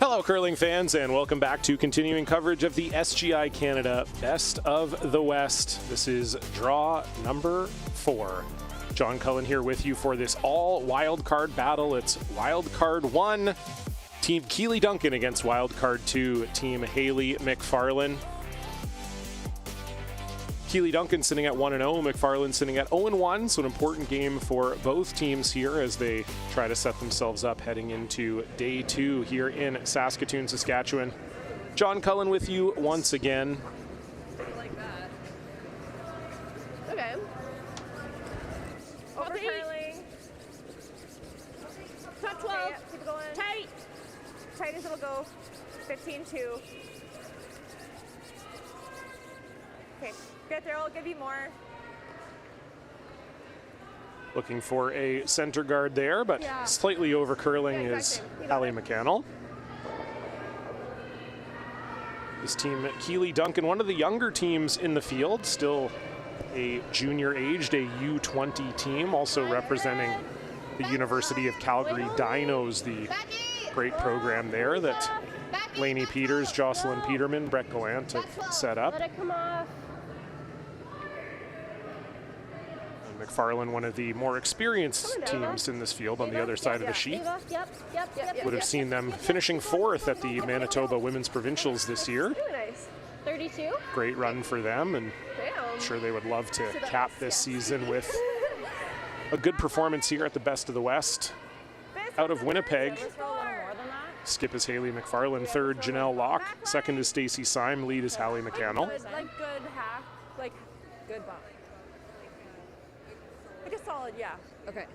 Hello, curling fans, and welcome back to continuing coverage of the SGI Canada Best of the West. This is draw number 4. John Cullen here with you for this all wildcard battle. It's wildcard 1, Team Keely Duncan against wildcard 2, Team Haley McFarlane. Keely Duncan sitting at 1-0, McFarlane sitting at 0-1, so an important game for both teams here as they try to set themselves up heading into day 2 here in Saskatoon, Saskatchewan. John Cullen with you once again. Like that. Okay. Over curling. Top 12. Okay, keep it going. Tight. Tight as it'll go. 15-2. Okay. Get there, I'll give you more. Looking for a center guard there, but slightly over curling is Allie McCannell. This team, Keely Duncan, one of the younger teams in the field, still a junior-aged, a U20 team, also representing the University of Calgary Dinos, the great program there that Lainey Peters, Jocelyn Peterman, Brett Gallant have set up. Let it come off. McFarlane, one of the more experienced teams in this field on the other side of the sheet. Would have seen them finishing 4th at the Manitoba Women's Provincials this year. Really nice. 32. Great run for them, and I'm sure they would love to cap this season with a good performance here at the Best of the West. Out of Winnipeg, skip is Haley McFarlane, 3rd Janelle Locke, 2nd is Stacey Syme, lead is Hallie McCannell. Like good half, like good bump. Like a solid, yeah. Okay.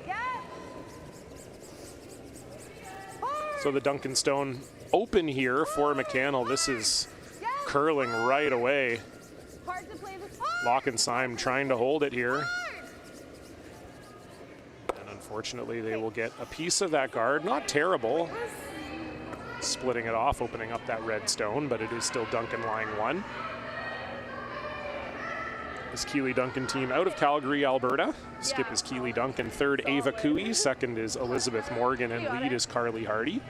Yeah. So the Duncan Stone open here for McCannell. This is curling right away. Hard to play with. Locke and Syme trying to hold it here. And unfortunately, they will get a piece of that guard. Not terrible. Splitting it off, opening up that red stone, but it is still Duncan line 1. This Keely Duncan team out of Calgary, Alberta. Skip is Keely Duncan, 3rd Ava Cooey, 2nd is Elizabeth Morgan, and lead is Carly Hardy.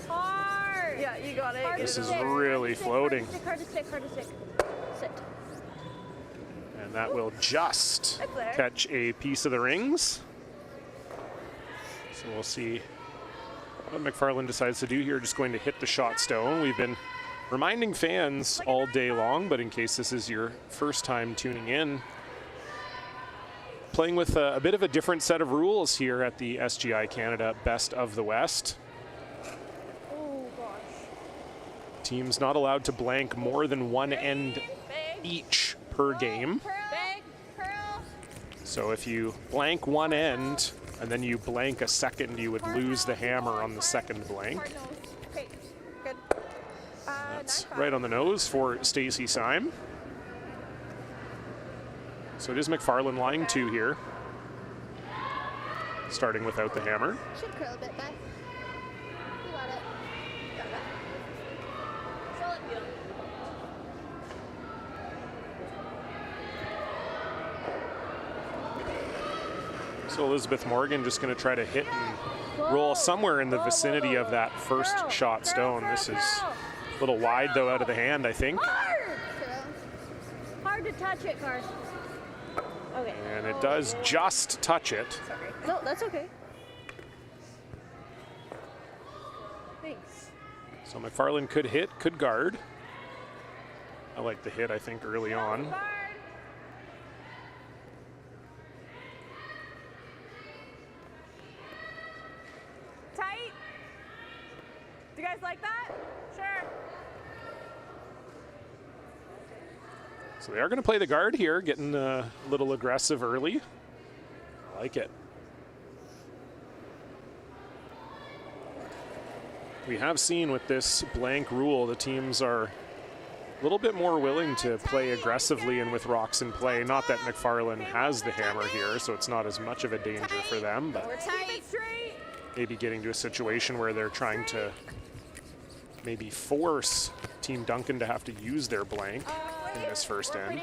Hard. Yeah, you got it. This is really floating. Hard to stick, hard to stick. Sit. And that will just catch a piece of the rings. So we'll see what McFarlane decides to do here. Just going to hit the shot stone. We've been reminding fans all day long, but in case this is your first time tuning in, playing with a bit of a different set of rules here at the SGI Canada Best of the West. Oh gosh. Teams not allowed to blank more than one end each per game. So if you blank one end and then you blank a second, you would lose the hammer on the second blank. Okay, good. That's right on the nose for Stacey Syme. So it is McFarlane line 2 here, starting without the hammer. Should curl a bit, bud. You got it. Got it. Solid feel. So Elizabeth Morgan just going to try to hit and roll somewhere in the vicinity of that first shot stone. This is a little wide though out of the hand, I think. Hard to touch it, Carson. Okay. And it does just touch it. Sorry. No, that's okay. Thanks. So McFarlane could hit, could guard. I like the hit, I think, early on. Tight. Do you guys like that? Sure. So they are going to play the guard here, getting a little aggressive early. I like it. We have seen with this blank rule, the teams are a little bit more willing to play aggressively and with rocks in play. Not that McFarlane has the hammer here, so it's not as much of a danger for them, but maybe getting to a situation where they're trying to maybe force Team Duncan to have to use their blank in this first end.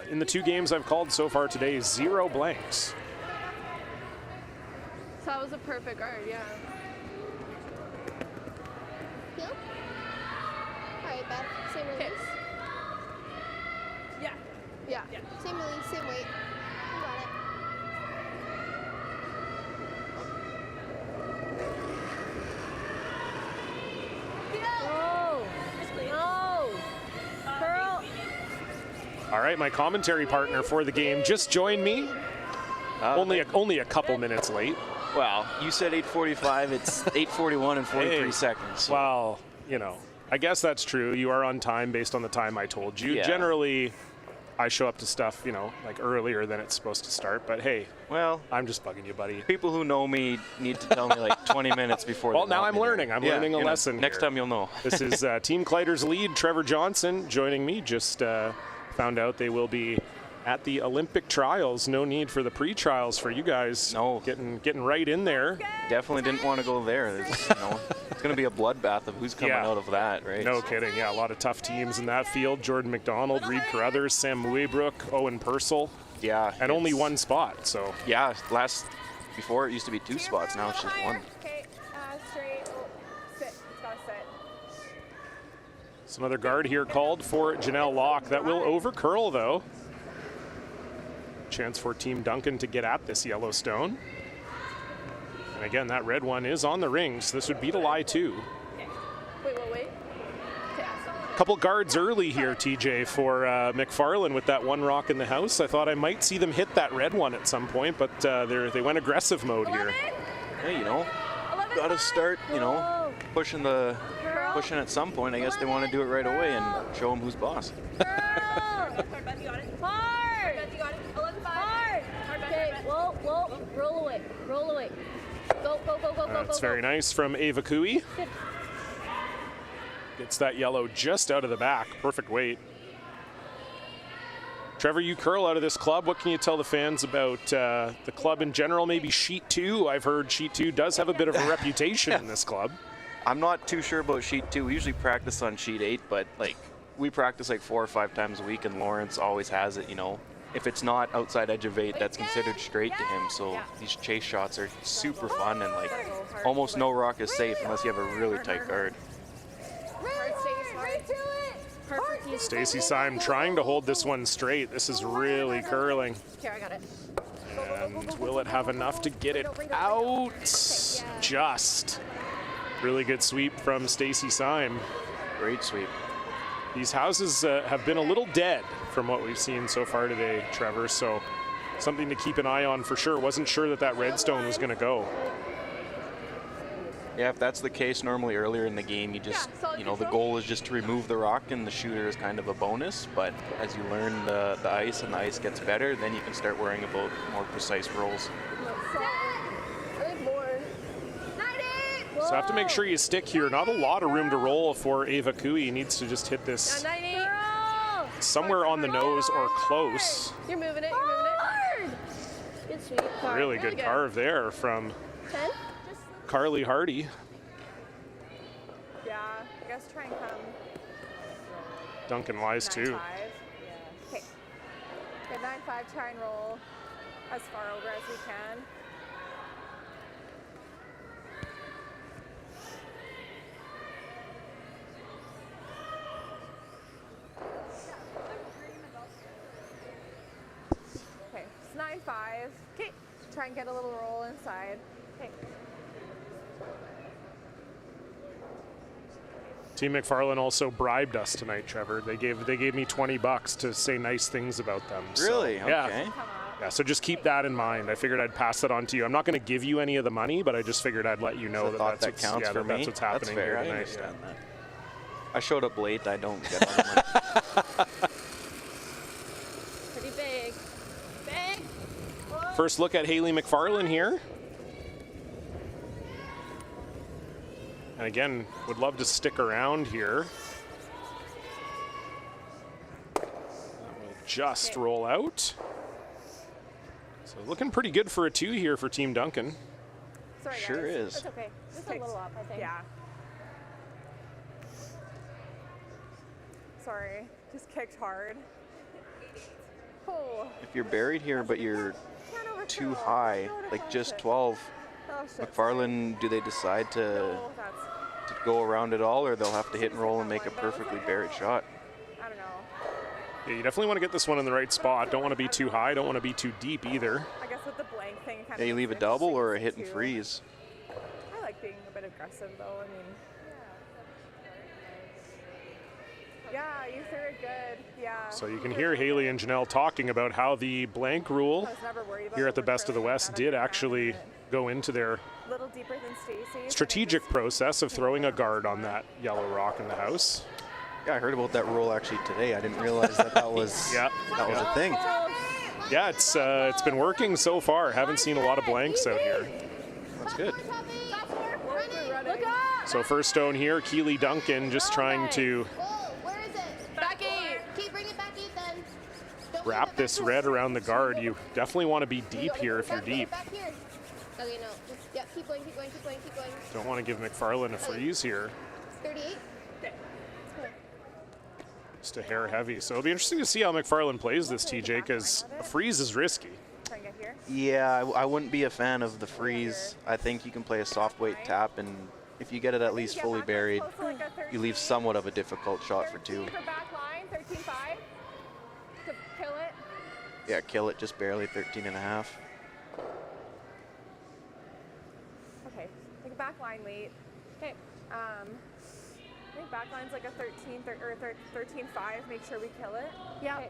In the 2 games I've called so far today, 0 blanks. So that was a perfect guard, yeah. Heel. All right, Beth. Same release. Yeah. Yeah. Same release, same weight. You got it. All right, my commentary partner for the game just joined me. Only a couple minutes late. Well, you said 8:45. It's 8:41 and 43 seconds. So. Well, you know, I guess that's true. You are on time based on the time I told you. Yeah. Generally, I show up to stuff, you know, like earlier than it's supposed to start. But hey, well, I'm just bugging you, buddy. People who know me need to tell me like 20 minutes before. Well, now I'm learning. I'm learning a lesson. Next time you'll know. This is Team Clyder's lead, Trevor Johnson, joining me. Just found out they will be at the Olympic trials. No need for the pre-trials for you guys. No. Getting right in there. Definitely didn't want to go there. There's, you know, it's going to be a bloodbath of who's coming out of that, right? No kidding. Yeah, a lot of tough teams in that field. Jordan McDonald, Reed Carruthers, Sam Muebrook, Owen Purcell. Yeah. And only 1 spot, so. Yeah, before it used to be 2 spots. Now it's just 1. Okay, straight. Oh, sit. It's got to sit. So another guard here called for Janelle Locke. That will over curl, though. Chance for Team Duncan to get at this yellow stone. And again, that red one is on the rings. This would be to lie 2. Wait. Couple guards early here, TJ, for McFarlane with that 1 rock in the house. I thought I might see them hit that red one at some point, but they went aggressive mode here. Hey, you know, got to start, you know, pushing at some point. I guess they want to do it right away and show them who's boss. Whoa, roll away. Go. That's very nice from Ava Cooey. Gets that yellow just out of the back. Perfect weight. Trevor, you curl out of this club. What can you tell the fans about the club in general? Maybe Sheet 2. I've heard Sheet 2 does have a bit of a reputation in this club. I'm not too sure about Sheet 2. We usually practice on Sheet 8, but like we practice like 4 or 5 times a week, and Lawrence always has it, you know. If it's not outside edge of 8, that's considered straight to him. So these chase shots are super fun, and like almost no rock is safe unless you have a really tight guard. Stacy Syme trying to hold this one straight. This is really curling. Here, I got it. And will it have enough to get it out? Just. Really good sweep from Stacy Syme. Great sweep. These houses have been a little dead from what we've seen so far today, Trevor, so something to keep an eye on for sure. Wasn't sure that redstone was going to go. Yeah, if that's the case, normally earlier in the game, you just, you know, the goal is just to remove the rock and the shooter is kind of a bonus, but as you learn the ice and the ice gets better, then you can start worrying about more precise rolls. So have to make sure you stick here. Not a lot of room to roll for Ava Cooey. Needs to just hit this somewhere on the nose or close. You're moving it. Good sweep. Really good carve there from 10? Carly Hardy. Yeah, I guess try and come. Duncan wise too. 9-5. Yeah. Okay. 9-5, try and roll as far over as we can. Okay, it's 9-5. Okay, try and get a little roll inside. Okay. Team McFarlane also bribed us tonight, Trevor. They gave me $20 to say nice things about them. Really? So, okay. Yeah, so just keep that in mind. I figured I'd pass that on to you. I'm not going to give you any of the money, but I just figured I'd let you know that's what's happening fair. here I tonight. understand that. I showed up late. I don't get all the money. Pretty big. First look at Haley McFarlane here. And again, would love to stick around here. just roll out. So looking pretty good for a 2 here for Team Duncan. Sorry, Sure guys. is. It's okay. Just a little up, I think. Yeah. Sorry, just kicked hard. Oh. If you're buried here, but you're Turnover too curl. high, No, like that's just it. 12, Oh, shit. McFarlane, do they decide to No, that's, go around it all, or they'll have to hit and roll and make a perfectly buried shot? I don't know. Yeah, you definitely want to get this one in the right spot. Don't want to be too high, don't want to be too deep either. I guess with the blank thing, kind Yeah, of you leave a makes it double or a interesting hit and too. freeze. I like being a bit aggressive though. I mean, yeah, you threw it good. Yeah. So you can hear Haley and Janelle talking about how the blank rule I was never worried about here at the overcurling Best of the like West that. I did think actually that go into their a little deeper than Stacy's. strategic process of throwing a guard on that yellow rock in the house. Yeah, I heard about that rule actually today. I didn't realize that was Yeah, that was yeah. a thing. Yeah, it's been working so far. Haven't seen a lot of blanks out here. That's good. Look up! So first stone here, Keely Duncan just trying to Where is it? Back 8. Keep bring it back 8 then. Don't wrap leave it this back red here. around the guard. You definitely want to be deep here if you're Back here, deep. Back here. Okay, no. Just, yeah, keep going, keep going, keep going, keep going. Don't want to give McFarlane a freeze here. 38. Just a hair heavy. So it'll be interesting to see how McFarlane plays this, TJ, because a freeze is risky. Try and get here. Yeah, I wouldn't be a fan of the freeze. I think you can play a soft weight tap, and if you get it at least Yeah, fully back buried, close to like a you leave 13. somewhat of a difficult shot for 2. 13 for back line, 13-5 to kill it. Yeah, kill it just barely, 13 and a half. Okay, like a back line late. Okay. I think back line's like a 13-5. Make sure we kill it. Yeah. Okay.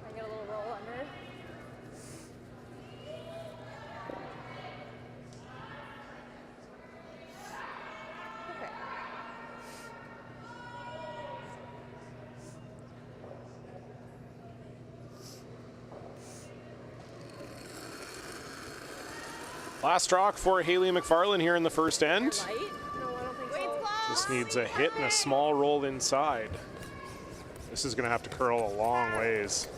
Try and get a little roll under. Okay. Last rock for Haley McFarlane here in the first end. Light? No, I don't think so. Just needs a hit and a small roll inside. This is going to have to curl a long ways.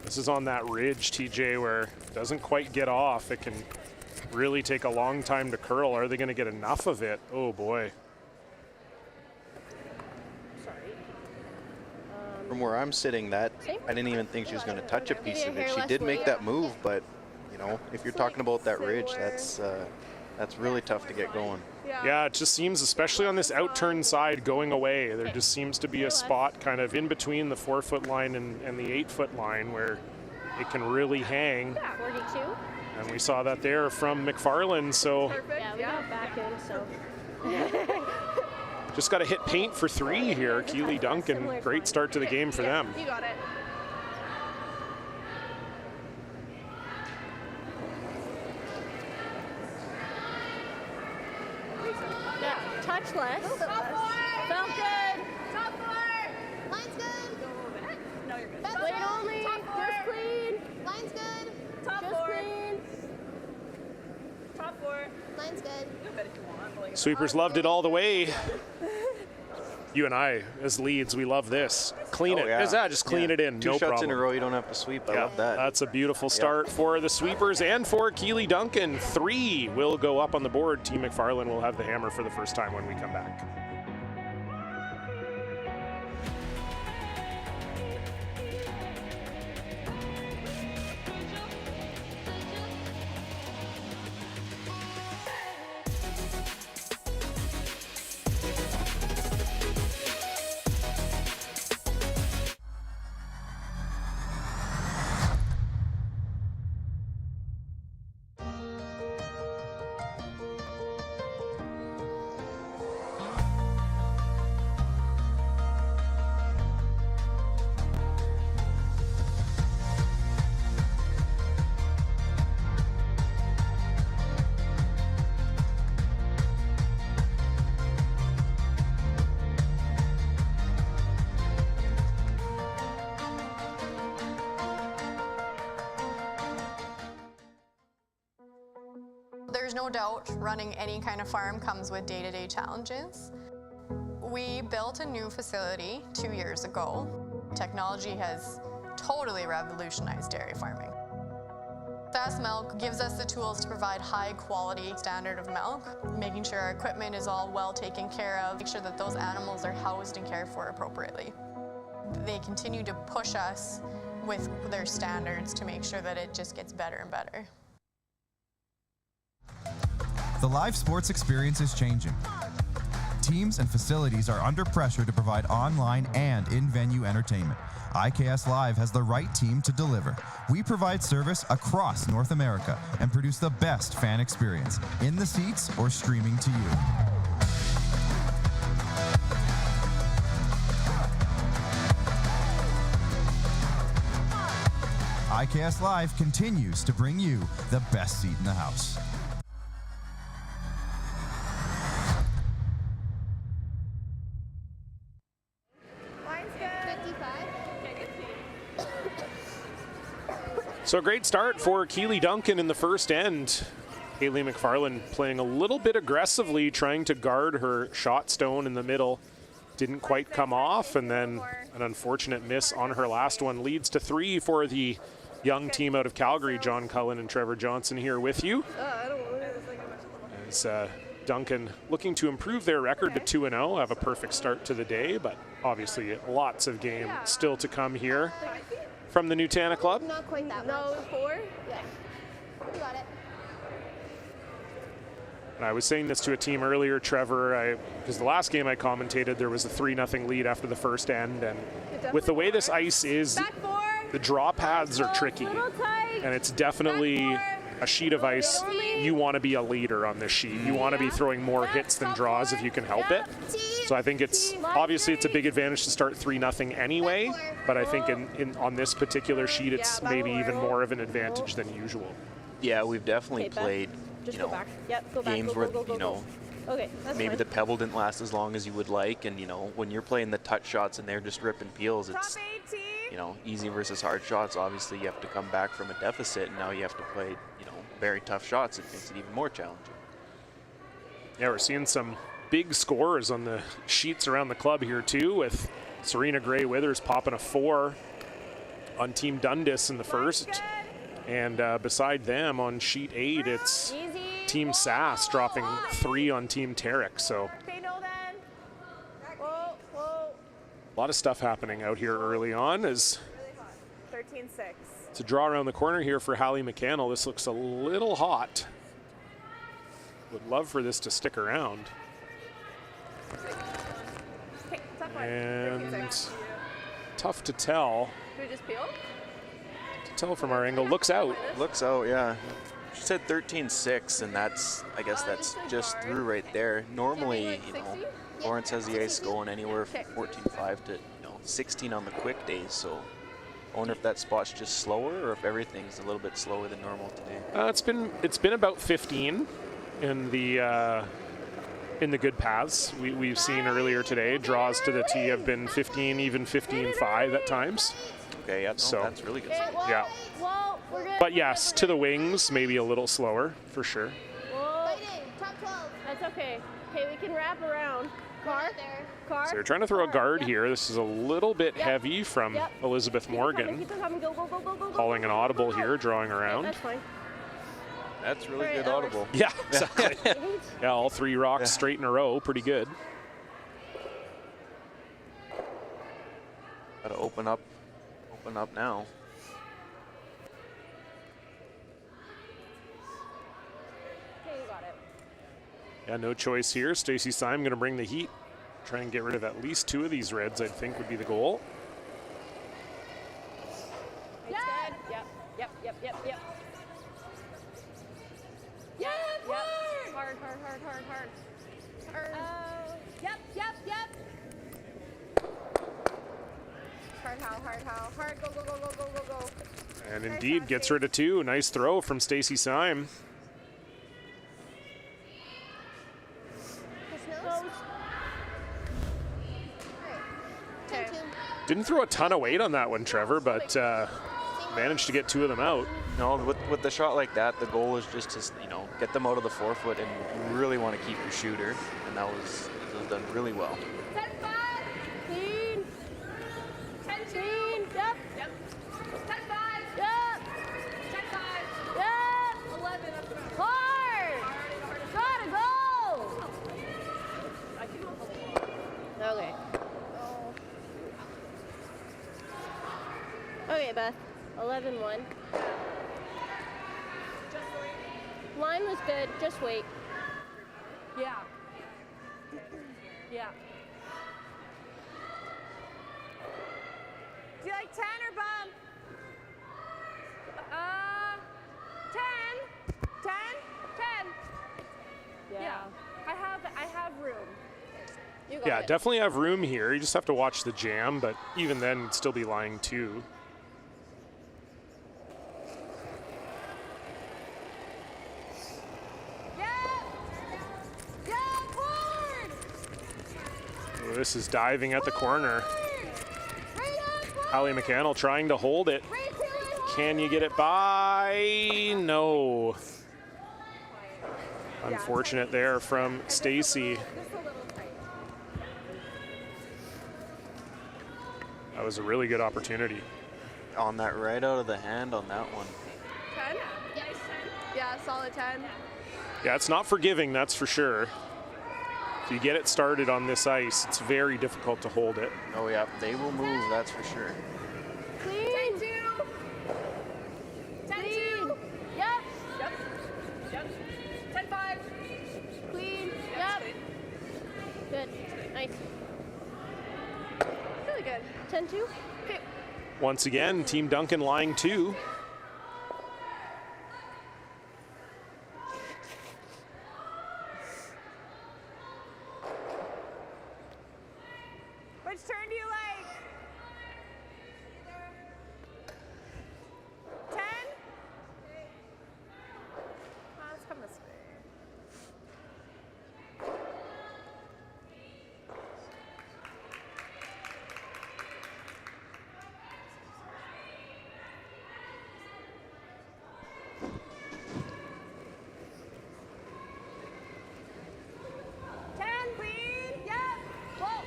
This is on that ridge, TJ, where it doesn't quite get off. It can really take a long time to curl. Are they going to get enough of it? Oh, boy. From where I'm sitting, I didn't even think she was going to touch a piece of it. She did make that move, but you know, if you're talking about that ridge, that's really tough to get going. Yeah, it just seems, especially on this out-turn side going away, there just seems to be a spot kind of in between the 4-foot line and the 8-foot line where it can really hang. 42. And we saw that there from McFarlane, so Perfect. Yeah, we got back in, so. just got to hit paint for 3 here. Keely Duncan, great start to the game for them. You got it. Yeah, touch less. Felt good. Top 4. Line's good. No, you're good. Wait only. Top 4. Just clean. Line's good. Top Just 4. clean. Top 4. Line's good. Sweepers loved it all the way. You and I, as leads, we love this. Clean it. Just clean it in. 2 no shots problem. in a row, you don't have to sweep. I love that. That's a beautiful start for the Sweepers and for Keely Duncan. 3 will go up on the board. Team McFarlane will have the hammer for the first time when we come back. There's no doubt running any kind of farm comes with day-to-day challenges. We built a new facility 2 years ago. Technology has totally revolutionized dairy farming. Fast Milk gives us the tools to provide high quality standard of milk, making sure our equipment is all well taken care of, make sure that those animals are housed and cared for appropriately. They continue to push us with their standards to make sure that it just gets better and better. The live sports experience is changing. Teams and facilities are under pressure to provide online and in-venue entertainment. IKS Live has the right team to deliver. We provide service across North America and produce the best fan experience, in the seats or streaming to you. IKS Live continues to bring you the best seat in the house. So a great start for Keely Duncan in the first end. Haley McFarlane playing a little bit aggressively, trying to guard her shot stone in the middle. Didn't quite come off, and then an unfortunate miss on her last one leads to 3 for the young team out of Calgary. John Cullen and Trevor Johnson here with you. As Duncan looking to improve their record to 2-0, have a perfect start to the day, but obviously lots of game still to come here from the Nutana Club. Not quite that much. No, 4? Yeah. You got it. And I was saying this to a team earlier, Trevor, because the last game I commentated, there was a 3-0 lead after the first end, and with the way this ice is, the draw paths are tricky, and it's definitely a sheet of ice. You want to be a leader on this sheet. You want to be throwing more hits than draws if you can help it. So I think it's obviously it's a big advantage to start 3-0 anyway, but I think on this particular sheet it's maybe even more of an advantage than usual. Yeah, we've definitely played, games where, maybe the pebble didn't last as long as you would like, and when you're playing the touch shots and they're just ripping peels, it's easy versus hard shots. Obviously you have to come back from a deficit, and now you have to play very tough shots. It makes it even more challenging. Yeah, we're seeing some big scores on the sheets around the club here too, with Serena Gray Withers popping a 4 on Team Dundas in the first, and beside them on sheet 8 it's Team Sass dropping 3 on Team Tarek. So a lot of stuff happening out here early on. As 13-6. it's a draw around the corner here for Hallie McCannell. This looks a little hot. Would love for this to stick around. And tough to tell. Should we just peel? To tell from our angle. Looks out. Looks out, yeah. She said 13-6, and I guess that's just through right there. Normally, Lawrence has the ice going anywhere from 14-5 to 16 on the quick days. So I wonder if that spot's just slower, or if everything's a little bit slower than normal today. It's been about 15 in the good paths. We've seen earlier today draws to the tee have been 15, even 15-5 at times. Okay, yeah, so that's really good. Yeah. But yes, to the wings, maybe a little slower for sure. Top 12. That's okay. Okay, we can wrap around. Car. So they're trying to throw a guard here. This is a little bit heavy from Elizabeth Morgan. Keep it coming. Go. Calling an audible here, drawing around. That's fine. That's really good audible. Yeah, exactly. Yeah, all 3 rocks straight in a row. Pretty good. Gotta open up now. Okay, you got it. Yeah, no choice here. Stacey Syme going to bring the heat. Try and get rid of at least 2 of these reds, I think, would be the goal. It's good. Yep. Hard. Yep. Hard. Go. And indeed gets rid of 2. Nice throw from Stacey Syme. Didn't throw a ton of weight on that one, Trevor, but managed to get 2 of them out. No, with the shot like that, the goal is just to get them out of the forefoot, and you really want to keep your shooter, and that was done really well. 10-5. Clean. 10-2. Beth. 11-1. Line was good. Just wait. Yeah. Yeah. Do you like 10 or bump? 10? 10? Yeah. I have room. You got Yeah, it. definitely have room here. You just have to watch the jam, but even then, you'd still be lying 2. Yeah! Yeah, forward! Oh, this is diving at the corner. Right up, forward! Hallie McCannell trying to hold it. Right to it, Can you get it by? No. Unfortunate there from Stacy. Just a little tight. That was a really good opportunity. On that right out of the hand on that one. 10? Yes. Yeah, solid 10. Yeah, it's not forgiving, that's for sure. If you get it started on this ice, it's very difficult to hold it. Oh yeah, they will move, that's for sure. Clean. 10-2. 10-2. Clean. Yep. Yep. Yep. 10-5. Clean. Yep. Good. Nice. Really good. 10-2. Okay. Once again, Team Duncan lying 2. Which turn do you like? 10? Let's come this way. Clean. Yep. Whoa.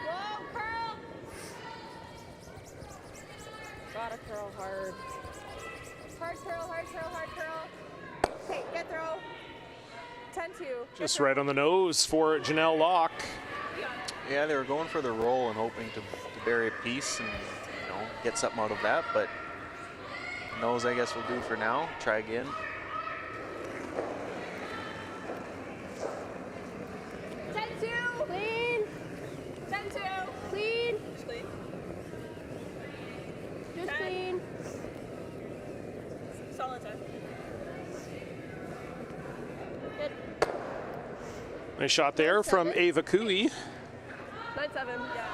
Whoa, curl. Gotta curl hard. Hard curl, hard curl, hard curl. Okay, get throw. 10-2. Just right on the nose for Janelle Locke. Yeah, they were going for the roll and hoping to bury a piece and get something out of that, but nose I guess will do for now. Try again. 10-2. Clean. 10-2. Clean. Clean. Just 10. clean. Solid 10. Good. Nice shot there from 9-7. Ava Cooey. 9-7. Yeah.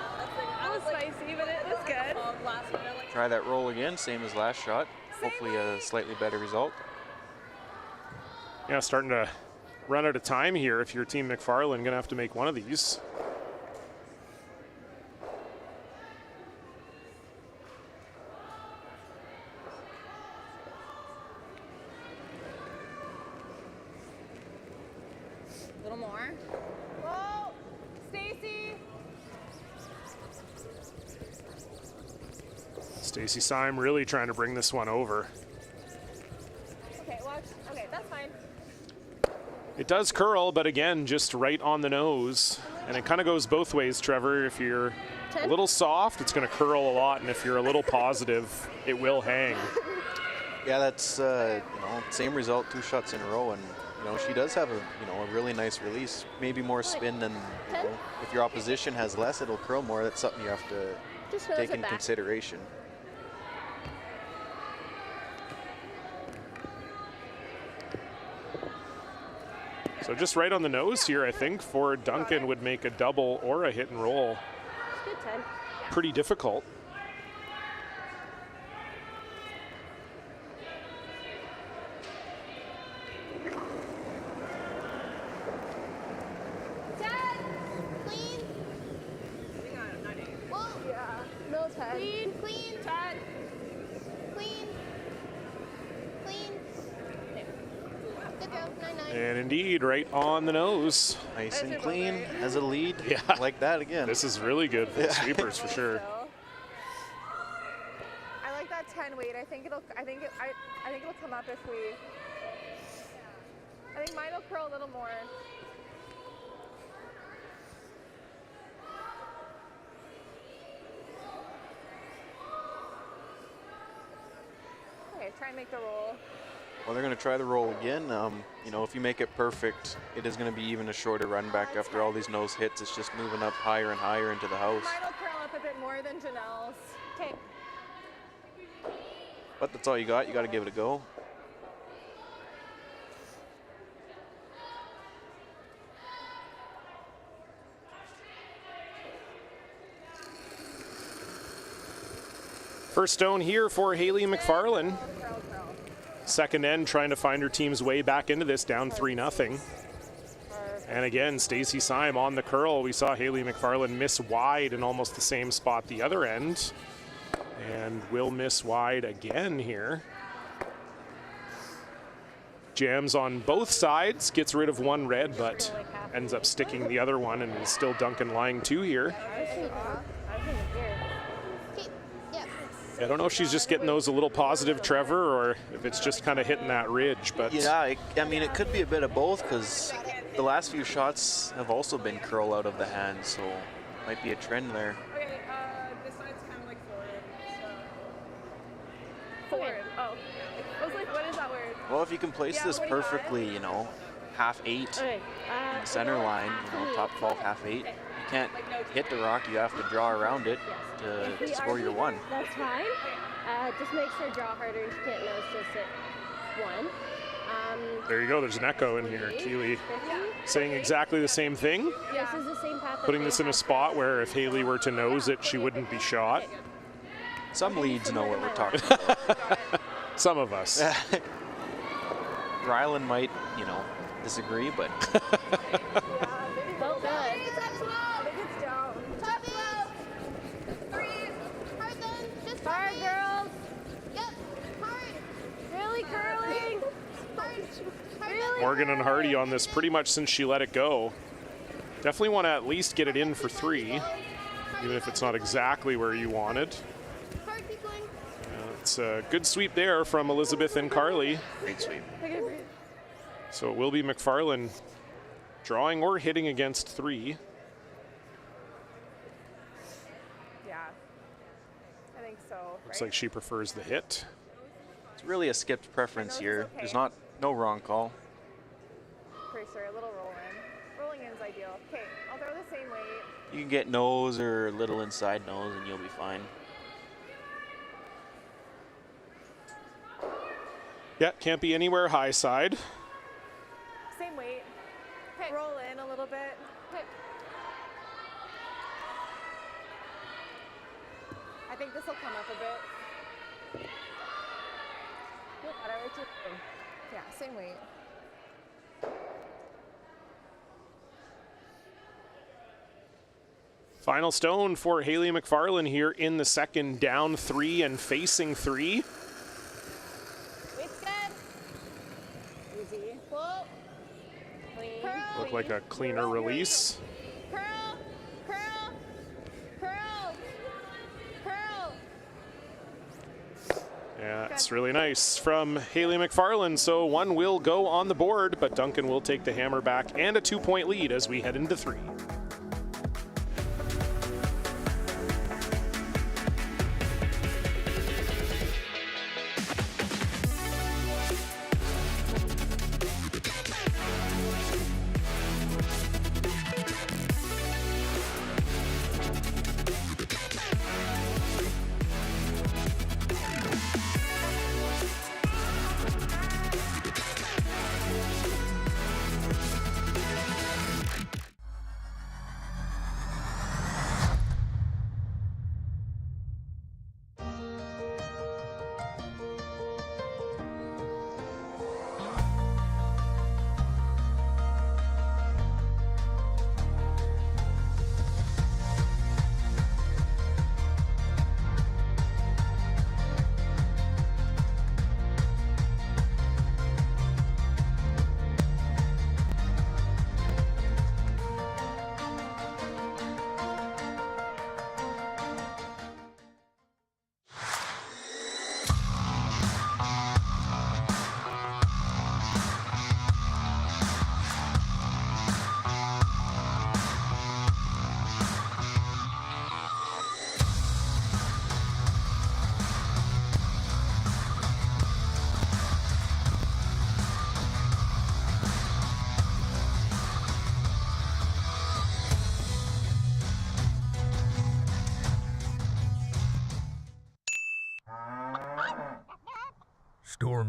That was spicy, but it was good. Try that roll again, same as last shot. Hopefully a slightly better result. Yeah, starting to run out of time here if you're Team McFarlane. Gonna have to make one of these. A little more. Whoa. Stacy. Stacy Syme really trying to bring this one over. Okay, watch. Okay, that's fine. It does curl, but again, just right on the nose. And it kind of goes both ways, Trevor. If you're a 10. little soft, it's going to curl a lot. And if you're a little positive, it will hang. Yeah, that's same result, 2 shots in a row, and she does have a really nice release. Maybe more spin than if your opposition has less, it'll curl more. That's something you have to Just nose take it in back. consideration. So just right on the nose here, I think, for Duncan would make a double or a hit and roll. Good 10. Pretty difficult. Clean. Whoa. Yeah. No 10. Clean. Clean. 10. Clean. Clean. Good go. 9-9. And indeed, right on the nose. Nice and That's a clean bummer. as a lead. Yeah. Like that again. This is really good for the sweepers for sure. So, I like that 10 weight. I think it'll come up if we. I think mine will curl a little more. try and make the roll. Well, they're going to try the roll again. You know, if you make it perfect, it is going to be even a shorter run back after all these nose hits. It's just moving up higher and higher into the house. Mine will curl up a bit more than Janelle's. Okay. But that's all you got. You got to give it a go. First stone here for Haley McFarlane. Second end trying to find her team's way back into this, down 3-0. And again, Stacey Syme on the curl. We saw Haley McFarlane miss wide in almost the same spot the other end. And will miss wide again here. Jams on both sides, gets rid of one red, but ends up sticking the other one, and is still Duncan lying 2 here. I don't know if she's just getting those a little positive, Trevor, or if it's just kind of hitting that ridge. But yeah, I mean, it could be a bit of both, because the last few shots have also been curl out of the hand, so might be a trend there. Okay, this side's kind of like forward. Forward. Oh. I was like, what is that word? Well, if you can place this perfectly, you know, 1/2-8 in the center line, you know, top 12, 1/2-8. You can't hit the rock, you have to draw around it to score your one. That's fine. Just make sure draw harder. You can't nose just hit one. There you go, there's an echo in here. Keely saying exactly the same thing. This is the same path. Putting this in a spot where if Haley were to nose it, she wouldn't be shot. Some leads know what we're talking about. Some of us. Rylan might, you know, disagree, but Well done. Hard, girls. Yep. Hard. Really curling. Really. Morgan and Hardy on this pretty much since she let it go. Definitely want to at least get it in for 3, even if it's not exactly where you wanted. Hard, keep going. It's a good sweep there from Elizabeth and Carly. great sweep. So it will be McFarlane drawing or hitting against 3. Yeah. I think so. Looks like she prefers the hit. It's really a skipped preference here. okay. There's no wrong call. Pretty sure. A little roll in. Rolling in is ideal. Okay, I'll throw the same weight. You can get nose or little inside nose and you'll be fine. Yeah, can't be anywhere high side. Same weight. Okay. Roll in a little bit. Okay. I think this will come up a bit. Whatever. Yeah, same weight. Final stone for Haley McFarlane here in the second, down 3 and facing 3. Weight's good. Easy. Pull. Clean. Curl. Look like a cleaner release. Curl. Curl. Curl. Curl. Yeah, it's really nice from Haley McFarlane. So 1 will go on the board, but Duncan will take the hammer back and a 2-point lead as we head into 3.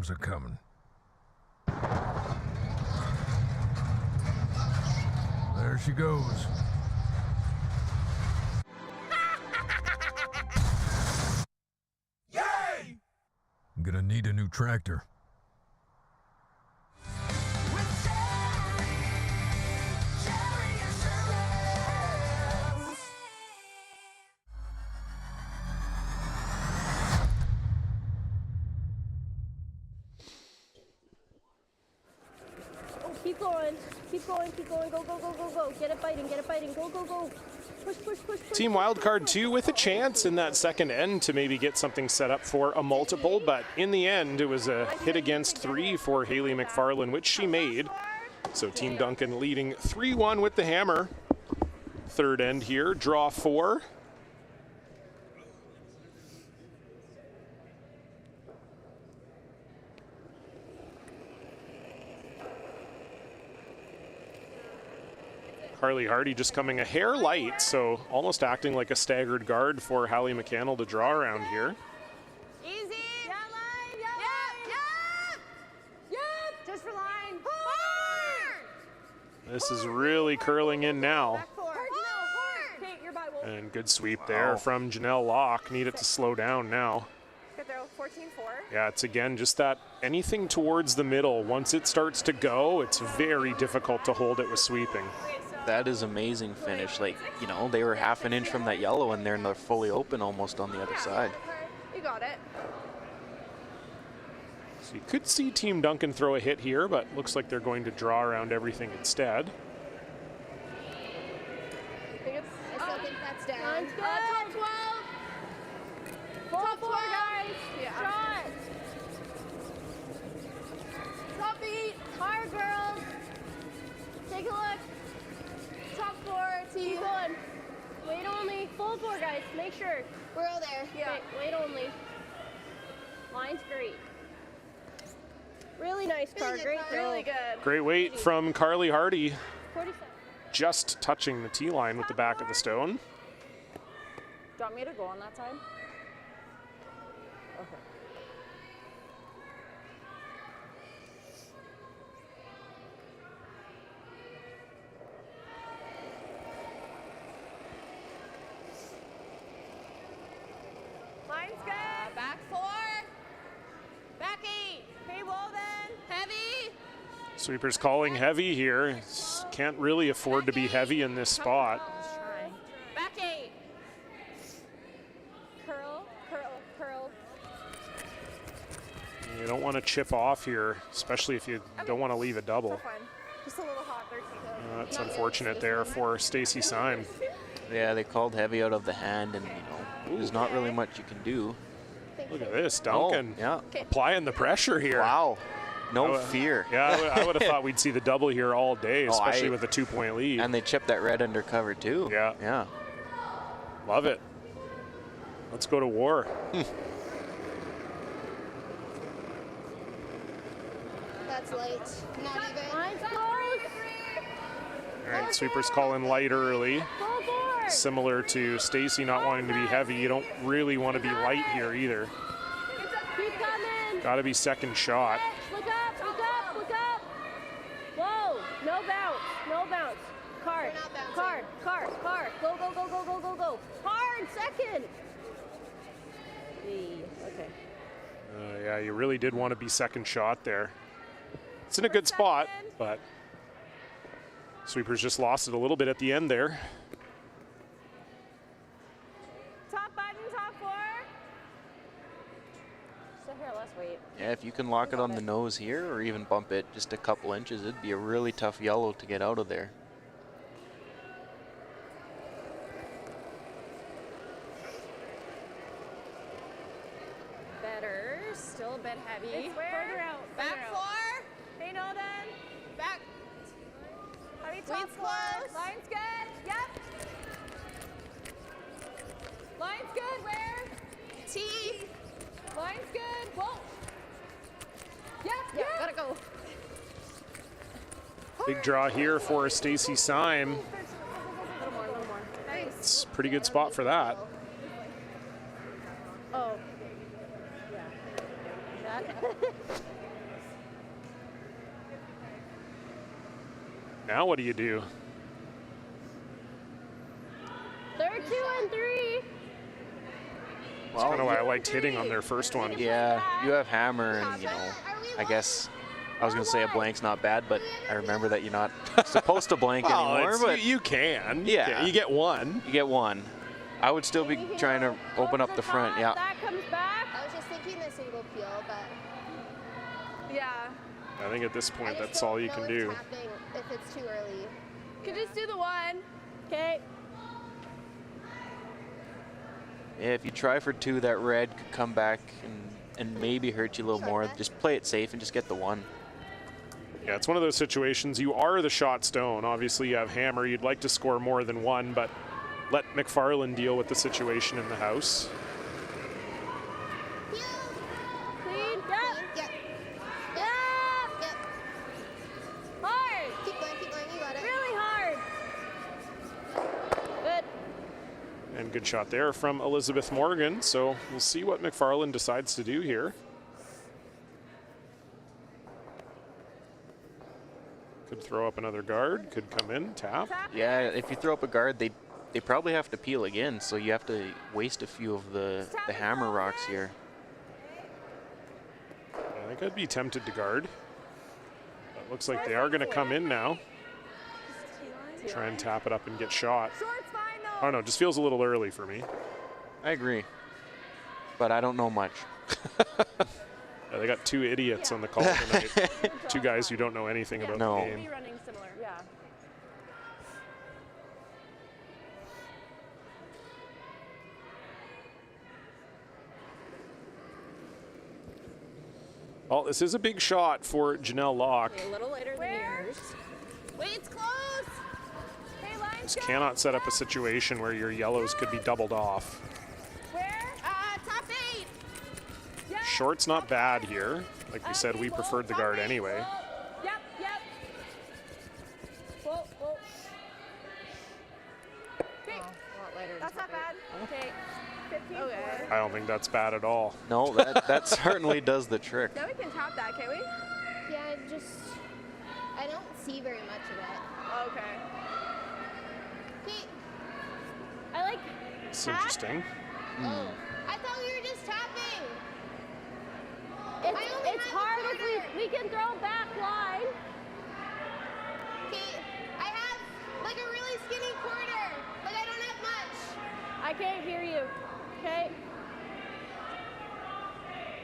storms are coming. There she goes. Yay! I'm gonna need a new tractor. Keep going. Keep going. Keep going. Go, go, go, go, go. Get it biting. Get it biting. Go, go, go. Push, push, push, push. Team Wildcard 2 with a chance in that second end to maybe get something set up for a multiple, but in the end it was a hit against 3 for Haley McFarlane, which she made. So Team Duncan leading 3-1 with the hammer. Third end here, draw 4. Carly Hardy just coming a hair light, so almost acting like a staggered guard for Hallie McCannell to draw around here. Easy. Yeah, line. Yeah, yep. Just for line. Horn. This is really curling in now. Back 4. Horn. Kate, you're by Wolf. And good sweep there from Janelle Locke. Need it to slow down now. Good throw. 14-4. Yeah, it's again just that anything towards the middle. Once it starts to go, it's very difficult to hold it with sweeping. That is amazing finish. Like, you know, they were half an inch from that yellow and they're fully open almost on the other side. You got it. So you could see Team Duncan throw a hit here, but looks like they're going to draw around everything instead. I still think that's down. Line's good. Top 12. Top 4, guys. Yeah. Shot. Top 8. Hard, girls. Take a look. Top 4. Keep going. Wait only. Full 4, guys. Make sure. We're all there. Yeah. Wait only. Line's great. Really nice car. Great throw. Really good. Great weight from Carly Hardy, 47. just touching the tee line with the back of the stone. Do you want me to go on that side? Okay. Line's good. Back 4. Back 8. Hey, Woven. Heavy. Sweeper's calling heavy here. Can't really afford to be heavy in this spot. Back 8. Curl, curl, curl. You don't want to chip off here, especially if you don't want to leave a double. Tough one. Just a little hot there, Chico. That's unfortunate there for Stacy Syme. Yeah, they called heavy out of the hand, and you know, there's not really much you can do. Look at this, Duncan yeah. applying the pressure here. Wow, no fear. Yeah, I would have thought we'd see the double here all day, especially with a 2-point lead. And they chipped that red undercover too. Yeah. Yeah. Love it. Let's go to war. That's light. Not even. Line's close. All right, Sweeper's calling light early. Full 4. Similar to Stacy not wanting to be heavy, you don't really want to be light here either. Keep coming. Got to be second shot. Look up, look up, look up. Whoa, no bounce, no bounce. Card, card, card, card. Go, go, go, go, go, go, go. Hard, second. Okay. Yeah, you really did want to be second shot there. It's in a good spot, but Sweeper's just lost it a little bit at the end there. Top button, top 4. Sit here, let's wait. Yeah, if you can lock it on the nose here or even bump it just a couple inches, it'd be a really tough yellow to get out of there. Better. Still a bit heavy. It's where? Further out. Back further out. 4. Hey, Nolan. Back. Heavy top Lead's 4. close. Line's good. Yep. Line's good. Where? T. Line's good. Whoa. Yep. Yeah, gotta go. Big draw here for Stacy Syme. A little more, a little more. Nice. It's a pretty good spot for that. Oh. That. Now what do you do? They're 2 and 3. That's kind of why I liked hitting on their first one. Yeah, you have hammer, and you know, I guess I was gonna say a blank's not bad, but I remember that you're not supposed to blank anymore. But you can. Yeah. You get one. you get one. I would still be trying to open up the front. Yeah. That comes back. I was just thinking a single peel, but Yeah. I think at this I point, just that's don't all you know can if do. tapping if it's too early. You can just do the one. Okay. Yeah, if you try for 2, that red could come back and maybe hurt you a little more. Just play it safe and just get the 1. Yeah, it's one of those situations. You are the shot stone. Obviously, you have hammer. You'd like to score more than 1, but let McFarlane deal with the situation in the house. Peel. Clean. Yep. Yep. Yep. Yep. Hard. Keep going, you got it. Really hard. Good. And good shot there from Elizabeth Morgan. So we'll see what McFarlane decides to do here. Could throw up another guard. Could come in, tap. Yeah, if you throw up a guard, they probably have to peel again, so you have to waste a few of the hammer rocks here. I think I'd be tempted to guard. But looks like they are going to come in now. Try and tap it up and get shot. Short's fine I though. don't know, just feels a little early for me. I agree, but I don't know much. Yeah, they got 2 idiots on the call tonight. 2 guys who don't know anything about No. the game. Be running similar. Yeah. Well, this is a big shot for Janelle Locke. A little later than yours. Wait, it's close. Hey, line Just check. cannot set up a situation where your yellows could be doubled off. Where? Top 8. Yeah. Short's not bad here. Like we said, we preferred the guard anyway. Yep, yep. Whoa, whoa. Okay. That's not bad. Okay. 15. Okay. I don't think that's bad at all. No, that certainly does the trick. Now we can tap that, can we? Yeah, I don't see very much of it. Okay. Okay. I like. It's interesting. Oh, I thought we were just tapping. It's hard if we can throw back line. Okay, I have like a really skinny quarter. Like I don't have much. I can't hear you. Okay.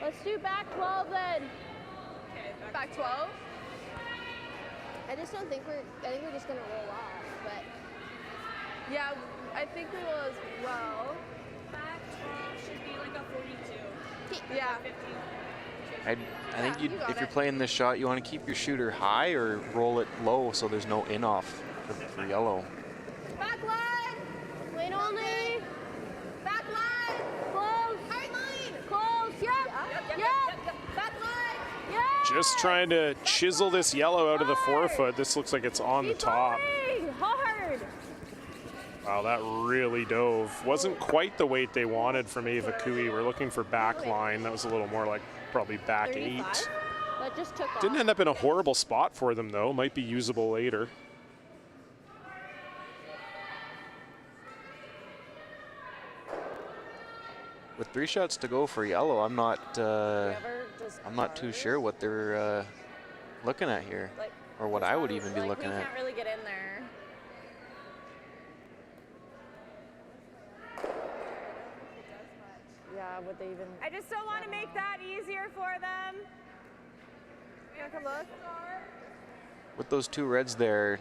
Let's do back 12 then. Back 12. I just don't think I think we're just gonna roll off, but Yeah, I think we will as well. Back 12 should be like a 42. Yeah. 15. I think Yeah, you got if you're it. playing this shot, you want to keep your shooter high or roll it low so there's no in-off for yellow. Back line. Wait only. Back line. Close. Hard line. Close. Yep. Yep. Back line. Yep. Just trying to chisel this yellow out of the forefoot. This looks like it's on the Keep top. going. Hard. Wow, that really dove. Wasn't quite the weight they wanted from Ava Cooey. We're looking for back line. That was a little more like probably back 8. That just took off. Didn't end up in a horrible spot for them though. Might be usable later. With 3 shots to go for yellow, I'm not too sure what they're looking at here, or what I would even be looking we at. can't really get in there. Yeah, would they even? I just don't want to make that easier for them. You want to come look? With those 2 reds there,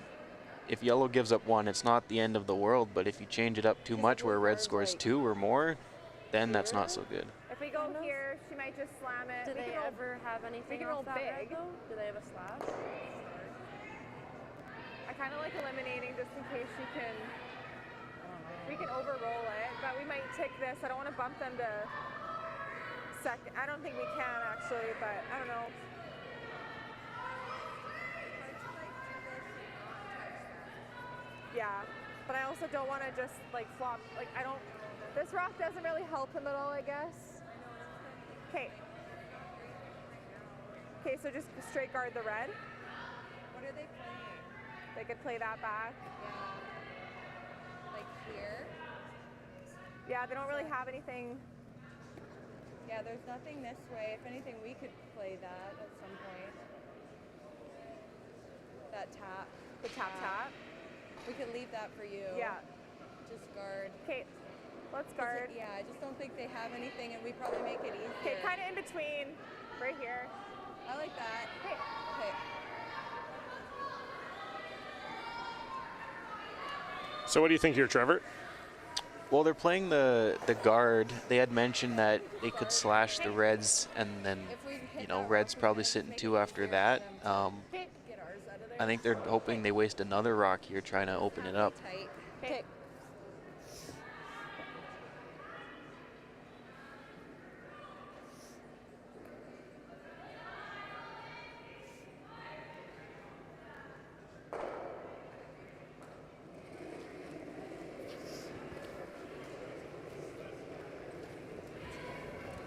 if yellow gives up 1, it's not the end of the world, but if you change it up too much where red scores 2 or more, then that's not so good. If we go here, she might just slam it. Do We they can roll- ever have anything we can off roll that red, big. though? Do they have a slash? I kind of like eliminating just in case she can. We can overroll it, but we might tick this. I don't want to bump them to second. I don't think we can actually, but I don't know. Yeah, but I also don't want to just like flop. Like I don't. This rock doesn't really help him at all, I guess. Okay. Okay, so just straight guard the red. What are they playing? They could play that back. Yeah. Like here. Yeah, they don't really have anything. Yeah, there's nothing this way. If anything, we could play that at some point. That tap. The tap. We could leave that for you. Yeah. Just guard. Okay, let's guard. Yeah, I just don't think they have anything, and we probably make it easier. Okay, kind of in between, right here. I like that. Okay. Okay. So what do you think here, Trevor? Well, they're playing the guard. They had mentioned that they could slash the Reds, and then, you know, Reds probably sitting 2 after that. I think they're hoping they waste another rock here trying to open it up. Okay.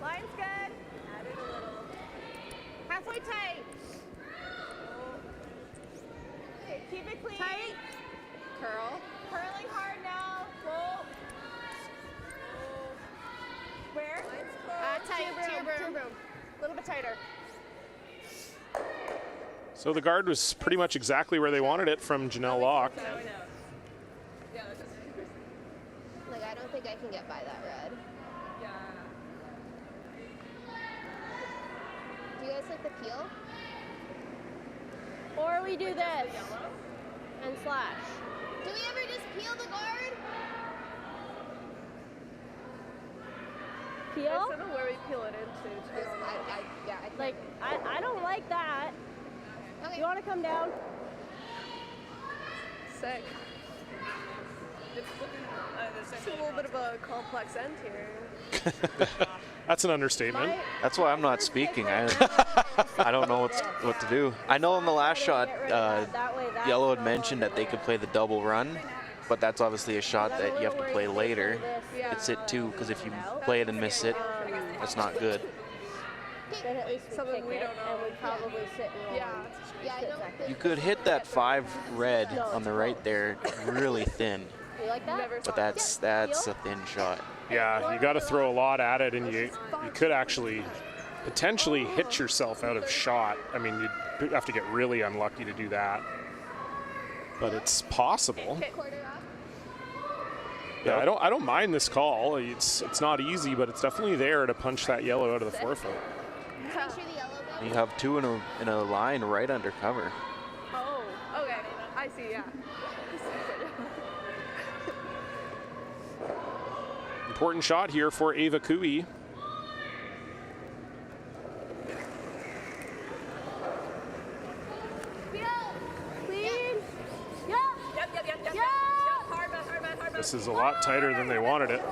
Line's good. Add it a little. Halfway tight. Okay, keep it clean. Tight. Curl. Curling hard now. Full. Where? Tight. To your broom. A little bit tighter. So the guard was pretty much exactly where they wanted it from Janelle Locke. Like, I don't think I can get by that red. Yeah. Do you guys like the peel? Or we do this and slash. Do we ever just peel the guard? Peel? I don't know where we peel it into. Like, I don't like that. Okay. You want to come down? Sick. It's a little bit of a complex end here. That's an understatement. That's why I'm not speaking. I don't know what to do. I know in the last shot, Yellow had mentioned that they could play the double run, but that's obviously a shot that you have to play later. It's it too, because if you play it and miss it, that's not good. Then at least we Something kick we it, don't know. and we probably sit and roll. Yeah. I don't. You could hit that 5 red on the right there really thin, You like that? but that's a thin shot. Yeah, you got to throw a lot at it, and you could actually potentially hit yourself out of shot. I mean, you'd have to get really unlucky to do that, but it's possible. Quarter off. Yeah, I don't mind this call. It's not easy, but it's definitely there to punch that yellow out of the forefoot. Make sure the yellow goes. You have 2 in a line right under cover. Oh, okay. I see, yeah. Important shot here for Ava Cooey. Clean. Yeah. Yep. Yeah. Hard bet. This is a lot tighter than they wanted it.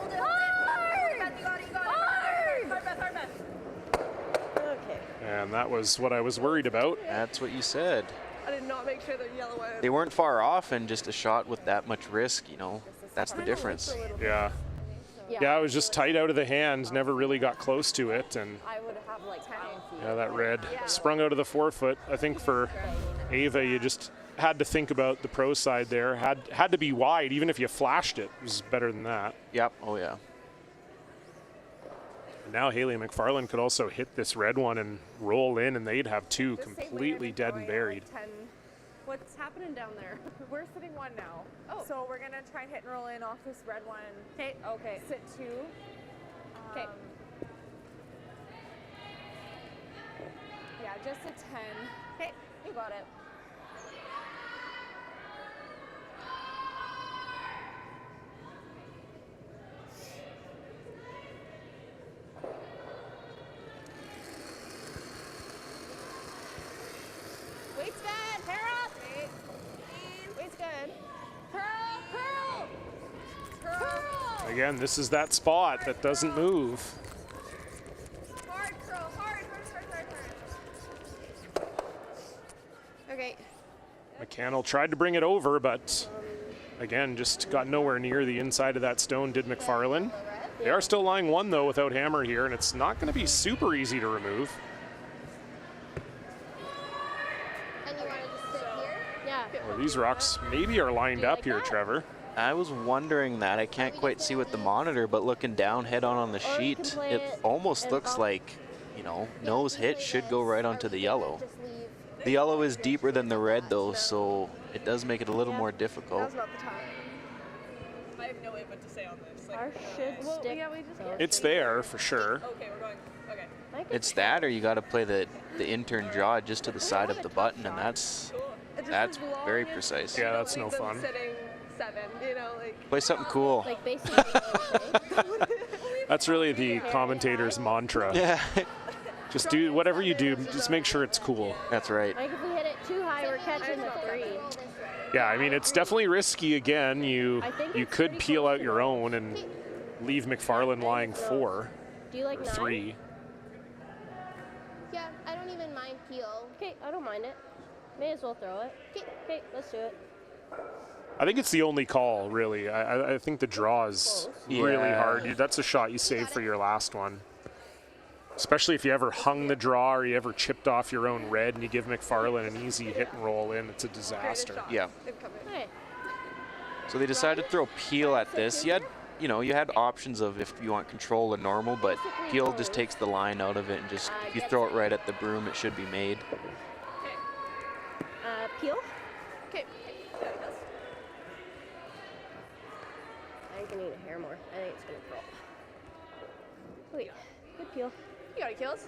Okay. And that was what I was worried about. That's what you said. I did not make sure the yellow went. They weren't far off, and just a shot with that much risk, you know, that's the difference. Yeah. Yeah, it was just tight out of the hand, never really got close to it, and I would have like 10 feet. yeah, that red sprung out of the forefoot. I think for Ava, you just had to think about the pro side there. Had to be wide, even if you flashed it. It was better than that. Yep, oh yeah. Now Haley McFarlane could also hit this red one and roll in, and they'd have 2 completely dead and buried. What's happening down there? We're sitting 1 now. Oh. So we're going to try and hit and roll in off this red one. Okay. Okay. Sit 2. Okay. Yeah, just a 10. Okay. You got it. Weight's good. Hair up. Weight's good. Curl. Again, this is that spot that doesn't move. Hard curl. Hard. Okay. McCannell tried to bring it over, but again, just got nowhere near the inside of that stone, did McFarlane. They are still lying 1, though, without hammer here, and it's not going to be super easy to remove. And you want to just sit here? Yeah. Oh, Well, these rocks maybe are lined up here, Trevor. I was wondering that. I can't quite see with the monitor, but looking down head on the sheet, it almost looks like, you know, nose hit should go right onto the yellow. The yellow is deeper than the red though, so it does make it a little more difficult. I have no input to say on this. Like, Ours should stick. It's there for sure. Okay, we're going. Okay. It's that, or you got to play the intern draw just to the side of the button, and that's very precise. Yeah, that's no fun. Sitting 7, you know, like. Play something cool. Like basically. That's really the commentator's mantra. Yeah. Just do whatever you do, just make sure it's cool. That's right. Like if we hit it too high, we're catching the 3. Yeah, I mean, it's definitely risky again. You could peel out your own and leave McFarlane lying 4 Do you like or 9? 3. Yeah, I don't even mind peel. Okay, I don't mind it. May as well throw it. Okay, let's do it. I think it's the only call, really. I think the draw is really hard. That's a shot you save for your last one. Especially if you ever hung the draw or you ever chipped off your own red and you give McFarlane an easy hit and roll in, it's a disaster. Yeah. Hey. So they decided to throw peel at this. You had options of if you want control or normal, but peel just takes the line out of it and just if you throw it right at the broom, it should be made. Peel? Okay. I think I need a hair more. I think it's gonna curl. Wait, good peel. You got it, Kills.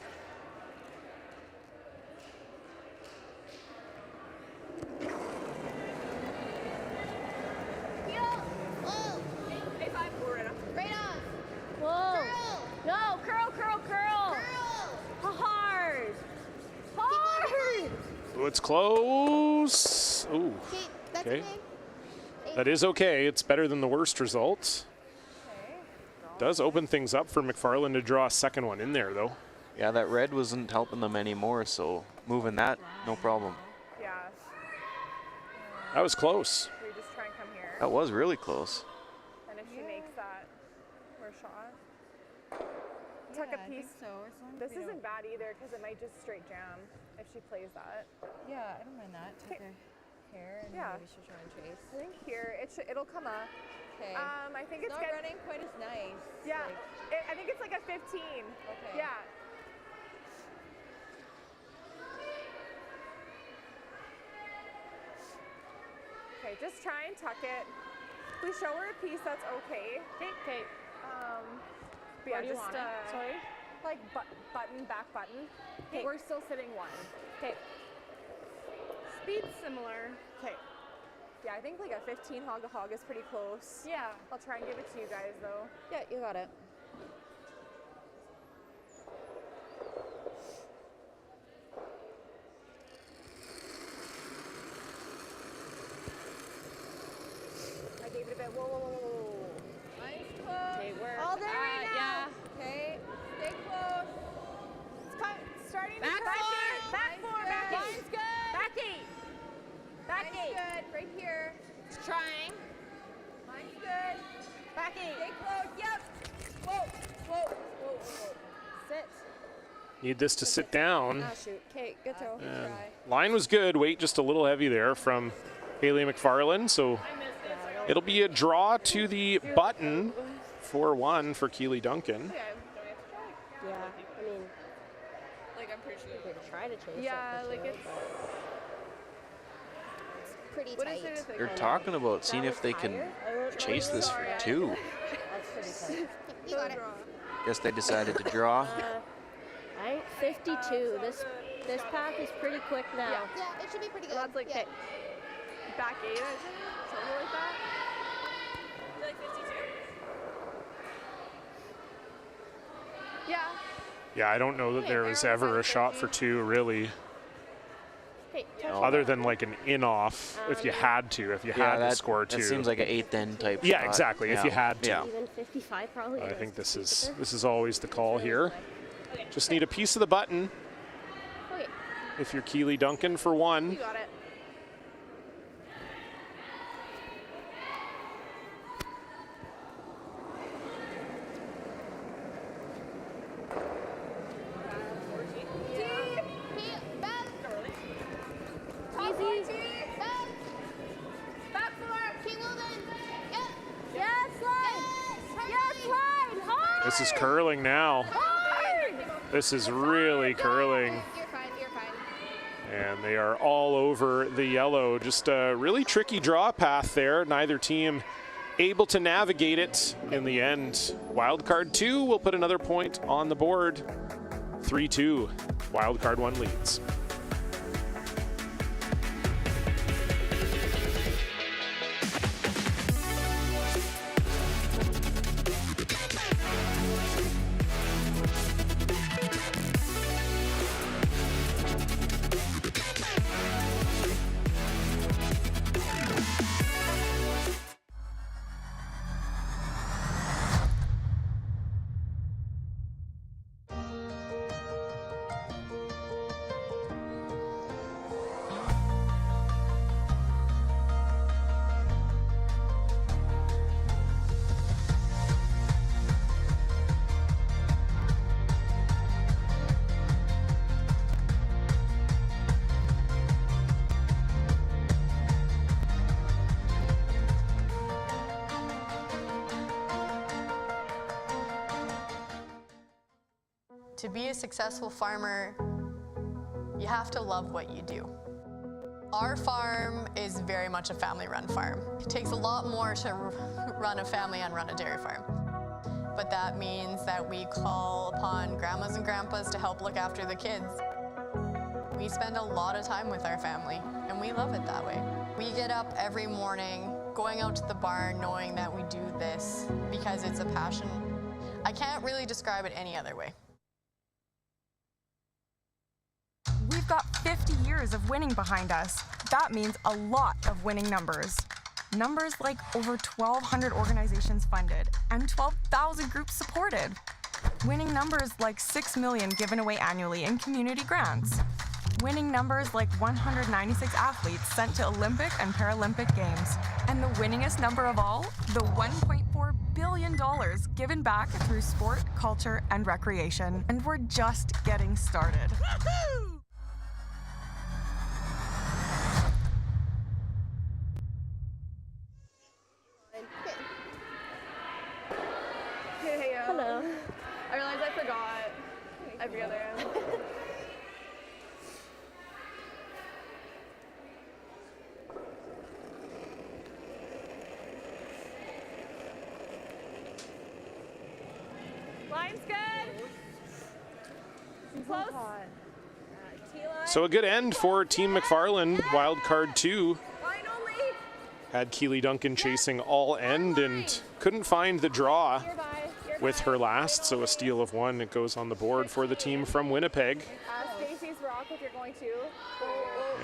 Whoa. No, curl. Hard. Oh, it's close. Ooh. Okay. That is okay. It's better than the worst result. Does open things up for McFarlane to draw a second one in there, though. Yeah, that red wasn't helping them anymore, so moving that, no problem. Yeah. That was close. We just try and come here. That was really close. And if she makes that, we're shot. Tuck a piece. This isn't bad either because it might just straight jam if she plays that. Yeah, I don't mind that. Take her hair and maybe she'll try and chase. I think here it'll come up. Okay. I think it's not running quite as nice. Yeah. Like, I think it's like a 15. Okay. Yeah. Okay, just try and tuck it. If we show her a piece, that's okay. Okay. But yeah, Where do you just want it? Sorry? like button, back button. Okay. We're still sitting 1. Okay. Speed similar. Okay. Yeah, I think like a 15 hog to hog is pretty close. Yeah. I'll try and give it to you guys though. yeah, you got it. I gave it a bit. Whoa. Nice close. Okay, we're All there right now. yeah. Okay, stay close. It's starting to Back crack four. it. Back 4, back 8. Line's good. Back 8. Back Line's 8. good. Right here. It's trying. Line's good. Back 8. Stay close. Yep. Whoa. Sit. Need this to sit down. Ah, shoot. Okay, good throw. Good And try. line was good. Weight just a little heavy there from Haley McFarlane. So it'll be a draw to the button 4-1 for Keely Duncan. Yeah. I mean, Like, I'm pretty sure. we could try to chase Yeah, it. for like sure, it's. Pretty What tight. is it? If it They're goes- talking about seeing if they can chase this for 2. That's pretty tight. You got it. Guess they decided to draw. I think 52. This path is pretty quick now. Yeah, it should be pretty good. That's like yeah. back 8, I think. Something like that. You like 52? Yeah. Yeah, I don't know that there was ever a shot for 2, really. Okay, Other than like an in-off, if you had to score 2. That seems like an 8th end type Yeah, shot. exactly, if you had to. Yeah. even 55 probably. I think this is always the call here. Just need a piece of the button Okay. if you're Keely Duncan for 1. You got it. Back. Easy. Back. This is curling now. This is really curling. You're fine, you're fine. And they are all over the yellow. Just a really tricky draw path there. Neither team able to navigate it in the end. Wildcard 2 will put another point on the board. 3-2. Wildcard 1 leads. To be a successful farmer, you have to love what you do. Our farm is very much a family-run farm. It takes a lot more to run a family and run a dairy farm. But that means that we call upon grandmas and grandpas to help look after the kids. We spend a lot of time with our family, and we love it that way. We get up every morning, going out to the barn, knowing that we do this because it's a passion. I can't really describe it any other way. We've got 50 years of winning behind us. That means a lot of winning numbers. Numbers like over 1,200 organizations funded and 12,000 groups supported. Winning numbers like 6 million given away annually in community grants. Winning numbers like 196 athletes sent to Olympic and Paralympic Games. And the winningest number of all, the $1.4 billion given back through sport, culture, and recreation. And we're just getting started. Hello. I realized I forgot every other. Line's good. Close. So a good end for Team McFarlane, Wildcard 2. Had Keely Duncan chasing all end and couldn't find the draw with her last, so a steal of one. It goes on the board for the team from Winnipeg. Stacey's rock if you're going to.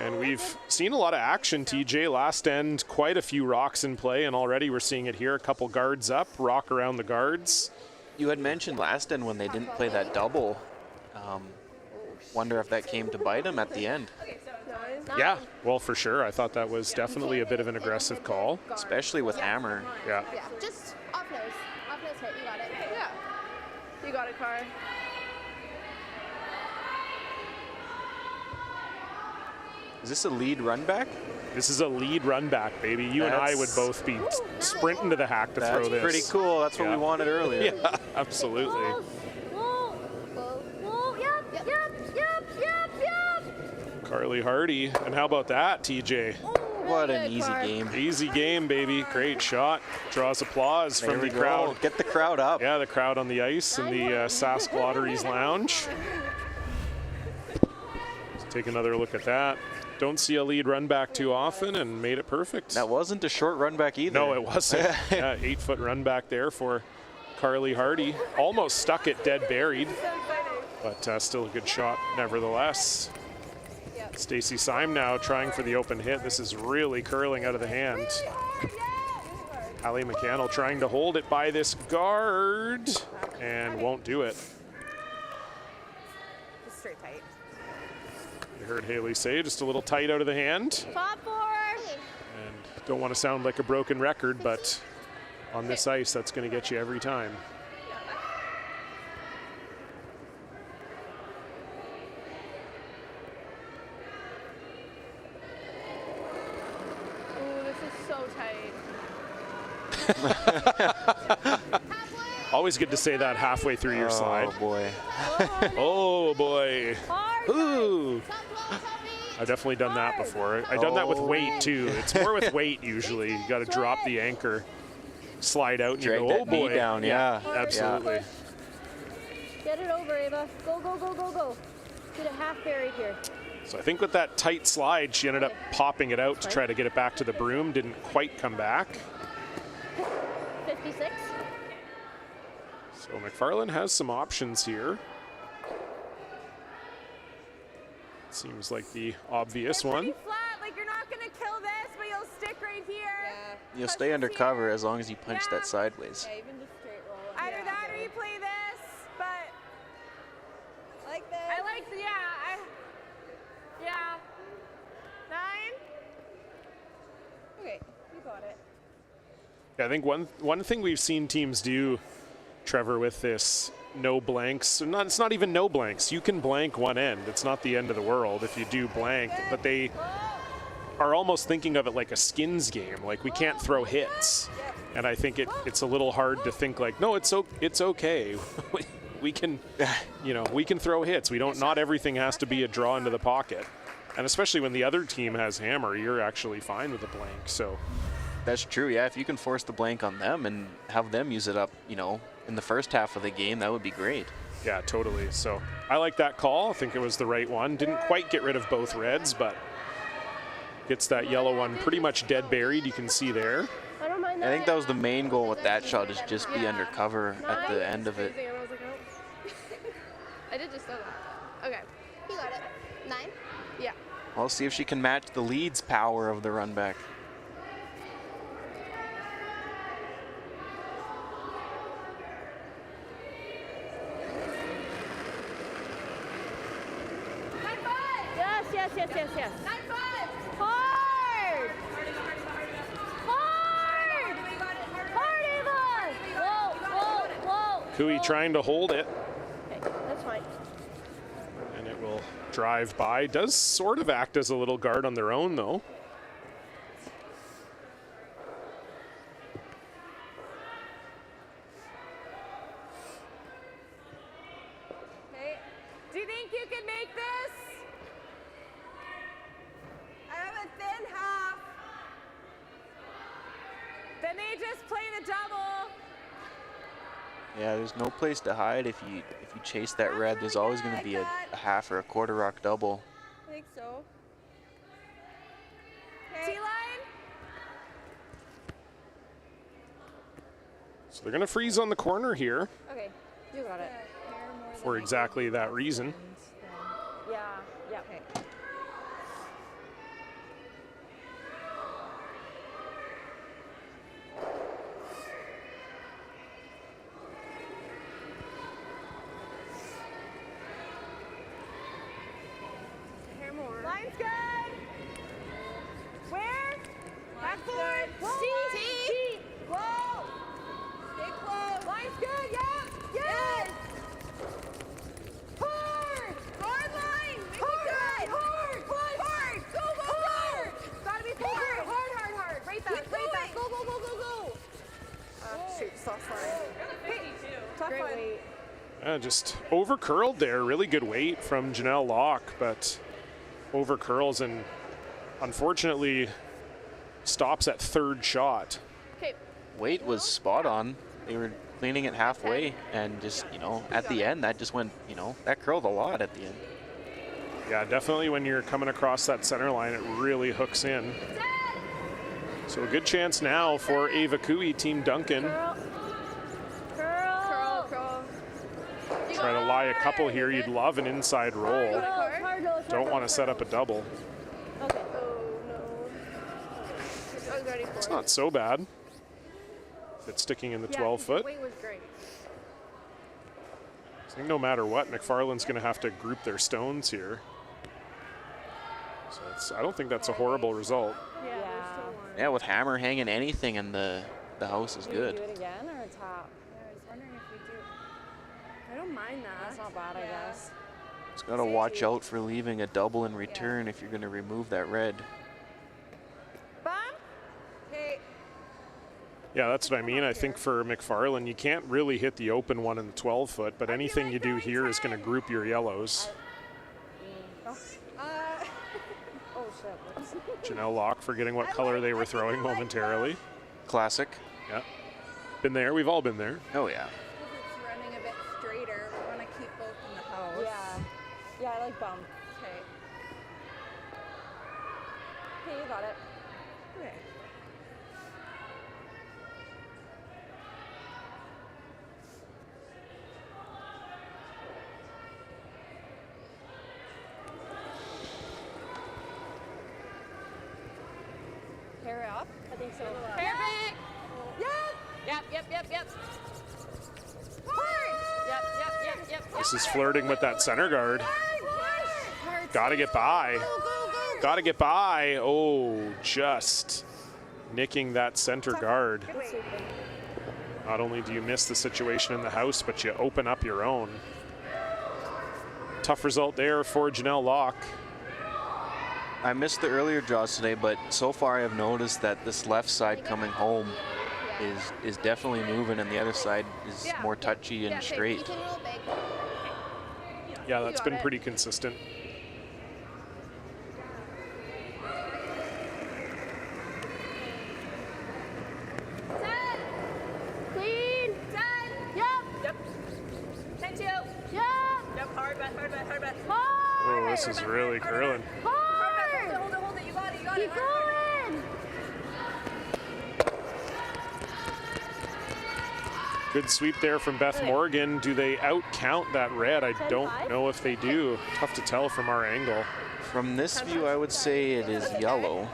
And we've seen a lot of action, TJ. Last end, quite a few rocks in play, and already we're seeing it here. A couple guards up, rock around the guards. You had mentioned last end when they didn't play that double. Wonder if that came to bite them at the end. Yeah, well, for sure. I thought that was definitely a bit of an aggressive call. Especially with Hammer. Yeah. Yeah, just off nose. Off nose hit, you got it. Yeah. You got it, Car. Is this a lead run back? This is a lead run back, baby. You and I would both be sprinting to the hack to throw this. That's pretty cool. That's what we wanted earlier. Yeah, absolutely. Carly Hardy. And how about that, TJ? What an easy game. Easy game, baby. Great shot. Draws applause from the crowd. Get the crowd up. Yeah, the crowd on the ice in the Sask Lotteries Lounge. Let's take another look at that. Don't see a lead run back too often, and made it perfect. That wasn't a short run back either. No, it wasn't. Yeah, 8-foot run back there for Carly Hardy. Almost stuck it dead buried, but still a good shot nevertheless. Stacey Syme now trying for the open hit. This is really curling out of the hand. Allie McCannell trying to hold it by this guard and won't do it. Just straight tight. You heard Haley say just a little tight out of the hand. Top four. And don't want to sound like a broken record, but on this ice, that's going to get you every time. Always good to say that halfway through your slide. Oh boy. Oh boy. Hard. Ooh. Top wall, top eight. I've definitely done that before. I've done that with weight too. It's more with weight usually. You got to drop the anchor, slide out, and Drag you go, oh that knee boy. down, yeah. Absolutely. Get it over, Ava. Go, go, go, go, go. Get it half buried here. So I think with that tight slide, she ended up popping it out to try to get it back to the broom. Didn't quite come back. 56. So McFarlane has some options here. Seems like the obvious one. Pretty flat, like you're not gonna kill this, but you'll stick right here. You'll stay under cover as long as you punch that sideways. Yeah, even just straight roll. Either that or you play this, but like this. I like the, yeah. 9. Okay, you got it. Yeah, I think one thing we've seen teams do, Trevor, with this no blanks, it's not even no blanks. You can blank one end. It's not the end of the world if you do blank, but they are almost thinking of it like a skins game. Like we can't throw hits. And I think it's a little hard to think like, no, it's okay. We can, we can throw hits. Not everything has to be a draw into the pocket. And especially when the other team has hammer, you're actually fine with a blank. So that's true. Yeah, if you can force the blank on them and have them use it up, in the first half of the game, that would be great. Yeah, totally. So I like that call. I think it was the right one. Didn't quite get rid of both reds, but gets that yellow one pretty much dead buried. You can see there. I don't mind that. I think that was the main goal with that shot, is just be under cover at the end of it. I did just know that. Okay. You got it. 9? Yeah. We'll see if she can match the lead's power of the run back. Yes. Hard! Ava! Whoa. Kui trying to hold it. Okay, that's fine. And it will drive by. Does sort of act as a little guard on their own, though. Okay. Do you think you can make this? I have a thin half. Then they just play the double. Yeah, there's no place to hide if you chase that red. There's always going to be a half or a quarter rock double. I think so. T-line. So they're going to freeze on the corner here Okay, you got it. for exactly that reason. Yeah. Okay. Line's good. Where? Backboard. T. Whoa. Stay close. Line's good. Yeah. Yes. Hard. Hard line. Make it good. Hard. Go. Gotta be hard. Hard. Right that. Go. Shoot, soft line. Tough Great one. weight. Just over curled there. Really good weight from Janelle Locke, but over curls and unfortunately stops at third shot. Okay. Weight was spot on. They were cleaning it halfway, and just, at the end, that just went, that curled a lot at the end. Yeah, definitely when you're coming across that center line, it really hooks in. So a good chance now for Ava Kui, Team Duncan. Curl. Try to lie a couple here. You'd love an inside roll. Don't want to set up a double. Okay. Oh, no. I was ready for It's it. not so bad. If it's sticking in the 12 foot. Weight was great. I think no matter what, McFarlane's going to have to group their stones here. So I don't think that's a horrible result. Yeah, with hammer hanging anything in the house is good. Do it again or a top? Yeah, I was wondering if we do. I don't mind that. That's not bad, I guess. Just got to watch out for leaving a double in return if you're going to remove that red. Bump. Okay. Yeah, that's what I mean. I think for McFarlane, you can't really hit the open one in the 12-foot, but anything you do here is going to group your yellows. Oh shit. Janelle Locke forgetting what color they were throwing momentarily. Classic. Yeah. Been there. We've all been there. Oh, yeah. It's running a bit straighter. We want to keep both in the house. Yeah. Yeah, I like bump. Okay. Okay, you got it. Okay. Pair up? I think so. Pair back! Yep! Yep. Hard! Yep. This is flirting with that center guard. Got to get by. Got to get by. Oh, just nicking that center guard. Not only do you miss the situation in the house, but you open up your own. Tough result there for Janelle Locke. I missed the earlier draws today, but so far I've noticed that this left side coming home is definitely moving, and the other side is more touchy and straight. Yeah, that's been pretty consistent. Clean. 10. Yep. 10-2. Yeah. Yep, hard bet. Oh, this is really curling. Hard. Hold it. You got it. Keep going. Good sweep there from Beth Morgan. Do they out-count that red? I don't know if they do. Tough to tell from our angle. From this view, I would say it is yellow.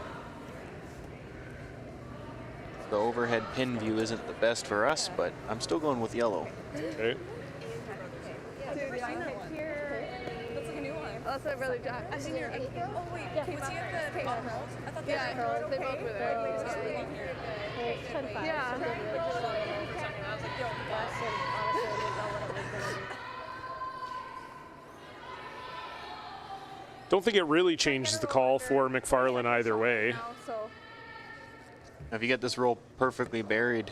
The overhead pin view isn't the best for us, but I'm still going with yellow. Okay. That's like a new one. That's a really jack. I've seen your. Oh wait, was he at the curls? I thought they were They both were there. Yeah. Don't think it really changes the call for McFarlane either way. If you get this roll perfectly buried,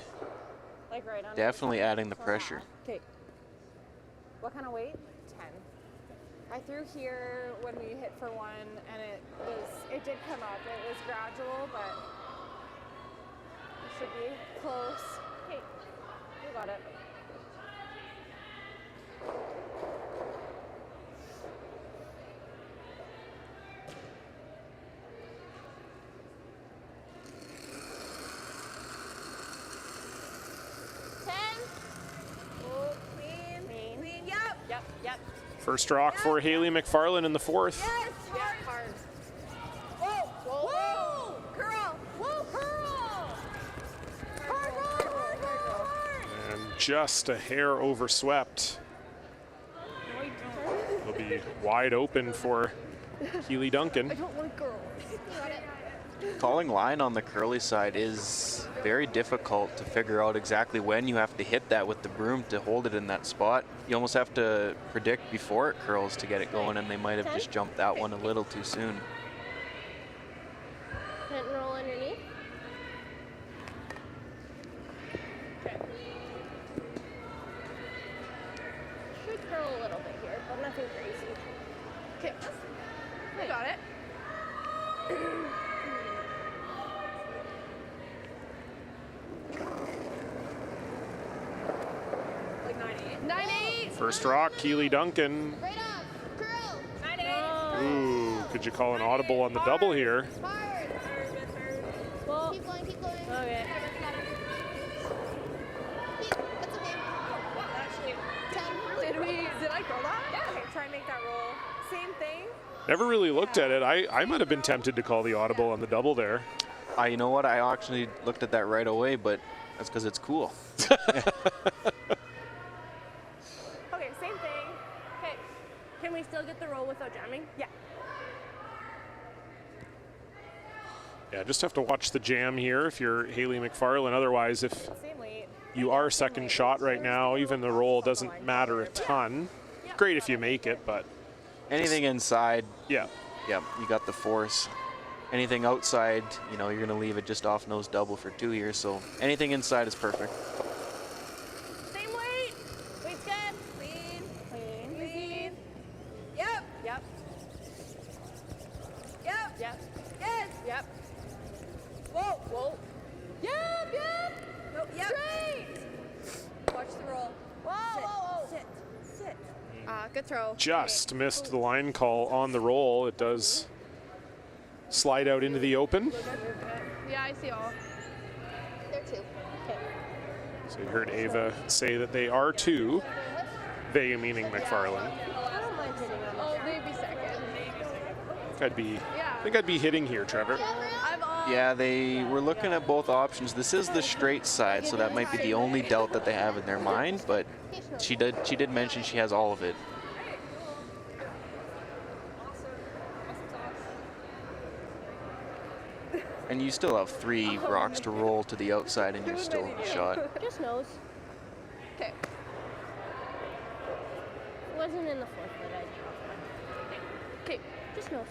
Like right on. definitely adding the pressure. Okay. What kind of weight? 10. I threw here when we hit for one, and it did come up. It was gradual, but it should be close. Okay, you got it. Yep. First rock for Haley McFarlane in the 4th. Yes, hard. Whoa. Curl. Whoa, curl. Hard. And just a hair overswept. It'll be wide open for Keely Duncan. I don't like girls. Calling line on the curly side is very difficult to figure out exactly when you have to hit that with the broom to hold it in that spot. You almost have to predict before it curls to get it going, and they might have just jumped that one a little too soon. Hit and roll underneath. Should curl a little bit here, but nothing crazy. Okay. I got it. Like 9-8. 9-8. First rock, Keely Duncan. Right up. Curl. 9-8. Ooh, could you call an audible on the double here? Hard. Well, Keep going. okay. That's okay. Actually, 10. Did I curl that? Yeah. Okay, try and make that roll. Same thing. Never really looked at it. I might have been tempted to call the audible on the double there. You know what? I actually looked at that right away, but that's because it's cool. Okay, same thing. Okay. Can we still get the roll without jamming? Yeah. Yeah, just have to watch the jam here if you're Haley McFarlane. Otherwise, if Same weight. you are second shot right now, even the roll doesn't matter a ton. Great if you make it, but Anything inside, yeah. yeah, you got the force. anything outside, you know, you're going to leave it just off nose double for 2 years. So anything inside is perfect. Same weight. Weight's good. Clean. Clean. Clean. Yep. Yep. Yep. Yep. Yes. Yep. Whoa. Whoa. Yep. Yep. Nope. Yep. Straight. Watch the roll. Whoa, Sit. whoa, whoa. Sit. Sit. Good throw. Just missed the line call on the roll. It does slide out into the open. Yeah, I see all. They're two. Okay. So you heard Ava say that they are two. They meaning McFarlane. I don't mind hitting them. Oh, maybe second. I think I'd be hitting here, Trevor. I'm on. Yeah, they were looking at both options. This is the straight side, so that might be the only doubt that they have in their mind, but she did mention she has all of it. And you still have 3 rocks to roll to the outside, and you're still in the shot. Just nose. Okay. Wasn't in the 4-foot idea. Okay, just nose.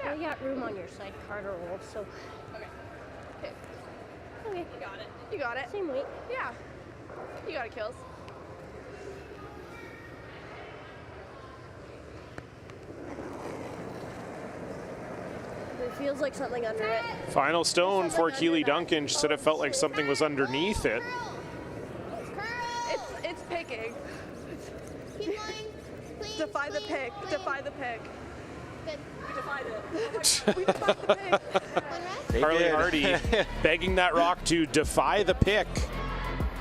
Yeah. You got room on your side card or roll, so. Okay. Okay. Okay. You got it. You got it. Same weight. Yeah. You got it, Kills. It feels like something under it. Final stone for Keely Duncan. She said it felt like something was underneath it. It's picking. Keep going. Clean, Defy the clean, pick. clean. Defy the pick. Good. We defied it. We defied the pick. One rest. They Carly did. Hardy begging that rock to defy the pick.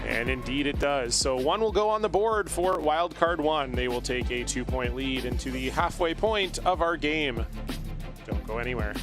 And indeed it does. So one will go on the board for wild card 1. They will take a 2-point lead into the halfway point of our game. Don't go anywhere.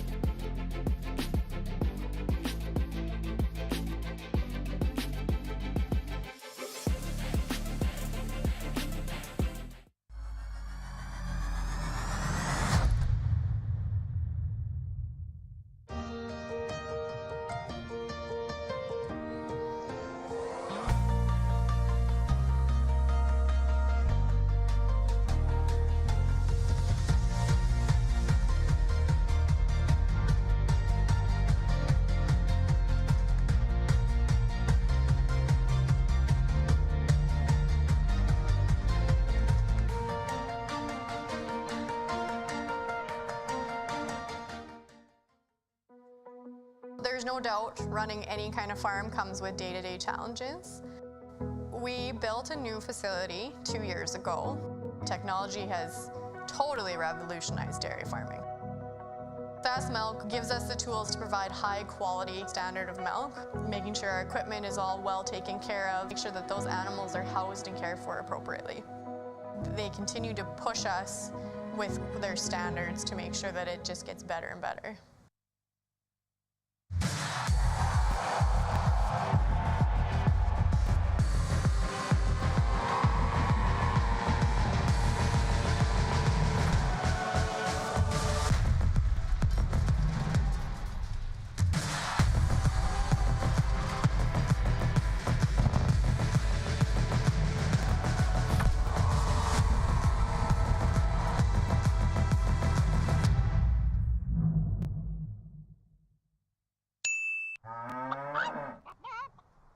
There's no doubt running any kind of farm comes with day-to-day challenges. We built a new facility 2 years ago. Technology has totally revolutionized dairy farming. Fast Milk gives us the tools to provide high quality standard of milk, making sure our equipment is all well taken care of, make sure that those animals are housed and cared for appropriately. They continue to push us with their standards to make sure that it just gets better and better.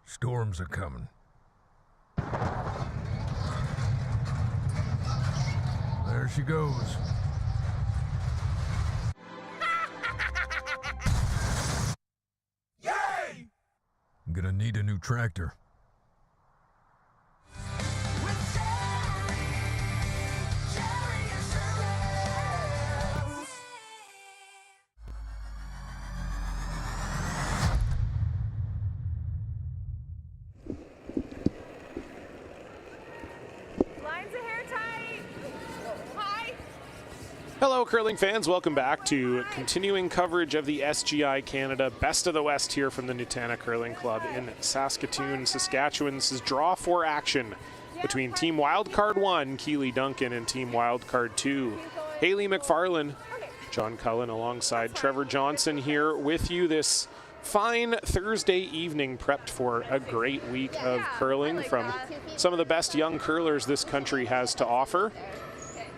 Storms are coming. There she goes. Yay! I'm gonna need a new tractor. Hello, curling fans. Welcome back to continuing coverage of the SGI Canada Best of the West here from the Nutana Curling Club in Saskatoon, Saskatchewan. This is draw 4 action between Team Wildcard 1, Keely Duncan, and Team Wildcard 2, Haley McFarlane. John Cullen alongside Trevor Johnson here with you this fine Thursday evening, prepped for a great week of curling from some of the best young curlers this country has to offer.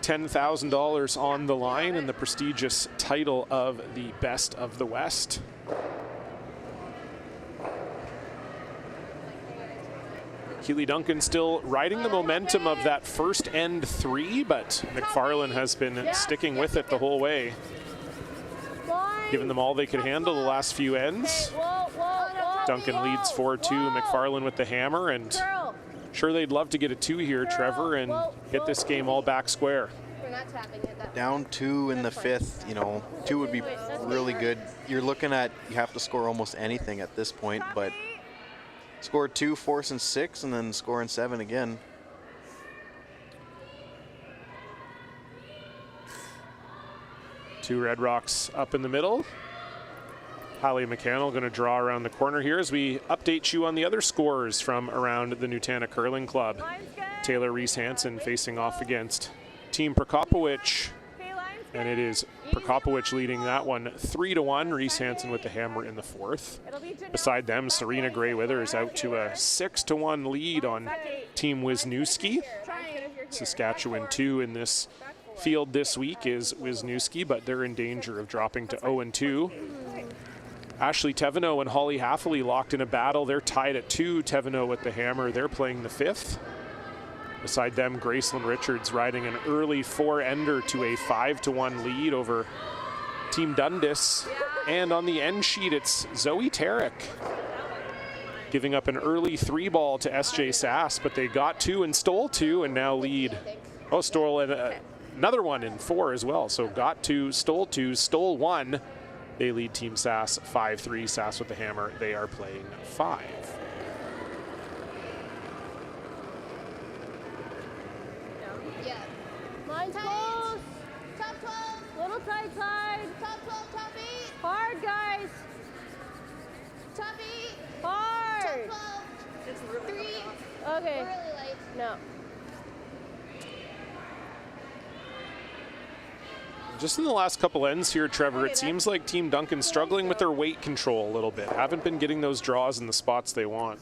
$10,000 on the line and the prestigious title of the Best of the West. Keely Duncan still riding the momentum of that first end 3, but McFarlane has been sticking with it the whole way, giving them all they could handle the last few ends. Duncan leads 4-2, McFarlane with the hammer, and sure they'd love to get a 2 here, Trevor, and get this game all back square. Down 2 in the 5th, you know, 2 would be really good. You're looking at, you have to score almost anything at this point, but score 2, force in 6, and then score in 7 again. Two Red Rocks up in the middle. Hallie McCannell going to draw around the corner here as we update you on the other scores from around the Nutana Curling Club. Taylor Reese Hansen facing off against Team Prokopowicz, and it is Prokopowicz leading that one 3-1. Reese Hansen with the hammer in the 4th. Beside them, Serena Gray-Wither is out to a 6-1 lead on Team Wisniewski. Saskatchewan 2 in this field this week is Wisniewski, but they're in danger of dropping to 0-2. Ashley Teveno and Holly Haffley locked in a battle. They're tied at 2. Teveno with the hammer. They're playing the 5th. Beside them, Gracelyn Richards riding an early 4-ender to a 5-1 lead over Team Dundas. And on the end sheet, it's Zoe Tarek giving up an early 3-ball to SJ Sass, but they got 2 and stole 2 and now lead. Oh, stole another one in 4 as well. So got 2, stole 1. They lead Team Sass 5-3. Sass with the hammer. They are playing 5. Yeah. Mine's close. Top 12. Little tight side. Top 12, top 8. Hard, guys. Top 8. Hard. Top 12. It's really 3. Okay. We're really light. No. Just in the last couple ends here, Trevor, it seems like Team Duncan's struggling with their weight control a little bit. Haven't been getting those draws in the spots they want.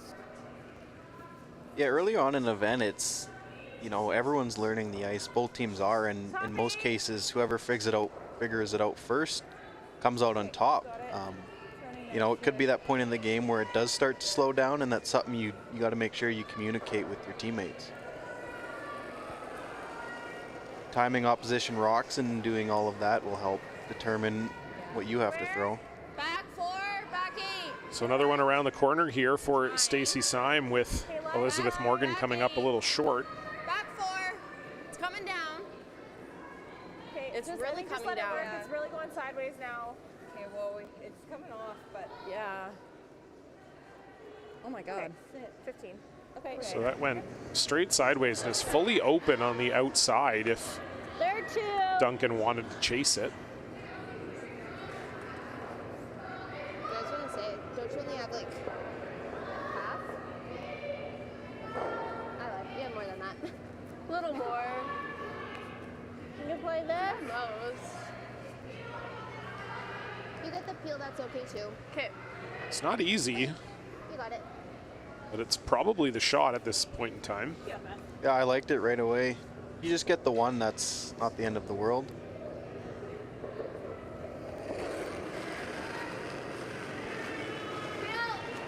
Yeah, early on in an event, it's, you know, everyone's learning the ice. Both teams are, and in most cases, whoever figures it out first comes out on top. You know, it could be that point in the game where it does start to slow down, and that's something you got to make sure you communicate with your teammates. Timing opposition rocks and doing all of that will help determine what you have to throw. Back 4, back 8. So another one around the corner here for Stacy Syme, with Elizabeth Morgan coming up a little short. Back 4. It's coming down. Okay, It's just really just coming let it down. work. It's really going sideways now. Okay, well, it's coming off, but yeah. Oh my God. Okay. 15. Okay. So that went straight sideways and is fully open on the outside if There 2. Duncan wanted to chase it. I was gonna say, don't you only have like half? I like you have more than that. A little more. You can play this? Most. You get the peel, that's okay too. Okay. It's not easy, You got it. but it's probably the shot at this point in time. Yeah, I liked it right away. You just get the one, that's not the end of the world.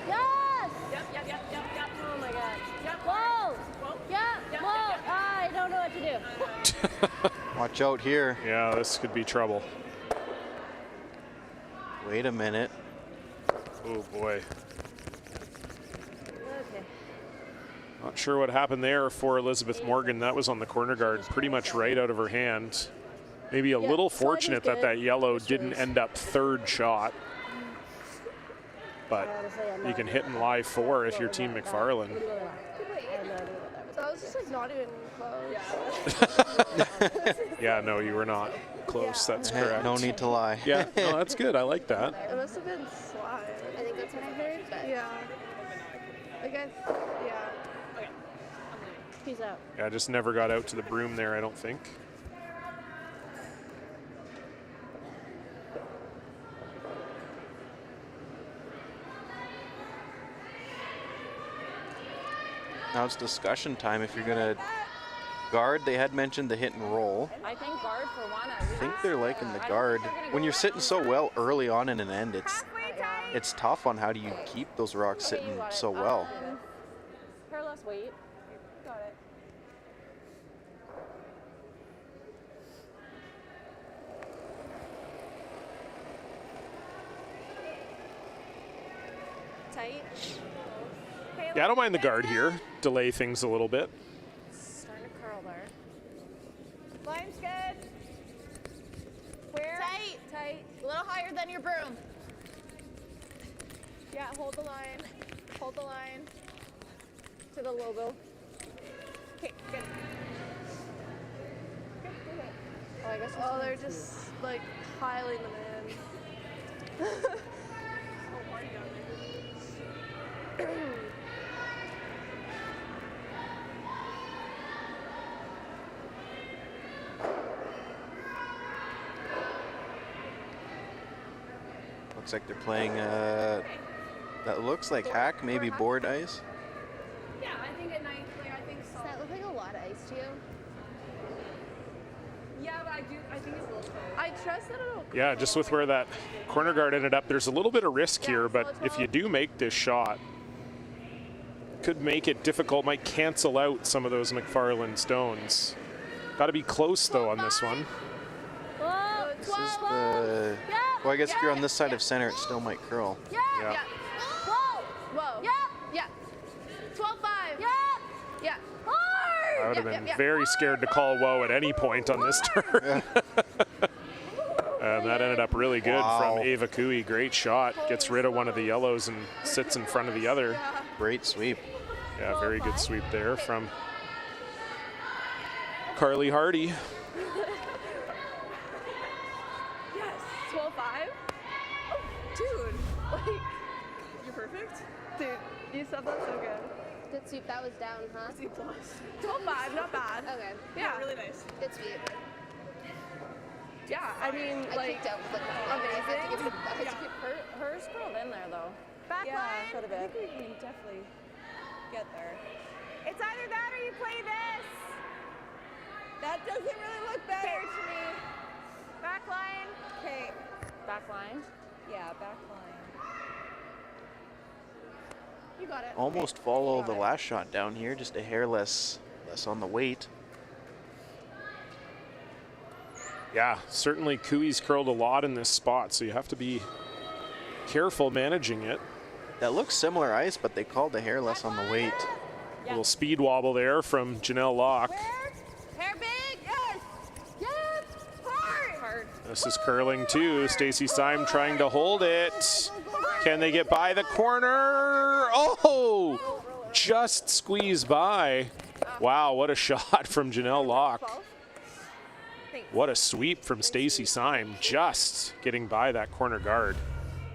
Yes! Yep. Oh my God. Yep. Whoa! Whoa. Yeah, whoa! I don't know what to do. Watch out here. Yeah, this could be trouble. Wait a minute. Oh boy. Okay. Not sure what happened there for Elizabeth Morgan. That was on the corner guard, pretty much right out of her hand. Maybe a little fortunate that that yellow didn't end up 3rd shot. But you can hit in live 4 if you're Team McFarlane. So I was just like not even close. Yeah, no, you were not close. That's correct. No need to lie. Yeah, no, that's good. I like that. It must have been slide. I think that's what I heard, but Yeah. I guess. Yeah. Peace out. Yeah, I just never got out to the broom there, I don't think. Now it's discussion time if you're gonna guard, they had mentioned the hit and roll. I think guard for one. I think they're liking the guard. When you're sitting so well early on in an end, it's tough on how do you keep those rocks sitting so well. Pair less weight. Got it. Tight. Yeah, I don't mind the guard here. Delay things a little bit. Starting to curl there. Line's good. Where? Tight. Tight. A little higher than your broom. Yeah, hold the line. Hold the line. To the logo. Okay, good. Oh, I guess. Oh, they're just like piling them in. Looks like they're playing, that looks like hack, maybe board ice. Yeah, I think at night, like, I think so. Does that look like a lot of ice to you? Yeah, but I think it's a little cold. I trust that it'll. Yeah, just with where that corner guard ended up, there's a little bit of risk here, but if you do make this shot, could make it difficult, might cancel out some of those McFarlane stones. Got to be close, though, on this one. This is the... Well, I guess if you're on this side of center, it still might curl. Yeah. Yeah. Whoa. Whoa. Yeah. Yeah. 12-5. Yeah. Yeah. Hard. I would have been very scared to call whoa at any point on this turn. And that ended up really good from Ava Cooey. Great shot. Gets rid of one of the yellows and sits in front of the other. Great sweep. Yeah, very good sweep there from Carly Hardy. Yes. 12-5. Oh, dude. Like, you're perfect. Dude, you said that so good. Good sweep. That was down, huh? C+. 12-5, not bad. Okay. Yeah, really nice. Good sweep. Yeah, I mean, I like, kicked out with amazing. Hers curled in there though. Back Yeah, line. could have been. I think we can definitely get there. It's either that or you play this. That doesn't really look better to me. Back line. Okay. Back line. Yeah, back line. You got it. Almost follow the last shot down here, just a hair less on the weight. Yeah, certainly Cooey's curled a lot in this spot, so you have to be careful managing it. That looks similar ice, but they called the hair less on the weight. A little speed wobble there from Janelle Locke. Hair big. Yes. Yes. Hard. This is curling too. Stacy Syme trying to hold it. Can they get by the corner? Oh, just squeezed by. Wow, what a shot from Janelle Locke. What a sweep from Stacy Syme, just getting by that corner guard.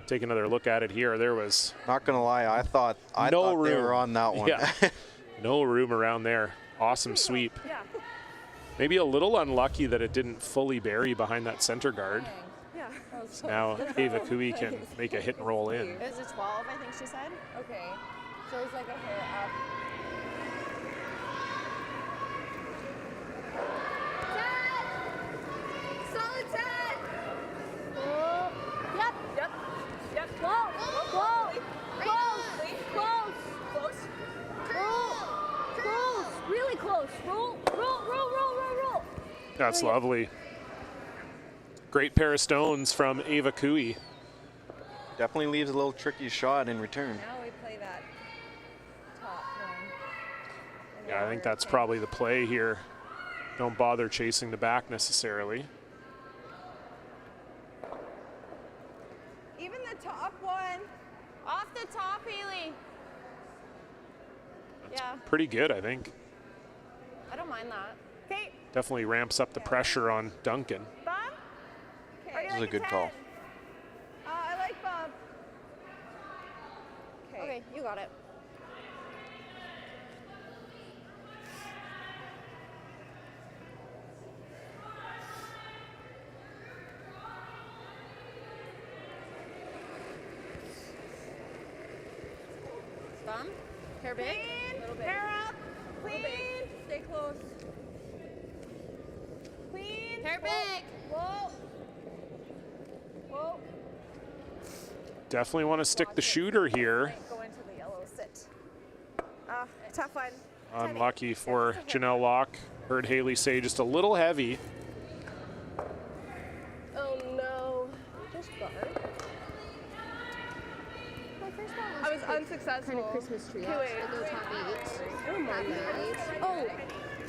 Take another look at it here. There was not gonna lie, I thought they were on that one. Yeah, no room around there. Awesome sweep. Maybe a little unlucky that it didn't fully bury behind that center guard. So now Ava Cooey can make a hit and roll in. It was a 12, I think she said. Okay. So it's like a hair up. Solid 10. Yep. Yep. Yep. Close. Close. Close. Close. Close. Really close. Roll. That's lovely. Great pair of stones from Ava Cooey. Definitely leaves a little tricky shot in return. Now we play that top one. Yeah, I think that's probably the play here. Don't bother chasing the back necessarily. Even the top one. Off the top, Haley. Yeah. Pretty good, I think. I don't mind that. Okay. Definitely ramps up the pressure on Duncan. Bump. Okay. This is a good call. I like bump. Okay, you got it. Bump. Hair big. Clean. Hair up. Clean. Stay close. Start back. Whoa. Whoa. Definitely want to stick the shooter here. Go into the yellow sit. Tough one. Unlucky for Janelle Locke. Heard Haley say just a little heavy. Oh no. Just guard. My first one was I was unsuccessful. kind of Christmas tree. Okay, wait. I'll go top 8. Or more than 8. Oh,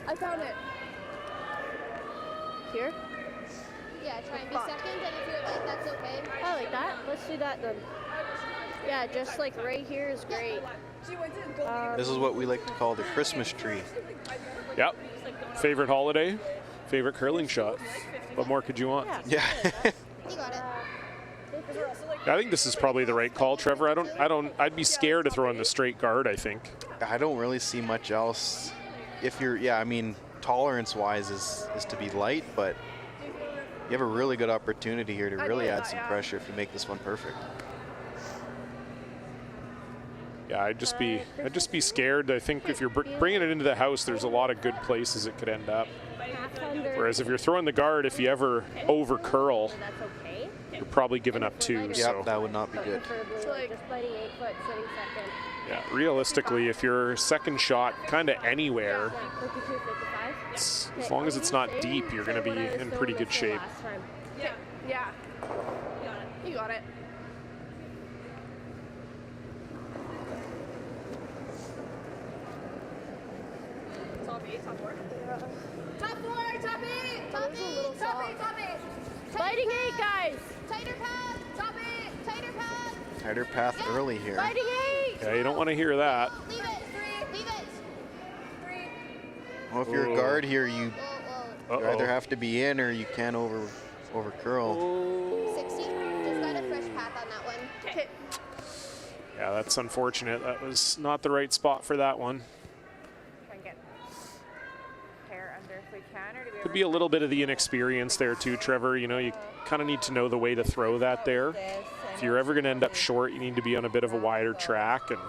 I found it. Here? Yeah, try and be second, and if you're like, that's okay. I like that. Let's do that then. Yeah, just like right here is great. This is what we like to call the Christmas tree. Yep. Favorite holiday, favorite curling shot. What more could you want? Yeah. You got it. I think this is probably the right call, Trevor. I'd be scared of throwing the straight guard, I think. I don't really see much else. If you're, yeah, I mean, tolerance-wise is to be light, but you have a really good opportunity here to really add some pressure if you make this one perfect. Yeah, I'd just be scared. I think if you're bringing it into the house, there's a lot of good places it could end up. Whereas if you're throwing the guard, if you ever over curl, you're probably giving up 2. Yep, so that would not be good. So like just biting 8 foot, sitting second. yeah, realistically, if your second shot kind of anywhere, 52, 55. as long as it's not deep, you're going to be in pretty good shape. Yeah. You got it. Top 8, top 4. Top 4, top 8. Top 8, top 8, top 8. Biting 8, guys. Tighter path. Top 8. Tighter path. Tighter path early here. Biting 8. Yeah, you don't want to hear that. Leave it. 3. Leave it. 3. Well, if you're a guard here, you Whoa, you either have to be in or you can't over curl. whoa. 60. Just got a fresh path on that one. Okay. Yeah, that's unfortunate. That was not the right spot for that one. Try and get hair under if we can, or do we Could be a little bit of the inexperience there too, Trevor. You know, you kind of need to know the way to throw that there. If you're ever going to end up short, you need to be on a bit of a wider track. And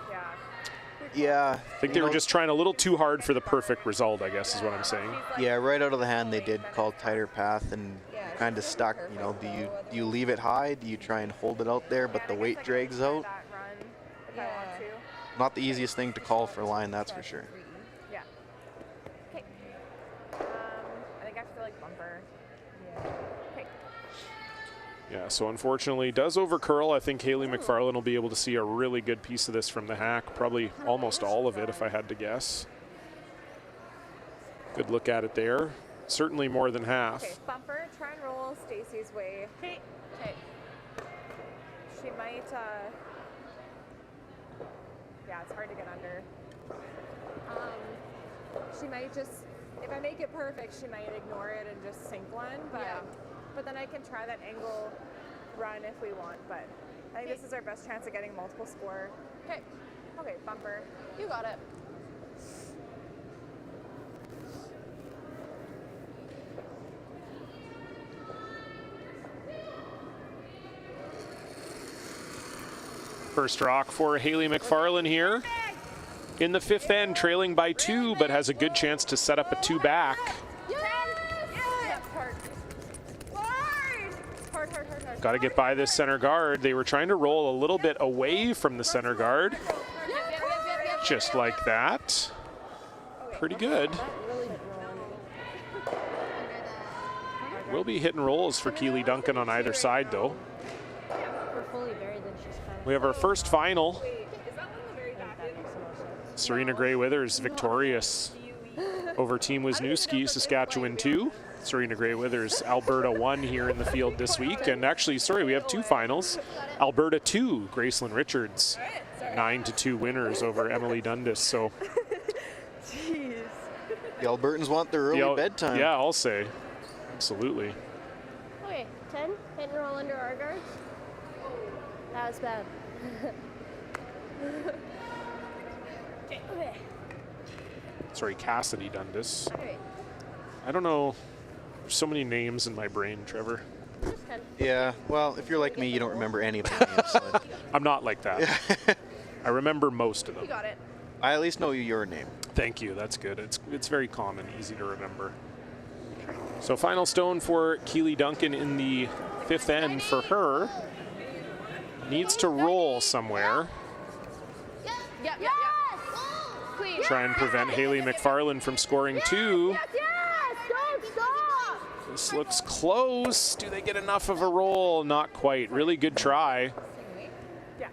Yeah. I think they were just trying a little too hard for the perfect result, I guess is what I'm saying. Yeah, right out of the hand they did call tighter path and kind of stuck. You know, do you leave it high? Do you try and hold it out there, but the weight drags out? Not the easiest thing to call for line, that's for sure. Yeah. Okay. I think I feel like bumper. Okay. Yeah, so unfortunately does over curl. I think Haley McFarlane will be able to see a really good piece of this from the hack, probably almost all of it if I had to guess. Good look at it there. Certainly more than half. Okay, bumper, try and roll Stacy's way. Okay. Okay. She might, yeah, it's hard to get under. She might just, if I make it perfect, she might ignore it and just sink one, but then I can try that angle run if we want, but I think this is our best chance of getting multiple score. Okay. Okay, bumper. You got it. First rock for Haley McFarlane here. In the 5th end, trailing by 2, but has a good chance to set up a 2 back. Got to get by this center guard. They were trying to roll a little bit away from the center guard. Just like that. Pretty good. Will be hit and rolls for Keely Duncan on either side, though. We have our first final. Serena Gray Withers victorious over Team Wisniewski, Saskatchewan 2. Serena Gray Withers, Alberta 1 here in the field this week. And actually, sorry, we have 2 finals. Alberta 2, Gracelyn Richards, 9-2 winners over Emily Dundas. So Jeez. The Albertans want their early bedtime. Yeah, I'll say. Absolutely. Okay, 10. Hit and roll under our guards. That was bad. Okay. Sorry, Cassidy Dundas. Alright. I don't know. There's so many names in my brain, Trevor. Just 10. Yeah, well, if you're like me, you don't remember any of the names. So. I'm not like that. I remember most of them. You got it. I at least know your name. Thank you. That's good. It's very common, easy to remember. So final stone for Keely Duncan in the 5th end for her. Needs to roll somewhere. Yep. Clean. Try and prevent Haley McFarlane from scoring 2. Don't stop. This looks close. Do they get enough of a roll? Not quite. Really good try. Yeah,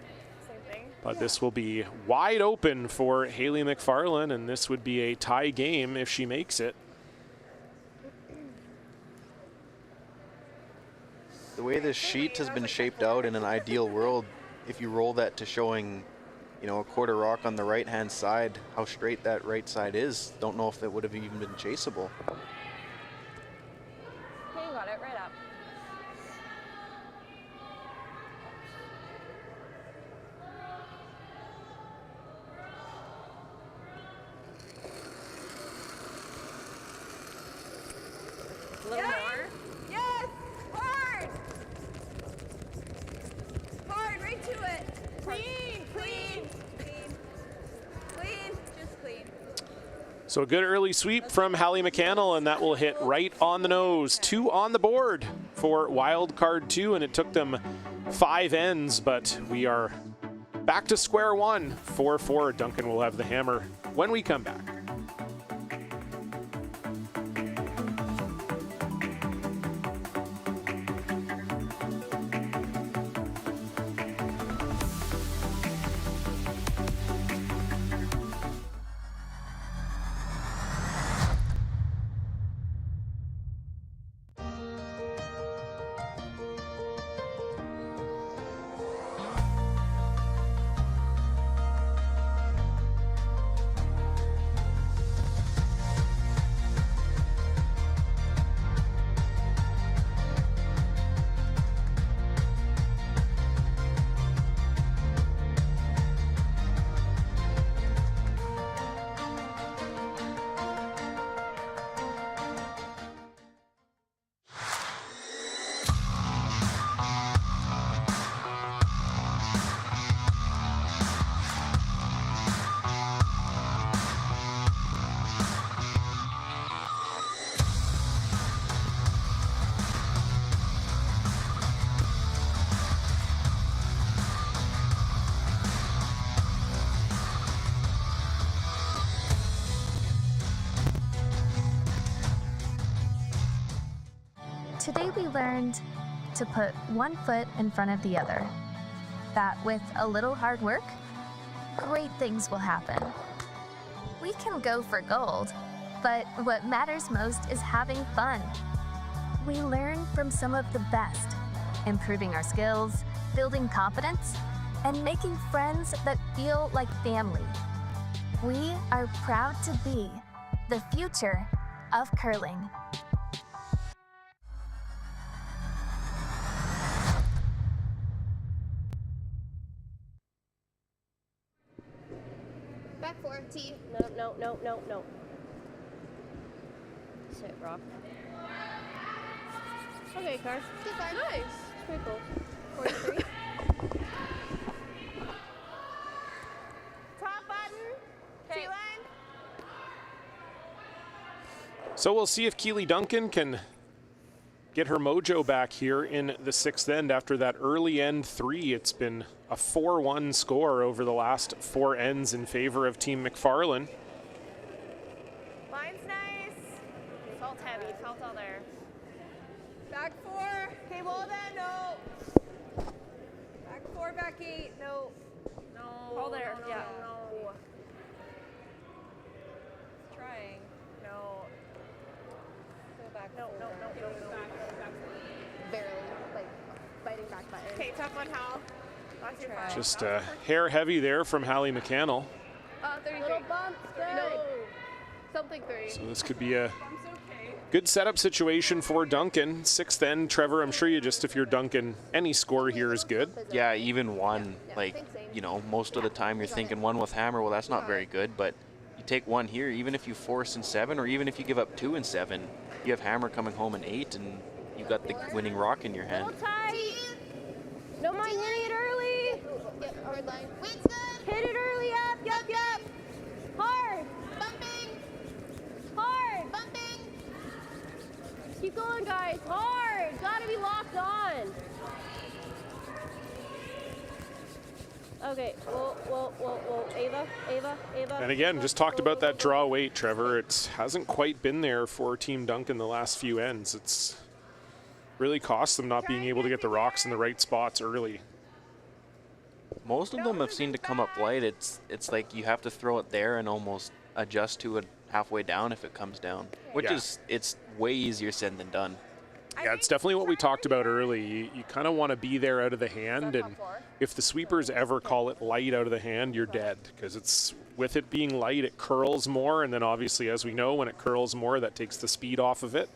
same thing. But this will be wide open for Haley McFarlane, and this would be a tie game if she makes it. The way this sheet has been shaped out in an ideal world, if you roll that to showing, you know, a quarter rock on the right-hand side, how straight that right side is, don't know if it would have even been chaseable. Okay, you got it right up. A little more. Yes! Hard! Hard, right to it. Clean. Just clean. So a good early sweep from Hallie McCannell, and that will hit right on the nose. 2 on the board for wild card 2, and it took them 5 ends, but we are back to square one. 4-4. Duncan will have the hammer when we come back. Today we learned to put one foot in front of the other. That with a little hard work, great things will happen. We can go for gold, but what matters most is having fun. We learn from some of the best, improving our skills, building confidence, and making friends that feel like family. We are proud to be the future of curling. Back 4, T. No. Sit, rock. Okay, car. Good card. Nice. Pretty cool. 43. Top button. Okay. T-line. So we'll see if Keely Duncan can get her mojo back here in the 6th end after that early end 3. It's been a 4-1 score over the last 4 ends in favor of Team McFarlane. Line's nice. Felt heavy. Felt all there. Back 4. Okay, well then, no. Back 4, back 8. No. All there. Yeah. No. Trying. No. Go back. No. Barely, like, biting back button. Okay, top one, Hal. Watch your five. Just hair heavy there from Hallie McCannell. 33. Little bump. No. Something 3. So this could be a good setup situation for Duncan. 6th end, Trevor, I'm sure if you're Duncan, any score here is good. Yeah, even 1, like, you know, most of the time you're thinking 1 with hammer, well, that's not very good, but you take 1 here, even if you force in 7, or even if you give up 2 in 7, you have hammer coming home in 8, and you got the winning rock in your hand. Hold tight. No mind hitting it early. Yep, hard line. Weight's good. Hit it early up. Yup. Hard. Bumping. Hard. Bumping. Keep Okay, whoa, Ava. And again, just talked about that draw weight, Trevor. It hasn't quite been there for Team Duncan the last few ends. It's really cost them not being able to get the rocks in the right spots early. Most of them have seemed to come up light. It's like you have to throw it there and almost adjust to it halfway down if it comes down, which is, it's way easier said than done. Yeah, it's definitely what we talked about early. You kind of want to be there out of the hand, and if the sweepers ever call it light out of the hand, you're dead, because it's, with it being light, it curls more, and then obviously, as we know, when it curls more, that takes the speed off of it.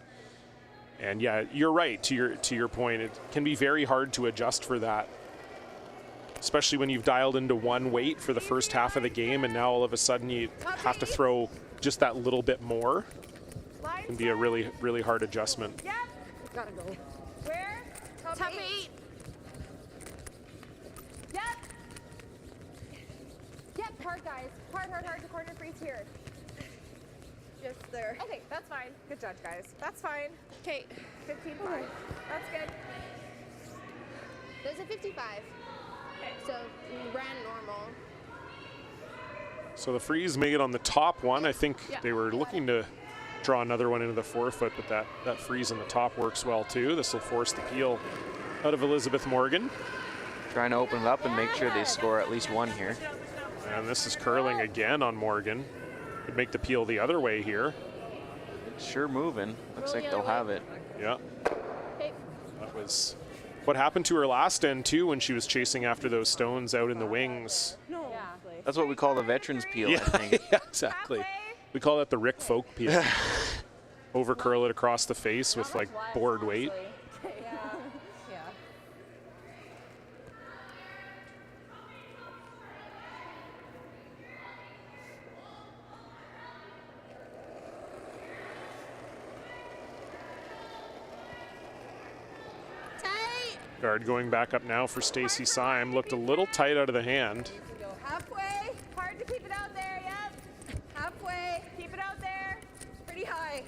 And yeah, you're right, to your point. It can be very hard to adjust for that, especially when you've dialed into one weight for the first half of the game, and now all of a sudden you have to throw just that little bit more. It can be a really, really hard adjustment. Yep. Gotta go. Where? Top 8. Yep. Yep, hard, guys. Hard. The corner freeze here. Just there. Okay, that's fine. Good judge, guys. That's fine. Okay. 15-5. That's good. There's a 55. Okay. So ran normal. So the freeze made it on the top one. I think they were looking to draw another one into the forefoot, but that freeze on the top works well too. This will force the peel out of Elizabeth Morgan. Trying to open it up and make sure they score at least one here. And this is curling again on Morgan. Could make the peel the other way here. Sure moving. Looks like they'll have it. Yeah. That was what happened to her last end too when she was chasing after those stones out in the wings. No. That's what we call the veterans peel, Yeah, I think. yeah, exactly. We call that the Rick Folk peel. Over curl it across the face with like board weight. Yeah. Guard going back up now for Stacy Syme. Looked a little tight out of the hand. Go halfway. Hard to keep it out there. Yep. Halfway. Keep it out there. Pretty high.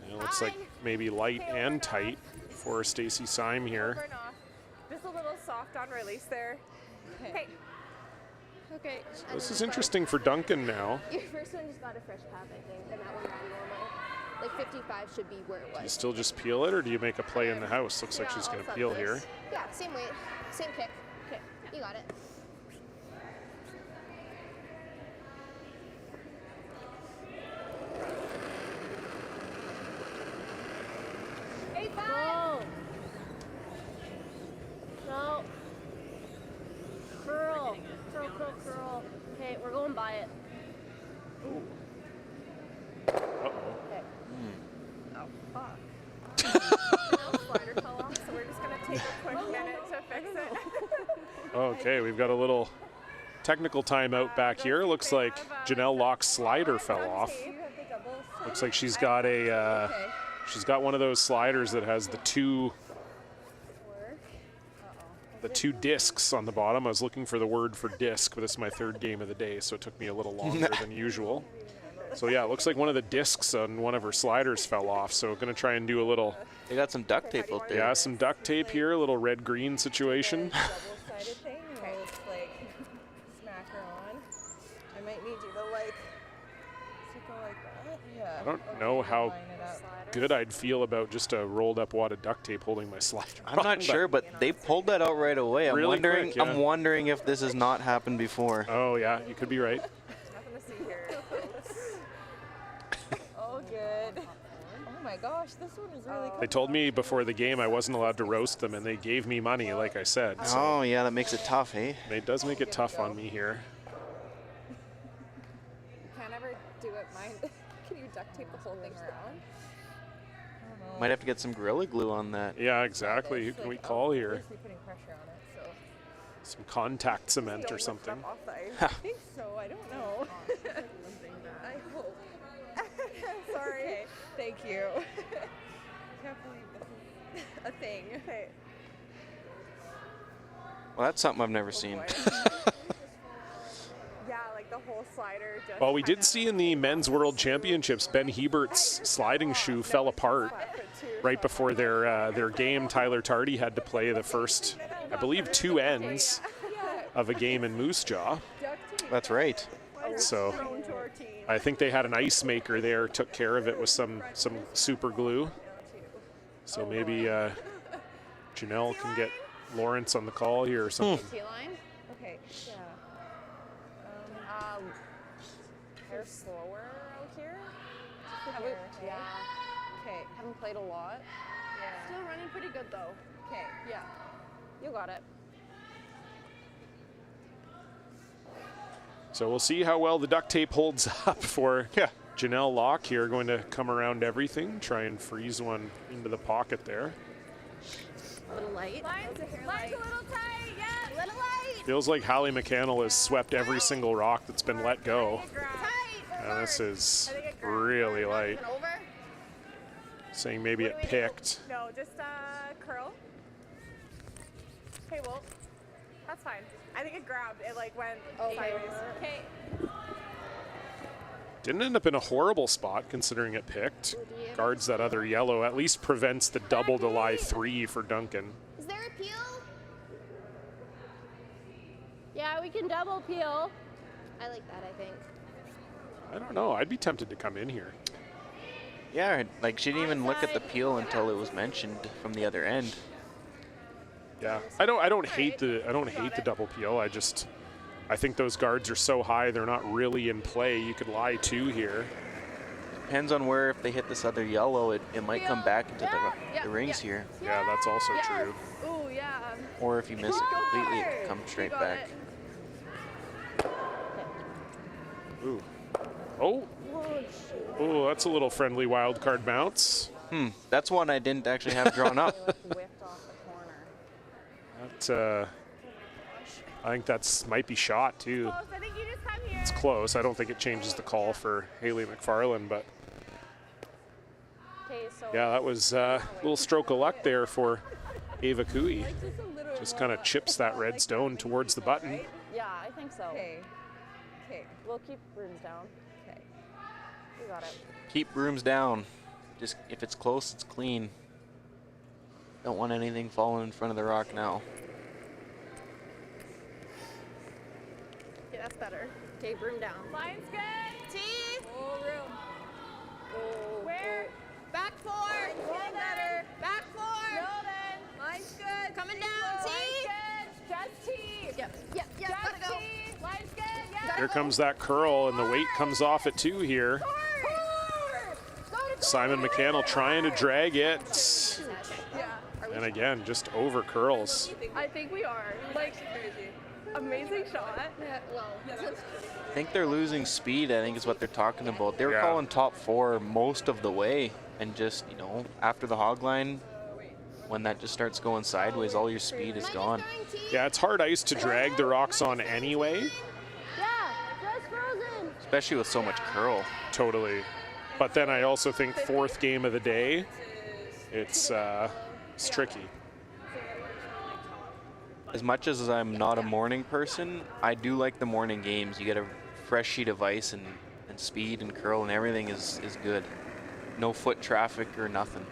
It looks like maybe light and tight for Stacy Syme here. Over and off. Just a little soft on release there. Okay. Okay. This is interesting for Duncan now. Your first one just got a fresh path, I think, and that one ran normal. Like 55 should be where it was. Do you still just peel it, or do you make a play in the house? Looks like she's going to peel here. Yeah, same weight, same kick. Okay, you got it. Go. No. Curl. Curl. Okay, we're going by it. Uh-oh. Okay. Oh, fuck. Slider fell off, so we're just going to take a quick minute to fix it. Okay, we've got a little technical timeout back here. Looks like Janelle Locke's slider fell off. Looks like she's got one of those sliders that has the two discs on the bottom. I was looking for the word for disc, but this is my third game of the day, so it took me a little longer than usual. So yeah, it looks like one of the discs on one of her sliders fell off, so going to try and do a little... They got some duct tape out there. Yeah, some duct tape here, a little red-green situation. Double-sided thing, just like smack her on. I might need you to like go like that. Yeah. I don't know how good I'd feel about just a rolled up wad of duct tape holding my slider. I'm not sure, but they pulled that out right away. I'm Really wondering. quick, yeah. I'm wondering if this has not happened before. Oh yeah, you could be right. Nothing to see here. Oh, good. Oh my gosh, this one is really cool. They told me before the game I wasn't allowed to roast them, and they gave me money, like I said. So Oh yeah, that makes it tough, hey? it does make it tough on me here. Can't ever do it. Can you duct tape the whole thing around? Might have to get some Gorilla Glue on that. Yeah, exactly. Who can we call here? Basically putting pressure on it, so. Some contact cement or something. Off the ice. I think so. I don't know. I hope. Sorry. Okay. Thank you. I can't believe this is a thing. Okay. Well, that's something I've never seen. Yeah, like the whole slider just. Well, we did see in the Men's World Championships, Ben Hebert's sliding shoe fell apart right before their game. Tyler Tardy had to play the first, I believe, 2 ends. of a game in Moose Jaw. That's right. So I think they had an ice maker there, took care of it with some super glue. So maybe Janelle can get Lawrence on the call here or something. T-line? Okay, yeah. They're slower out here. Yeah. Okay. Haven't played a lot. Yeah. Still running pretty good though. Okay. Yeah. You got it. So we'll see how well the duct tape holds up for Janelle Locke here, going to come around everything, try and freeze one into the pocket there. A little light. Line's a little tight, yeah. Little light. Feels like Hallie McCannell has swept every single rock that's been let go. Tight. And this is really light. Over. Saying maybe it picked. No, just curl. Okay, well, that's fine. I think it grabbed. It like went sideways. Okay. Didn't end up in a horrible spot considering it picked. Guards that other yellow, at least prevents the double to lie 3 for Duncan. Is there a peel? Yeah, we can double peel. I like that, I think. I don't know. I'd be tempted to come in here. Yeah, like she didn't even look at the peel until it was mentioned from the other end. Yeah, I don't hate the double peel. I think those guards are so high they're not really in play. You could lie 2 here. Depends on where, if they hit this other yellow, it might come back into the rings here. Yeah, that's also true. Ooh, yeah. Or if you miss it completely, it comes straight back. Ooh. Oh. Oh, that's a little friendly wild card bounce. That's one I didn't actually have drawn up. That, I think that's might be shot too. I think you just come here. It's close. I don't think it changes the call for Haley McFarlane, but yeah, that was a little stroke of luck there for Ava Cooey. Just kind of chips that red stone towards the button. Yeah, I think so. Okay. Okay. We'll keep brooms down. Okay. You got it. Keep brooms down. Just if it's close, it's clean. Don't want anything falling in front of the rock now. Okay, that's better. Okay, broom down. Line's good. T. Oh, room. Oh, Where? Back 4. Getting better. Back 4. No, then. Line's good. Coming Pretty down, slow. T. Line's good. Just T. Yep. Just Gotta go. T. Line's good. Yeah. Here comes that curl, and the weight comes off at 2 here. Simon McCannell trying to drag it. Yeah. And again, just over curls. I think we are. Like, amazing shot. Yeah, well. I think they're losing speed, I think is what they're talking about. They were calling top 4 most of the way, and just, you know, after the hog line, when that just starts going sideways, all your speed is gone. Yeah, it's hard ice to drag the rocks on anyway. Yeah, just frozen. Especially with so much curl. Totally. But then I also think 4th game of the day, it's tricky. As much as I'm not a morning person, I do like the morning games. You get a fresh sheet of ice, and speed and curl and everything is good. No foot traffic or nothing.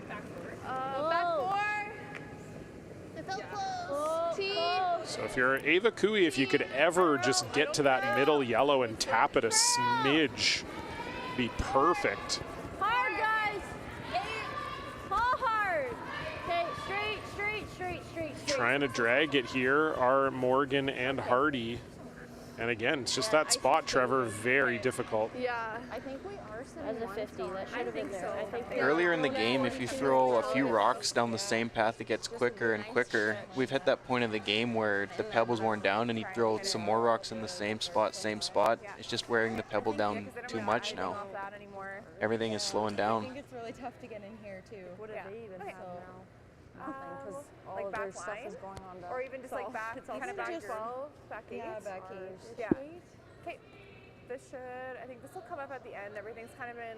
Back 4. It felt close. T. So if you're Ava Cooey, if you could ever just get to that middle yellow and tap it a smidge, be perfect. Hard, guys. 8. Pull hard. Okay, straight. Trying to drag it here are Morgan and Hardy. And again, it's just that spot, Trevor, very difficult. Yeah. I think we are sitting As a 50, that should have been there. I think Earlier in the game, if you throw a few rocks down the same path, it gets quicker and quicker. We've hit that point of the game where the pebble's worn down and you throw some more rocks in the same spot. It's just wearing the pebble down too much now. Everything is slowing I down. think it's really tough to get in here, too. What do they even have now? Because all like of back their stuff line? is going on the Or even just like back, kind of back 12, back 8. Yeah, back 8. Yeah. Okay. I think this will come up at the end. Everything's kind of been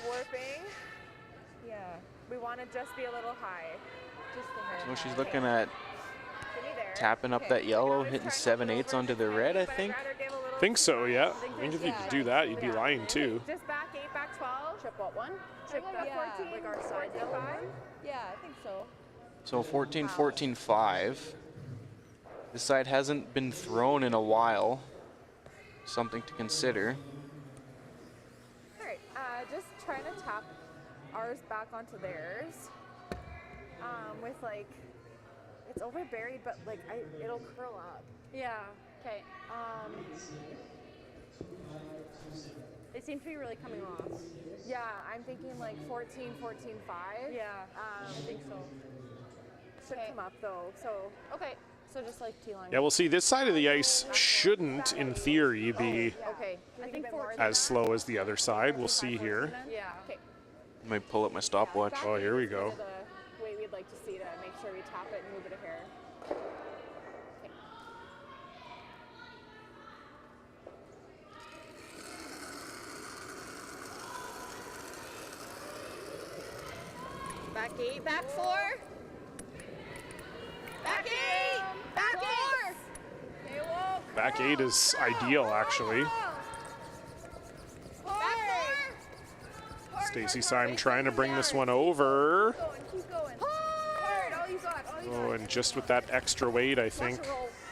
warping. Yeah. We want to just be a little high. Just a So minute. she's looking at tapping up that yellow, hitting 7/8 onto the red, I think. Think so, yeah. I think if you could do that, you'd be lying too. Just back 8, back 12. Trip what one? Trip the 14, like our side 14, 5. Yeah, I think so. So 14-14-5. This side hasn't been thrown in a while. Something to consider. All right, just trying to tap ours back onto theirs. With like, it's over buried, but like it'll curl up. Yeah. Okay. They seem to be really coming off. Yeah, I'm thinking like 14, 14, 5. Yeah. I think so. Should come up though. So Okay. So just like T-line. Yeah, we'll see. This side of the ice shouldn't, in theory, be okay. I think 14. as slow as the other side. We'll see here. Yeah. Okay. I might pull up my stopwatch. Oh, here we go. The way we'd like to see to make sure we tap it and move it a hair. Back 8, back 4. Back 8, back 4. Okay, whoa. Back 8 is ideal, actually. Back 4. Stacy Syme trying to bring this one over. Keep going. Hard. All you got. All you Oh, and just with that extra weight, I think,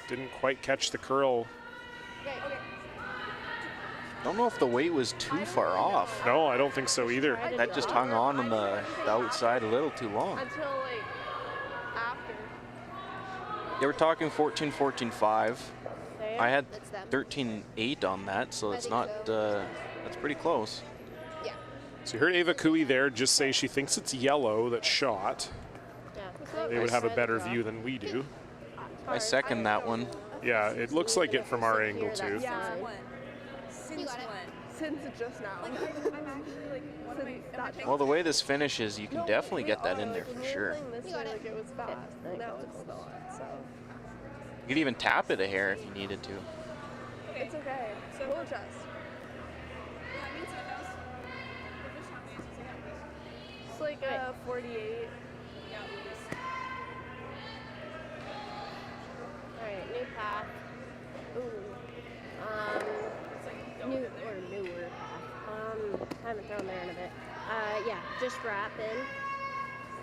didn't quite catch the curl. Okay. Don't know if the weight was too far off. No, I don't think so either. That just hung on the outside a little too long. Until like after. They were talking 14, 14, 5. I had 13, 8 on that, so it's not, that's pretty close. Yeah. So you heard Ava Cooey there just say she thinks it's yellow that's shot. Yeah. They would have a better view than we do. I second that one. Yeah, it looks like it from our angle too. Yeah. You got it. Since just now. I'm actually like, what am I? Well, the way this finishes, you can definitely get that in there for sure. You got it. Like it was fast. Now it's not. So You could even tap it a hair if you needed to. it's okay. So we'll adjust. It's like a 48. Alright, new path. Ooh. Newer path. Haven't thrown there in a bit. Yeah, just wrap in.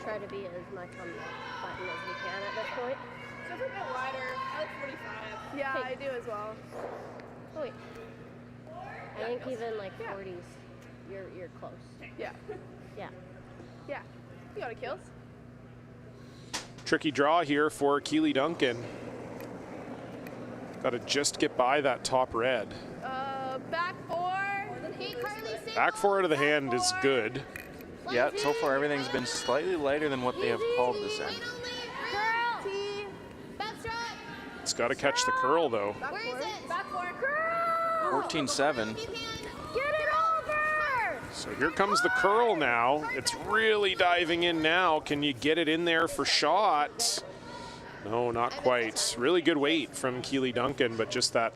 Try to be as much on the button as we can at this point. So if we're a bit wider, I like 45. Yeah, I do as well. Oh wait. I think even like 40s, you're close. Yeah. Yeah. Yeah. You got a kills? Tricky draw here for Keely Duncan. Got to just get by that top red. Back 4. Hey, Carly, Back 4 out of the hand is good. Yeah, so far everything's been slightly lighter than what they have called this end. Girl! Best shot! It's got to catch the curl though. Where is it? Back 4. Girl! 14-7. Get it Over! So here comes the curl now. It's really diving in now. Can you get it in there for shot? No, not quite. Really good weight from Keely Duncan, but just that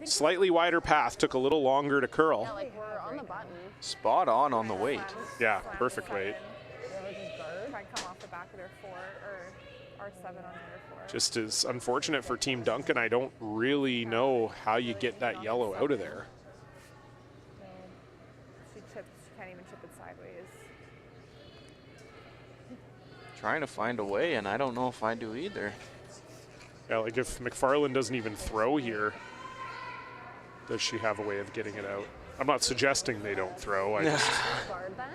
slightly wider path took a little longer to curl. Yeah, like we're on the button. Spot on the weight. Yeah, perfect weight. Try and come off the back of their 4 or R7 on their 4. Just as unfortunate for Team Duncan, I don't really know how you get that yellow out of there. She can't even chip it sideways. Trying to find a way, and I don't know if I do either. Yeah, like if McFarlane doesn't even throw here, does she have a way of getting it out? I'm not suggesting they don't throw. I just Guard then?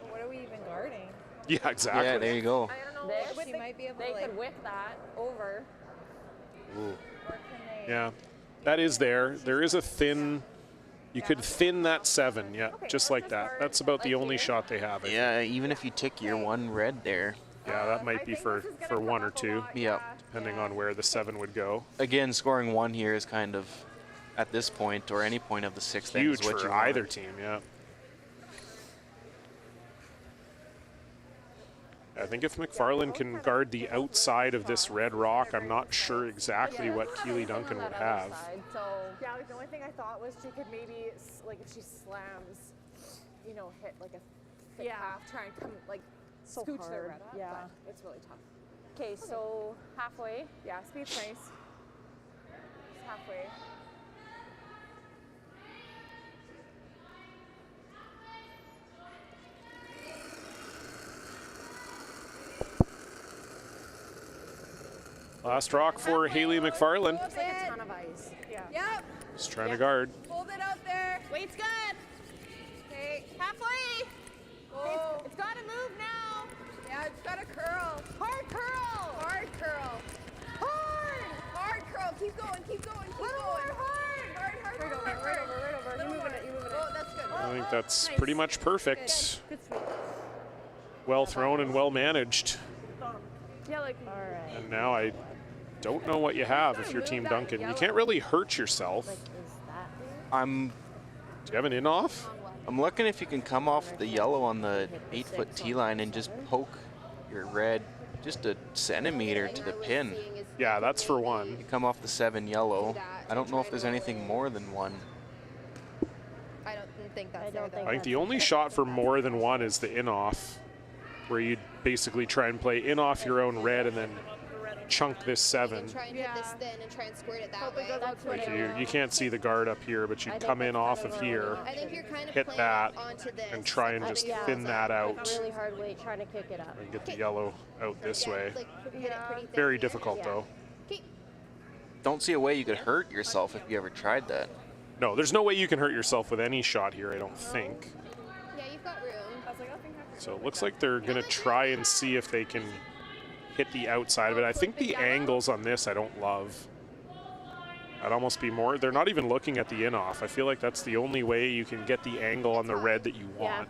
Well, what are we even guarding? yeah, exactly. Yeah, there you go. I don't know. She might be able to could whip that over. Ooh. Or can they? Yeah, that is there. There is a thin. You could thin that 7, yeah, just like that. That's about the only shot they have. I think. Yeah, even if you tick your one red there. Yeah, that might be for 1 or 2, Yeah. depending on where the 7 would go. Again, scoring 1 here is kind of, at this point, or any point of the 6th end, Huge is what for you either want. team, yeah. I think if McFarlane can guard the outside of this red rock, I'm not sure exactly what Keely Duncan would have. Yeah, like the only thing I thought was she could maybe, like if she slams, you know, hit like a thick half, try and come like So scooch their hard, red up, yeah. but it's really tough. Okay, so halfway. Yeah, speed's nice. Just halfway. Last rock for Haley McFarlane. It's like a ton of ice. Yeah. Yep. Just trying to guard. Hold it out there. Weight's good. Okay. Halfway. Go. It's got to move now. Yeah, it's got a curl. Hard curl. Hard curl. Hard. Hard curl. Keep going. Keep going. Keep going. Hard. Hard, hard, Right over, hard, right hard. over, right over. You're moving it, you're moving it. Oh, that's good. I think that's pretty much perfect. Good sweep. Well thrown and well managed. Yeah, like. All right. And now I don't know what you have if you're Team Duncan. You can't really hurt yourself. Like, is that I'm Do you have an in-off? I'm looking if you can come off the yellow on the 8-foot tee line and just poke your red just a centimeter to the pin. Yeah, that's for one. You come off the 7 yellow. I don't know if there's anything more than one. I don't think that's I don't think I think the only shot for more than one is the in-off, where you basically try and play in-off your own red and then chunk this 7. Try and hit this thin and try and squirt it that way. That's what Like I you can't see the guard up here, but you come in off of here, I think you're kind of hit playing that, onto this. and try and just yeah. thin that out really hard weight trying to kick it up. and get the yellow out this way. Like, hit it pretty thin Very here. difficult though. Okay. Don't see a way you could hurt yourself if you ever tried that. No, there's no way you can hurt yourself with any shot here, I don't think. Yeah, you've got room. So it looks like they're gonna try and see if they can hit the outside of it. I think the angles on this I don't love. I'd almost be more, they're not even looking at the in-off. I feel like that's the only way you can get the angle on the red that you want.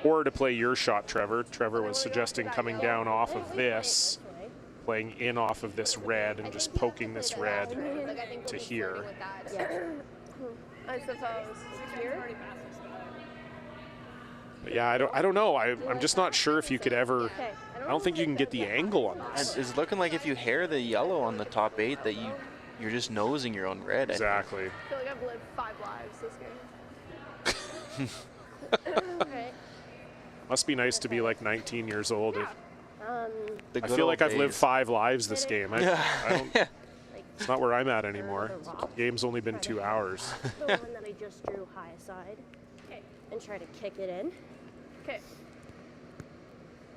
Or to play your shot, Trevor. Trevor was suggesting coming down off of this, playing in off of this red and just poking this red to here. I suppose. Here? But yeah, I don't know. I'm just not sure if you could ever, I don't think you can get the angle on this. It's looking like if you hair the yellow on the top 8 that you're just nosing your own red. Exactly. I feel like I've lived 5 lives this game. Okay. Must be nice to be like 19 years old. The I good feel old like I've lived days. 5 lives this game. I don't, it's not where I'm at anymore. The game's only been 2 hours. The one that I just drew high side. Okay. And try to kick it in. Okay.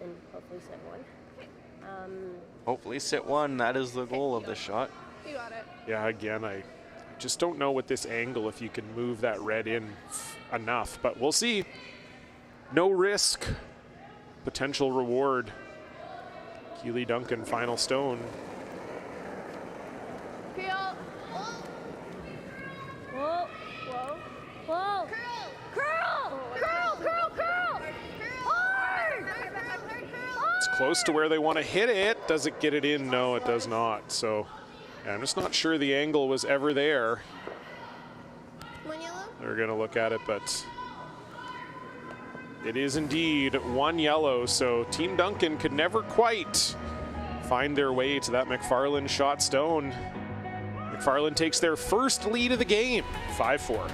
And hopefully set one. Hopefully sit 1. That is the goal of the shot. You got it. Yeah, again, I just don't know with this angle if you can move that red in enough, but we'll see. No risk, potential reward. Keely Duncan, final stone. Peel. Whoa. Whoa. Whoa. Curl. Hard. It's close to where they want to hit it. Does it get it in? No, it does not. So yeah, I'm just not sure the angle was ever there. One yellow? They're going to look at it, but it is indeed 1 yellow. So Team Duncan could never quite find their way to that McFarlane shot stone. McFarlane takes their first lead of the game, 5-4.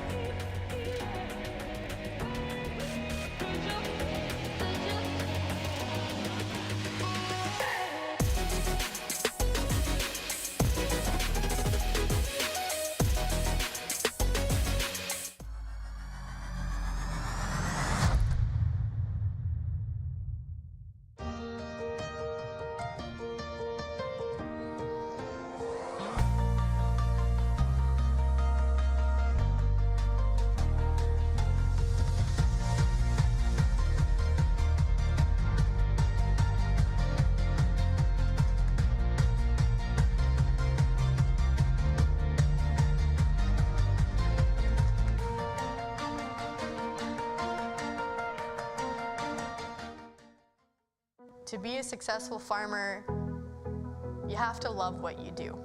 To be a successful farmer, you have to love what you do.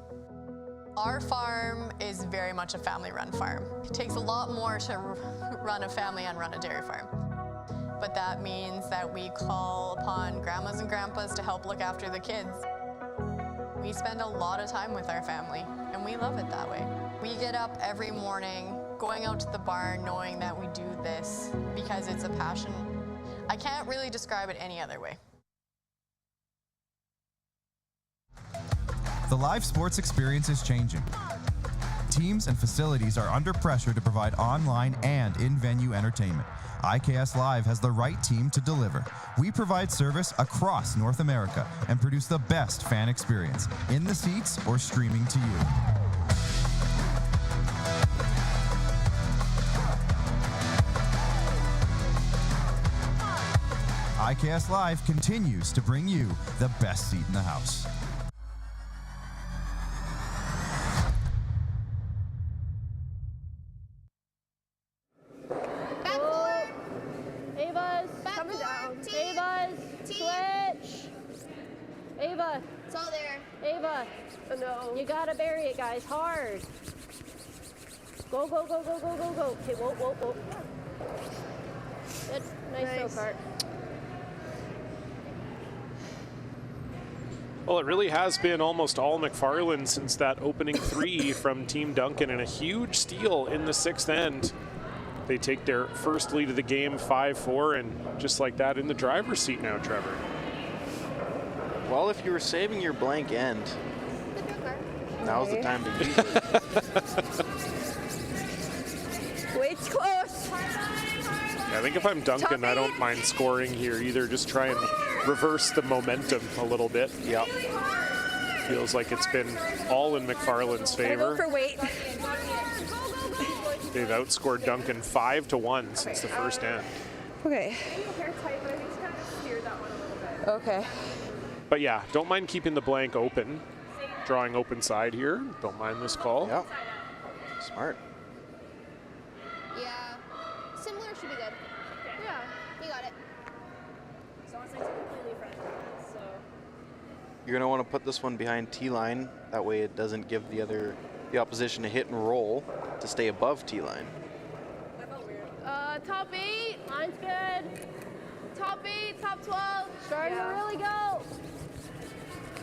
Our farm is very much a family-run farm. It takes a lot more to run a family and run a dairy farm. But that means that we call upon grandmas and grandpas to help look after the kids. We spend a lot of time with our family, and we love it that way. We get up every morning, going out to the barn, knowing that we do this because it's a passion. I can't really describe it any other way. The live sports experience is changing. Teams and facilities are under pressure to provide online and in-venue entertainment. IKS Live has the right team to deliver. We provide service across North America and produce the best fan experience, in the seats or streaming to you. IKS Live continues to bring you the best seat in the house. Back forward. Ava's. Back forward. Team. Ava's. Team. Switch. Ava. It's all there. Ava. Oh, no. You gotta bury it, guys. Hard. Go, go, go, go, go, go, go. Okay, whoa, whoa, whoa. Good. Nice throw, Cart. Well, it really has been almost all McFarlane since that opening three from Team Duncan, and a huge steal in the sixth end. They take their first lead of the game, 5-4, and just like that in the driver's seat now, Trevor. Well, if you were saving your blank end, now's the time to use it. Way too close. I think if I'm Duncan, I don't mind scoring here either. Just try and reverse the momentum a little bit. Yep. Feels like it's been all in McFarlane's favor. Go for weight. They've outscored Duncan 5-1 since the first end. Okay. Okay. But yeah, don't mind keeping the blank open. Drawing open side here. Don't mind this call. Yep. Smart. Yeah. Similar should be good. Yeah. You got it. So it's completely friendly. So You're going to want to put this one behind T-line. That way it doesn't give the opposition a hit and roll to stay above T-line. Top 8. Mine's good. Top 8, top 12. Starting to really go.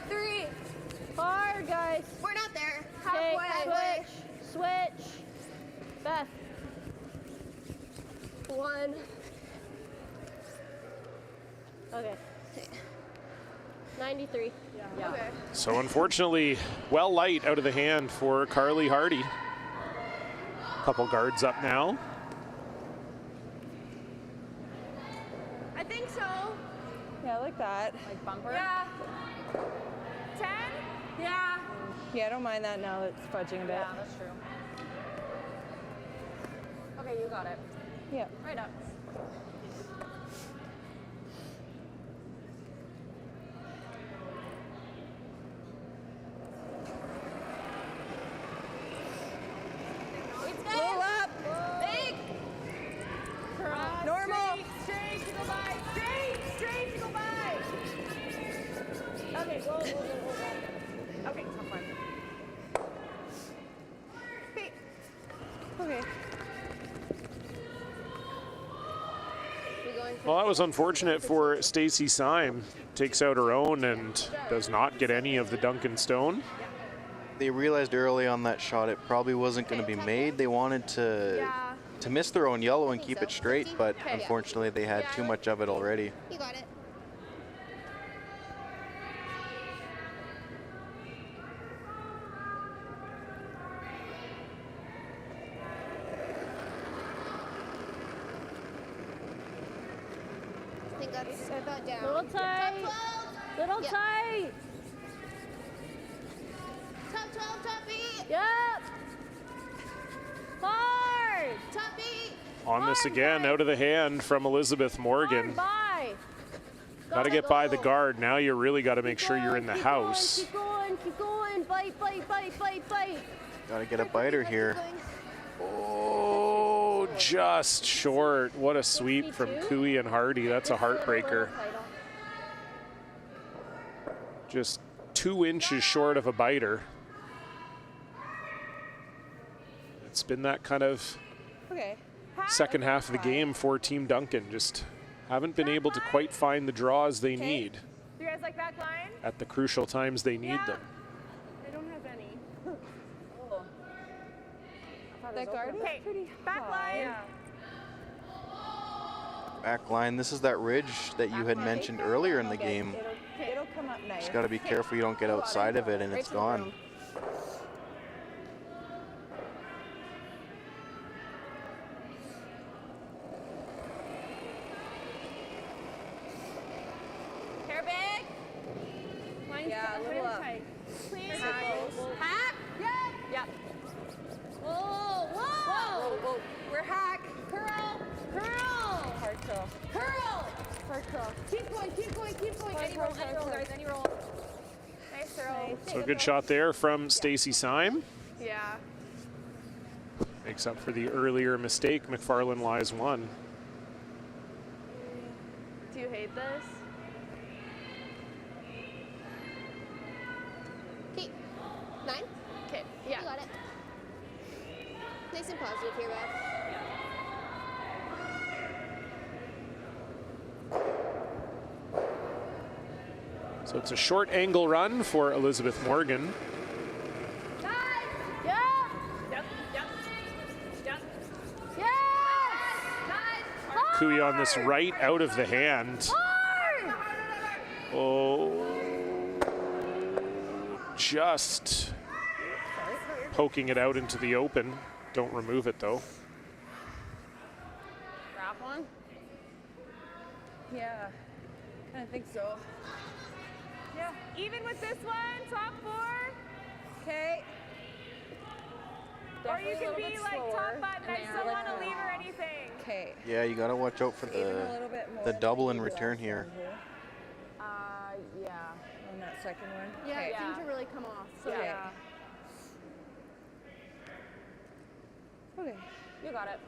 3. Hard, guys. We're not there. Okay, Halfway. switch. Beth. 1. Okay. 93. Yeah. Okay. So unfortunately, well light out of the hand for Carly Hardy. Couple guards up now. I think so. Yeah, like that. like bumper. Yeah. 10? Yeah. Yeah, I don't mind that now. It's fudging a bit. Yeah, that's true. Okay, you got it. Yeah. Right up. Roll up. Big. Normal. Straight to go by. Straight to go by. Okay, go. Okay, top one. Okay. Okay. Well, that was unfortunate for Stacy Syme. Takes out her own and does not get any of the Duncan Stone. They realized early on that shot it probably wasn't going to be made. They wanted to miss their own yellow and keep it straight, but unfortunately they had too much of it already. You got it. I think that's about down. Little tight. Top 12. Little Yeah. tight. Top 12, top 8. Yep. Hard. Top 8. On this again, out of the hand from Elizabeth Morgan. Bye. Got to get by the guard. Now you really got to make sure you're in the house. Keep going, keep going. Bite, bite, bite, bite, bite. Got to get a biter here. Oh, just short. What a sweep from Cooey and Hardy. That's a heartbreaker. Just 2 inches short of a biter. It's been that kind of second half of the game for Team Duncan. Just haven't been able to quite find the draws they need Do you guys like back line? at the crucial times they need them. I don't have any. That garden is pretty back line. Back line, this is that ridge that you had mentioned earlier in the game. It'll come up nice. Just got to be careful you don't get outside of it and it's gone. Please. Hack. Yep. Whoa, whoa. Whoa. We're hack. Curl. Hard curl. Curl. Hard curl. Keep going. Any roll, guys, any roll. Nice throw. So a good shot there from Stacy Syme. Yeah. Makes up for the earlier mistake. McFarlane lies 1. Do you hate this? Okay. 9. Okay. Yeah. You got it. Nice and positive here, Bob. So it's a short angle run for Elizabeth Morgan. Cooey on this right out of the hand. Oh, just poking it out into the open. Don't remove it though. Wrap one? Yeah, I think so. Yeah, even with this one, top 4. Okay. Or you can be like top button, I still want to leave or anything. Okay. Yeah, you gotta watch out for the double in return here. Yeah, on that second one. Yeah, Okay. it seemed to really come off. So Yeah. Okay, you got it.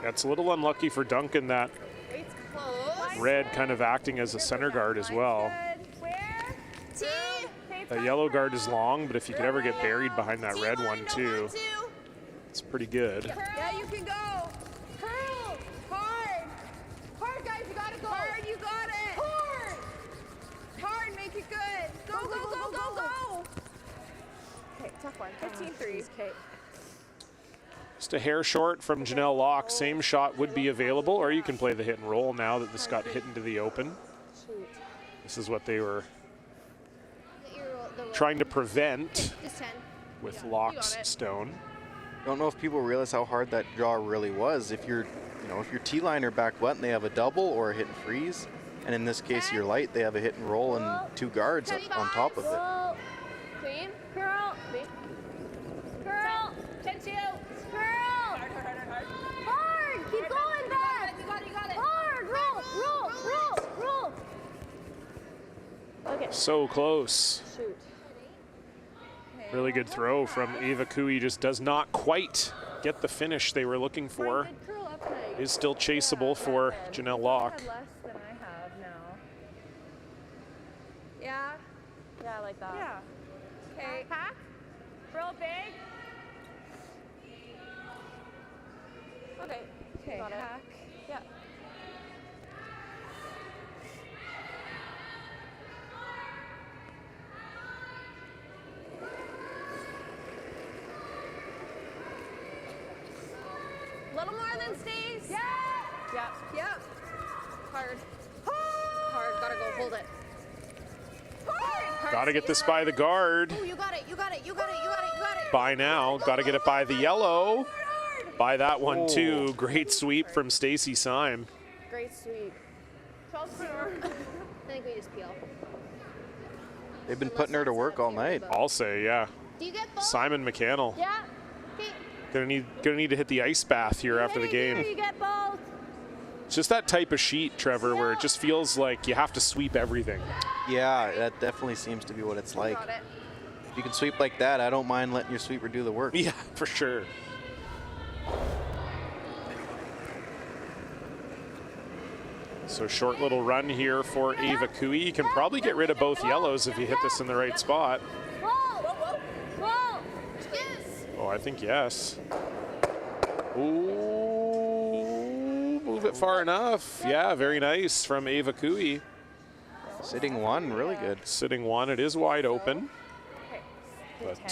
That's a little unlucky for Duncan, that It's close. red kind of acting as a center guard as well. Where? T. That yellow guard is long, but if you could ever get buried behind that red one too, it's pretty good. Yeah, you can go. Curl. Hard. Hard, guys. You gotta go. Hard. You got it. Hard. Hard. Make it good. Go. Okay, tough one. 15-3. Okay. Just a hair short from Janelle Locke. Same shot would be available, or you can play the hit and roll now that this got hit into the open. This is what they were trying to prevent Just 10. with Locke's stone. Don't know if people realize how hard that draw really was. If you're, if your T-line or back button, they have a double or a hit and freeze, and in this case, your light, they have a hit and roll and 2 guards up on top of it. Clean. Curl. Curl. 10-2. Curl. Hard. Keep going, Beth. You got it. Hard. Roll. Okay. So close. Shoot. Really good throw from Ava Cooey. Just does not quite get the finish they were looking for. Curl up nice. Is still chaseable for Janelle Locke. Less than I have now. Yeah. Yeah, I like that. Yeah. Okay. Hack. Real big. Okay. Okay. Got it. Hack. Yeah. Little more than Stace. Yeah. Yep. Hard. Gotta go. Hold it. Got to get this by the guard. Oh, you got it. By now. Got to get it by the yellow. By that one too. Great sweep from Stacy Syme. Great sweep. 12-4. I think we just peel. They've been putting her to work all night. I'll say, yeah. Do you get both? Simon McCannell. Yeah. Okay. Gonna need to hit the ice bath here after the game. You get both. It's just that type of sheet, Trevor, where it just feels like you have to sweep everything. Yeah, that definitely seems to be what it's like. Got it. If you can sweep like that, I don't mind letting your sweeper do the work. Yeah, for sure. So short little run here for Ava Cooey. You can probably get rid of both yellows if you hit this in the right spot. Whoa. Yes. Oh, I think yes. Ooh, move it far enough. Yeah, very nice from Ava Cooey. Sitting one, really good. Sitting one, it is wide open, Okay.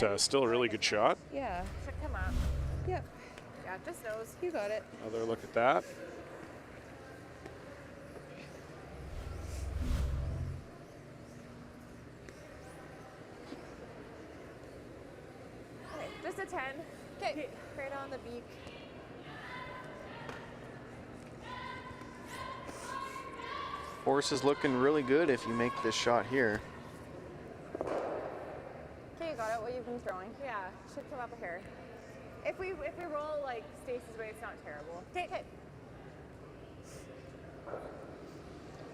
but still a really good shot. Yeah. Come on. Yep. Yeah, just nose. You got it. Another look at that. the 10. Okay. Right on the beak. Horse is looking really good if you make this shot here. Okay, you got it. What you've been throwing? Yeah, should come up here. If we roll like Stacy's way, it's not terrible. Okay.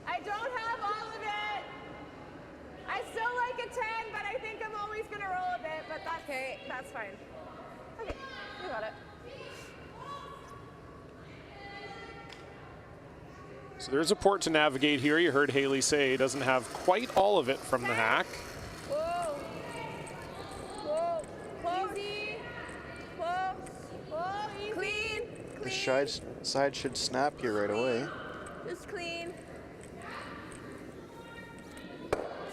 I don't have all of it. I still like a 10, but I think I'm always gonna roll a bit. But that's fine. Okay, you got it. So there's a port to navigate here. You heard Haley say doesn't have quite all of it from the hack. Whoa. Whoa. Close. Easy. Close. Whoa, easy. Clean. The side should snap here right away. Just clean.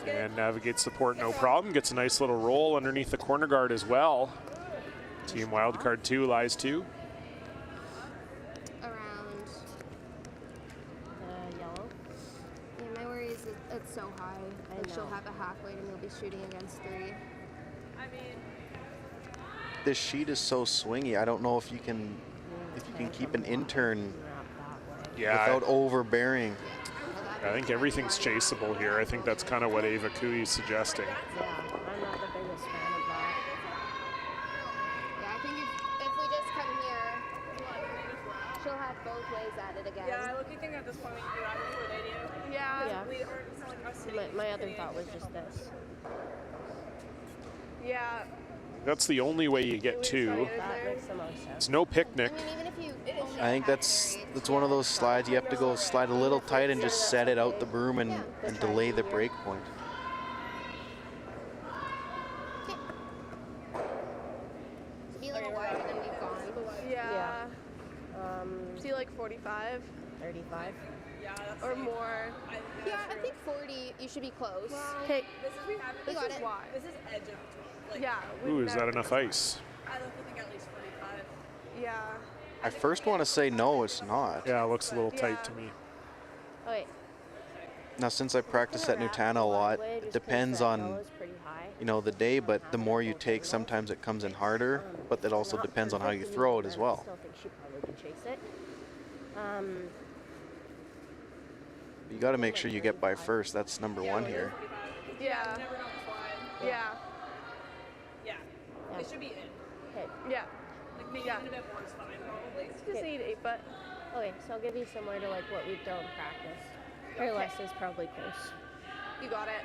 And navigates the port no problem. Gets a nice little roll underneath the corner guard as well. Team wildcard 2 lies 2. Around Yellow. Yeah, my worry is that it's so high. Like she'll have a half weight and you'll be shooting against 3. I mean, This sheet is so swingy. I don't know if you can keep an intern without overbearing. I think everything's chaseable here. I think that's kind of what Ava Cooey is suggesting. Yeah, I'm not the biggest fan of that. Yeah, I think if we just come here, she'll have both ways at it again. Yeah, I think at this point we can do that before they do. yeah. We are, it's not like us sitting My other sitting thought was in just this. Yeah. That's the only way you get 2. That makes the most sense. It's no picnic. I mean, even if you only I think that's one of those slides you have to go slide a little tight and just set it out the broom and delay the break point. be a little wider than we've gone. Yeah. See, like 45 35. Yeah, that's or safe. more. Yeah, I think 40, you should be close. Okay. This is, we have, You this got is it. why. This is edge of 12. Like, Yeah. Ooh, is that enough ice? I like to think at least 45. Yeah. I first want to say no, it's not. Yeah, it looks a little tight to me. Oh, wait. Now, since I practice at Nutana a lot, it depends on the day, but the more you take, sometimes it comes in harder, but that also depends on how you throw it as well. I still think she probably could chase it. You got to make sure you get by first. That's number one here. Yeah. You never know the slide. Yeah. Yeah. It should be in. Okay. Yeah. Like maybe even a bit more is fine, probably. Just need 8 butt. Okay, so I'll give you similar to like what we've done in practice. Or less is probably close. You got it.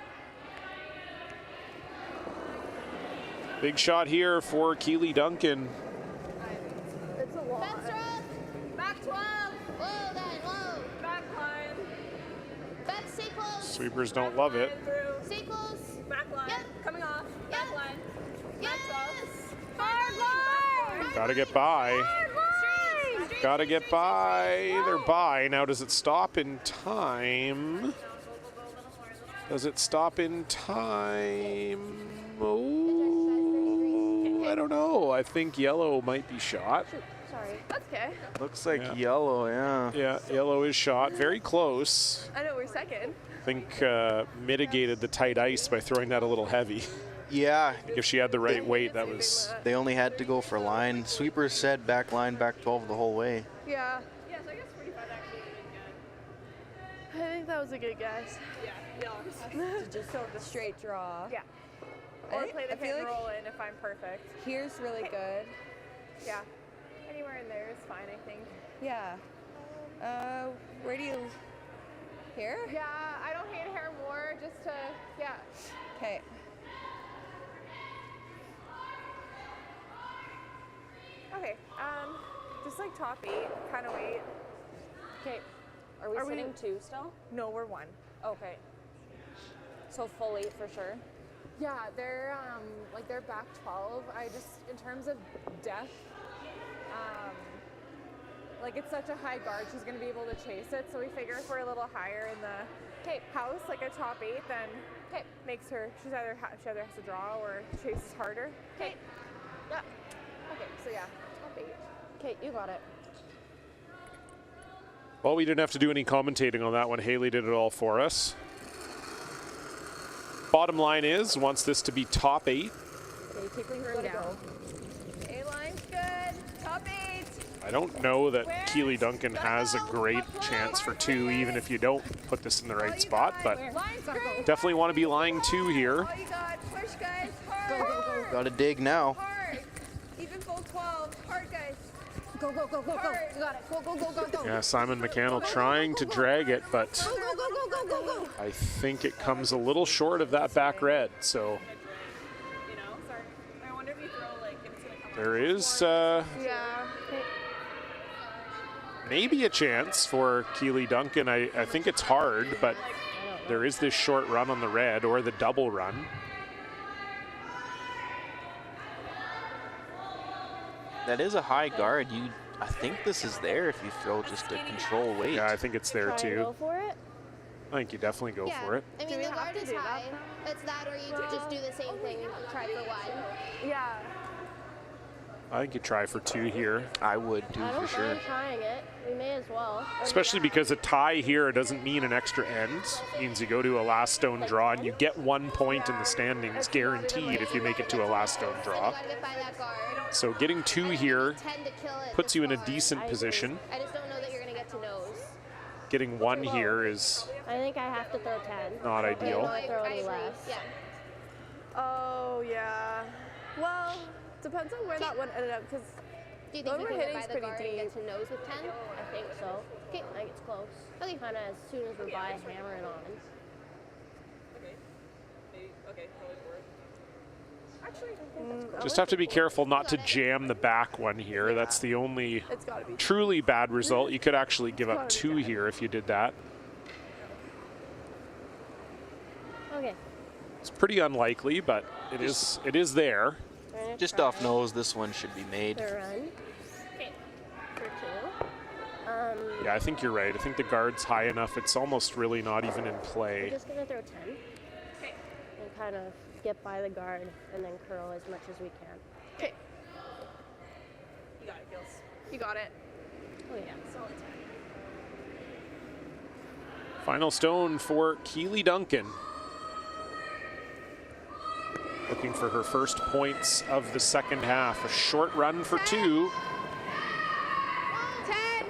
Big shot here for Keely Duncan. It's a lot. Fence drop. Back 12. Whoa, then, whoa. Back line. Back, stay close. Sweepers don't love it. Through. Stay close. Back line. Yep. Coming off. Back Yep. line. Yes. Hard line. Gotta get by. Hard line. Gotta get by. They're by. Now, does it stop in time? Does it stop in time? Oh, I don't know. I think yellow might be shot. Sorry. That's okay. Looks like yellow, yeah. Yeah, yellow is shot. Very close. I know we're second. I think mitigated the tight ice by throwing that a little heavy. Yeah. If she had the right weight, that was... They only had to go for line. Sweepers said back line, back 12 the whole way. Yeah. Yeah, so I guess 45 actually would have been good. I think that was a good guess. Yeah. Just so the straight draw. Yeah. Or I play the feel pin and like roll in if I'm perfect. Here's really good. Yeah. Anywhere in there is fine, I think. Yeah. Where do you... Here? Yeah, I don't hate hair more, just to, yeah. Okay. Okay, just like top 8, kind of wait. Okay. Are we sitting 2 still? No, we're 1. Okay. So full 8 for sure. Yeah, they're they're back 12. I just, in terms of depth, like it's such a high guard, she's gonna be able to chase it. So we figure if we're a little higher in the house, like a top 8, then makes her, she either has to draw or chases harder. Okay. Yeah. Okay, so yeah, top 8. Okay, you got it. Well, we didn't have to do any commentating on that one. Haley did it all for us. Bottom line is, wants this to be top 8. Okay, Keeping room down. A-line's good. Top 8. I don't know that Keely Duncan has a great chance for 2, even if you don't put this in the right spot, but definitely want to be lying 2 here. All you got. Push, guys. Hard. Go, go, go. Got to dig now. Hard. Even full 12. Hard, guys. Go, go, go, go, go. You got it. Go, go, go, go, go. Yeah, Simon McCannell trying to drag it, but Go, go, go, go, go, go, go. I think it comes a little short of that back red, so You know, sorry. I wonder if you throw like if it's gonna come. there is Yeah. maybe a chance for Keely Duncan. I think it's hard, but there is this short run on the red or the double run. That is a high guard. I think this is there if you throw just a control weight. Yeah, I think it's there Try and too. go for it. I think you definitely go for it. I mean, the guard is high. It's that, or you could just do the same thing and try for 1. Yeah. I think you try for 2 here, I would too, I for don't sure. mind trying it. We may as well. especially because a tie here doesn't mean an extra end. It means you go to a last stone draw and you get 1 point in the standings guaranteed if you make it to a last stone So you draw. gotta get by that guard. So getting 2 here Tend to kill it puts you in a this far. decent position. I just don't know that you're gonna get to nose. Getting 1 here is I think I have to throw 10. not ideal. Don't throw I any agree. less. Yeah. Oh yeah. Well, depends on where that one ended up because Do you the think one you we're can get hitting by is the pretty guard and get deep. to nose with 10? I think so. Okay. I think it's close. Okay. Kind of as soon as we're by, hammer it on. Actually, I think that's Just have to be careful not to jam the back one here. That's the only it's gotta be. truly bad result. You could actually give up 2 here if you did that. Okay. It's pretty unlikely, but it is there. Trying to Just try off nose, this one should be made. The run. Okay. For 2. Yeah, I think you're right. I think the guard's high enough. It's almost really not even in We're play. just gonna throw 10. And kind of get by the guard and then curl as much as we can. Okay. You got it, Gills. You got it. Oh yeah. Solid 10. Final stone for Keely Duncan. Looking for her first points of the second half. A short run for 2. 10.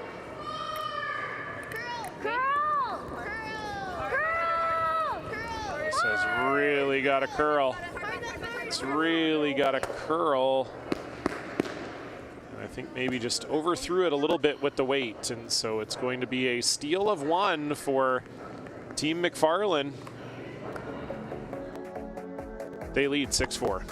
This has really got a curl. It's really got a curl. And I think maybe just overthrew it a little bit with the weight. And so it's going to be a steal of 1 for Team McFarlane. They lead 6-4.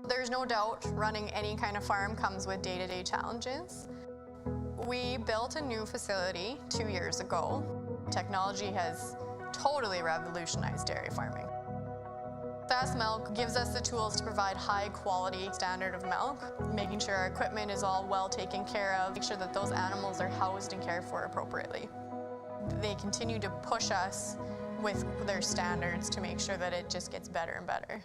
There's no doubt running any kind of farm comes with day-to-day challenges. We built a new facility 2 years ago. Technology has totally revolutionized dairy farming. Fast Milk gives us the tools to provide high quality standard of milk, making sure our equipment is all well taken care of, make sure that those animals are housed and cared for appropriately. They continue to push us with their standards to make sure that it just gets better and better.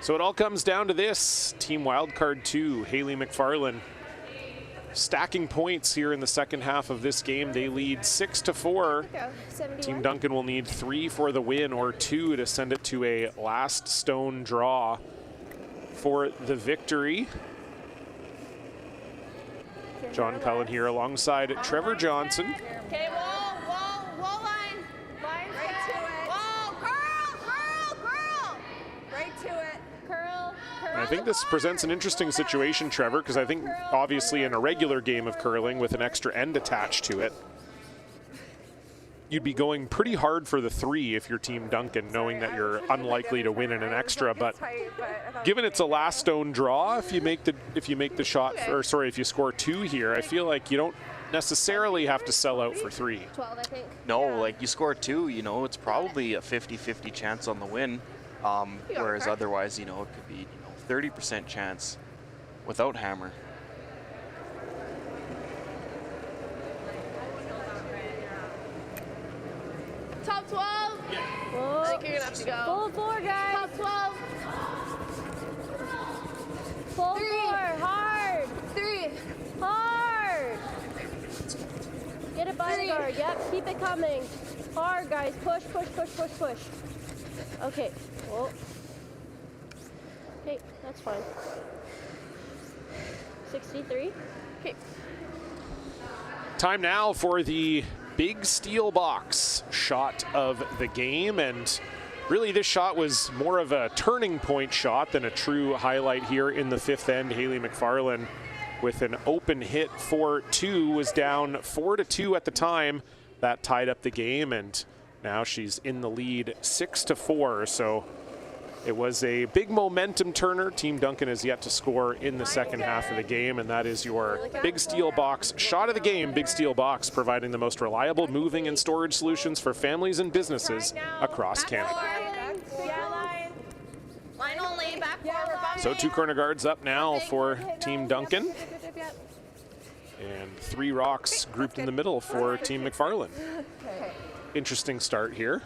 So it all comes down to this. Team Wildcard 2, Haley McFarlane, stacking points here in the second half of this game. They lead 6-4. Team Duncan will need 3 for the win or 2 to send it to a last stone draw for the victory. John Cullen here alongside Trevor Johnson. Okay, wall line. Line right to it. Wall, curl. Right to it. Curl. I think this presents an interesting situation, Trevor, because I think obviously in a regular game of curling with an extra end attached to it, you'd be going pretty hard for the 3 if you're Team Duncan, knowing that you're unlikely to win in an extra. But given it's a last stone draw, if you make the shot, or sorry, if you score 2 here, I feel like you don't necessarily have to sell out for 3. 12, I think. No, like you score 2, you know, it's probably a 50-50 chance on the win. Whereas otherwise, you know, it could be 30% chance without hammer. Top 12. I think you're gonna have to go. Full 4, guys. Top 12. Full 4. Hard. 3. Hard. Get it by the guard. Yep. Keep it coming. Hard, guys. Push, push, push, push, push. Okay. Whoa. Okay, that's fine. 63. Okay. Time now for the big steel box shot of the game, and really this shot was more of a turning point shot than a true highlight here in the 5th end. Haley McFarlane with an open hit for 2 was down 4-2 at the time. That tied up the game, and now she's in the lead 6-4. So it was a big momentum turner. Team Duncan has yet to score in the second half of the game, and that is your big steel box shot of the game. Big steel box, providing the most reliable moving and storage solutions for families and businesses across Canada. Line only, back forward. So 2 corner guards up now for Team Duncan, and 3 rocks grouped in the middle for Team McFarlane. Interesting start here.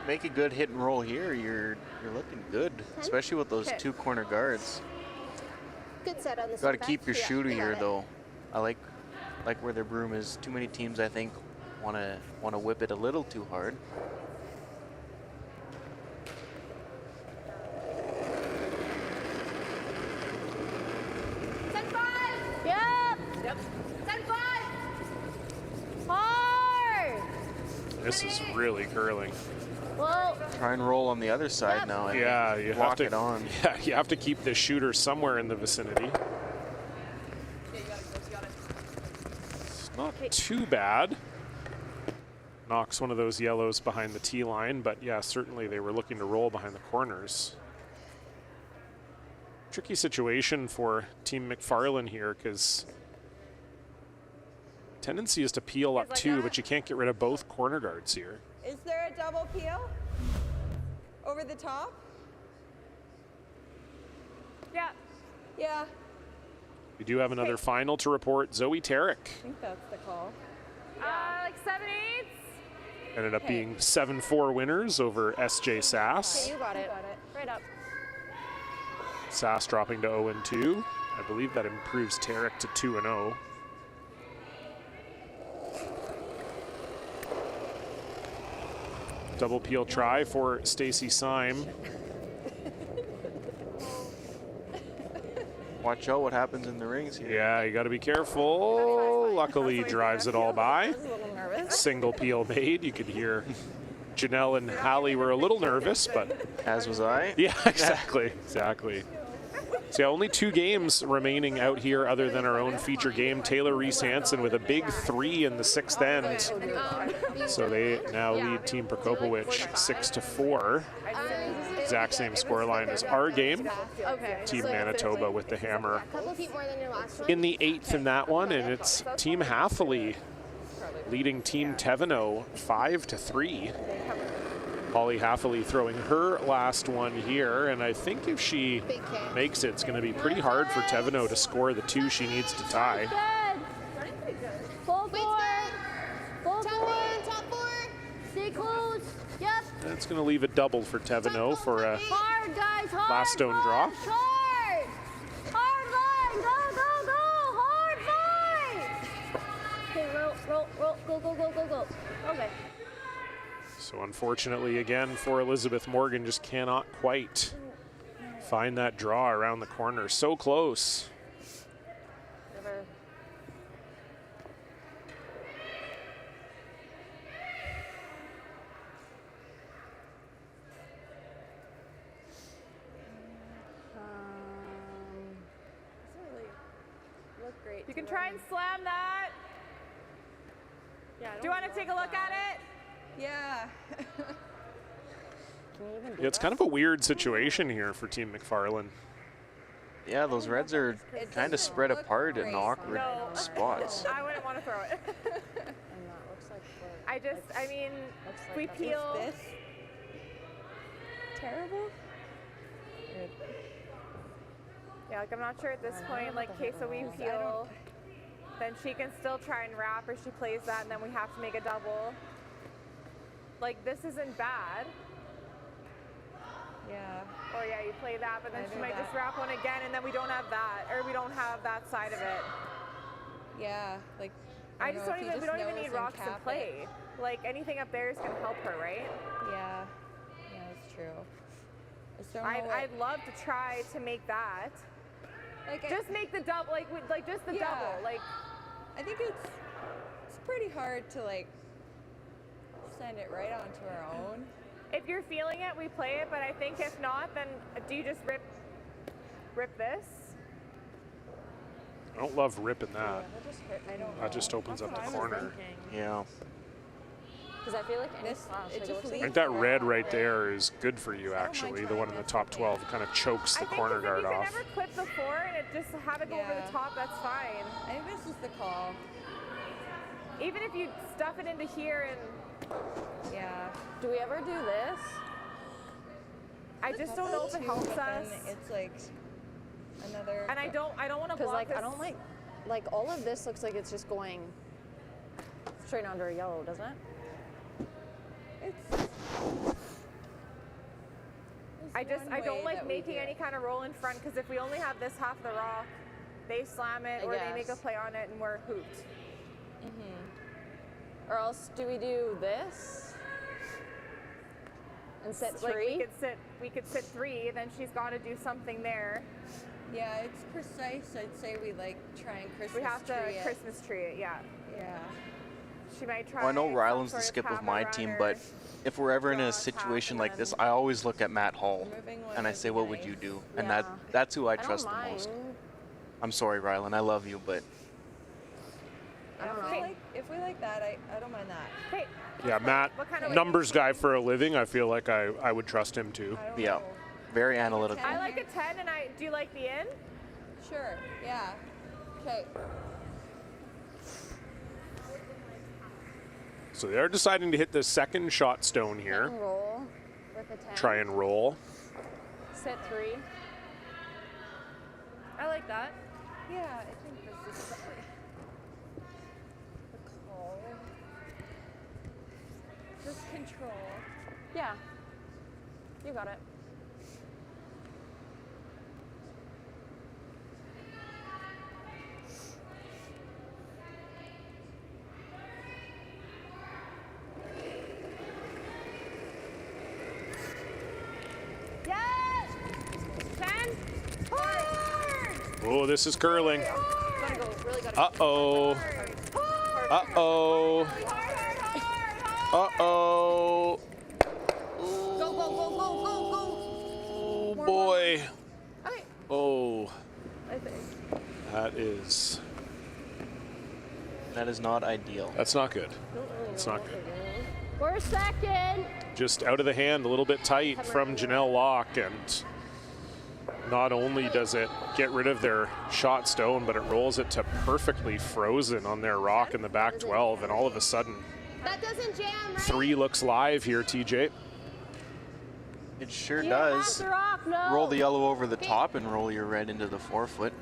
Make a good hit and roll here, you're looking good, especially with those 2 corner guards. Good set on this. Got to keep your shooter here, though. I like where their broom is. Too many teams, I think, want to whip it a little too hard. Yep. 10-5. Hard. This is really curling. Well, Try and roll on the other side now. Yeah, you have to it on. Yeah, you have to keep the shooter somewhere in the vicinity. It's not too bad. Knocks one of those yellows behind the tee line, but yeah, certainly they were looking to roll behind the corners. Tricky situation for Team McFarlane here, because tendency is to peel up 2, but you can't get rid of both corner guards here. Is there a double peel over the top? Yeah. Yeah. We do have another final to report. Zoe Tarek I think that's the call. Like 7/8. ended up being 7-4 winners over SJ Sass. okay, you got it. Right up. Sass dropping to 0-2. I believe that improves Tarek to 2-0. Double peel try for Stacy Syme. Watch out what happens in the rings here. Yeah, you got to be careful. Luckily, drives it all by. Single peel made. You could hear Janelle and Hallie were a little nervous, but as was I. Yeah, exactly. So yeah, only 2 games remaining out here other than our own feature game. Taylor Reese Hansen with a big 3 in the 6th end. So they now lead Team Prokopowicz 6-4. Exact same scoreline as our game. Team Manitoba with the hammer in the 8th in that one, and it's Team Hathaway leading Team Teveno 5-3. Holly Hathaway throwing her last one here, and I think if she makes it, it's going to be pretty hard for Teveno to score the 2 she needs to tie. Full 4. Full 4. Top 4. Stay close. Yep. That's going to leave a double for Teveno for a Hard, guys, hard. last stone draw. Hard. Hard line. Go, go, go. Hard line. Okay, roll. Go, go, go, go, go. Okay. So unfortunately, again, for Elizabeth Morgan, just cannot quite find that draw around the corner. So close. Never. Doesn't really look great. You can try and slam that. Yeah. Do you want to take a look at it? Yeah. Can you even do Yeah, it's kind of a weird situation here for Team McFarlane. Yeah, those reds are kind of spread apart in awkward No. spots. I wouldn't want to throw it. And that looks like we're, I mean, looks like we that's peel. This terrible. Yeah, like I'm not sure at this point, like, okay, so we peel, then she can still try and wrap, or she plays that, and then we have to make a double. Like, this isn't bad. Yeah. Or yeah, you play that, but then I she do might that. just wrap one again, and then we don't have that, or we don't have that side of it. Yeah. Like. I just know, don't if you even, we don't even nose need and rocks to cap play. it. Like, anything up there is gonna help her, right? Yeah. Yeah, that's true. I just don't know what- I'd love to try to make that. like Just make the double, like just the Yeah. double, like. I think it's pretty hard to like send it right onto our own. If you're feeling it, we play it, but I think if not, then do you just rip this? I don't love ripping that. we'll just hit. I don't That just opens up the corner. Yeah. Because I feel like any This- class, it like, just looks I like think that red right there is good for you, actually. The one in the top 12 kind of chokes the I think corner if guard you off. can never clip before and it just have it go over Yeah. the top, that's fine. I think this is the call. Even if you stuff it into here and Yeah. Do we ever do this? I just don't know if it Too, helps but then us. it's like another. And I don't want to Because block like this. I don't like all of this looks like it's just going straight onto a yellow, doesn't it? It's. I one don't way like that we making do any it. kind of roll in front, because if we only have this half of the rock, they slam it I or they make a guess. play on it and we're hooped. Or else do we do this and set Like three? we could sit three, then she's got to do something there. Yeah, it's precise. I'd say we like try and Christmas We have to tree it. Christmas tree it, yeah. Yeah. She might try. Well, I know some Ryland's sort the of skip of tap my around team, her. but if we're ever in draw a a tap situation and like this, then- I always look at Matt Hall Removing one and I is say, what would you nice. do? And Yeah. that's who I don't trust the mind. most. I'm sorry, Ryland, I love you, but I don't If know. we like that, I don't mind that. Hey, Yeah, Matt, what kind of numbers guy for a living. I feel like I would trust him too. I don't yeah, know. very analytical. I like a 10, and do you like the in? Sure. Yeah. Okay. So they're deciding to hit the second shot stone here. And roll with a 10. Try and roll. Set three. I like that. Yeah, I think this is probably the call. Just control. Yeah. You got it. Yes! 10. Hard! Oh, this is curling. Gotta go. Really gotta Uh-oh. Hard. Uh-oh. Hard, hard, hard, hard. Uh-oh. Go, go, go, go, go, go. Oh, boy. Okay. Oh, I think. That is not ideal. that's not good. It's not good. We're second. Just out of the hand, a little bit tight from Janelle Locke, and not only does it get rid of their shot stone, but it rolls it to perfectly frozen on their rock in the back 12, and all of a sudden, That doesn't jam, right? 3 looks live here, TJ. It sure You have does. the rock, no. Roll the yellow over the top and roll your red into the forefoot.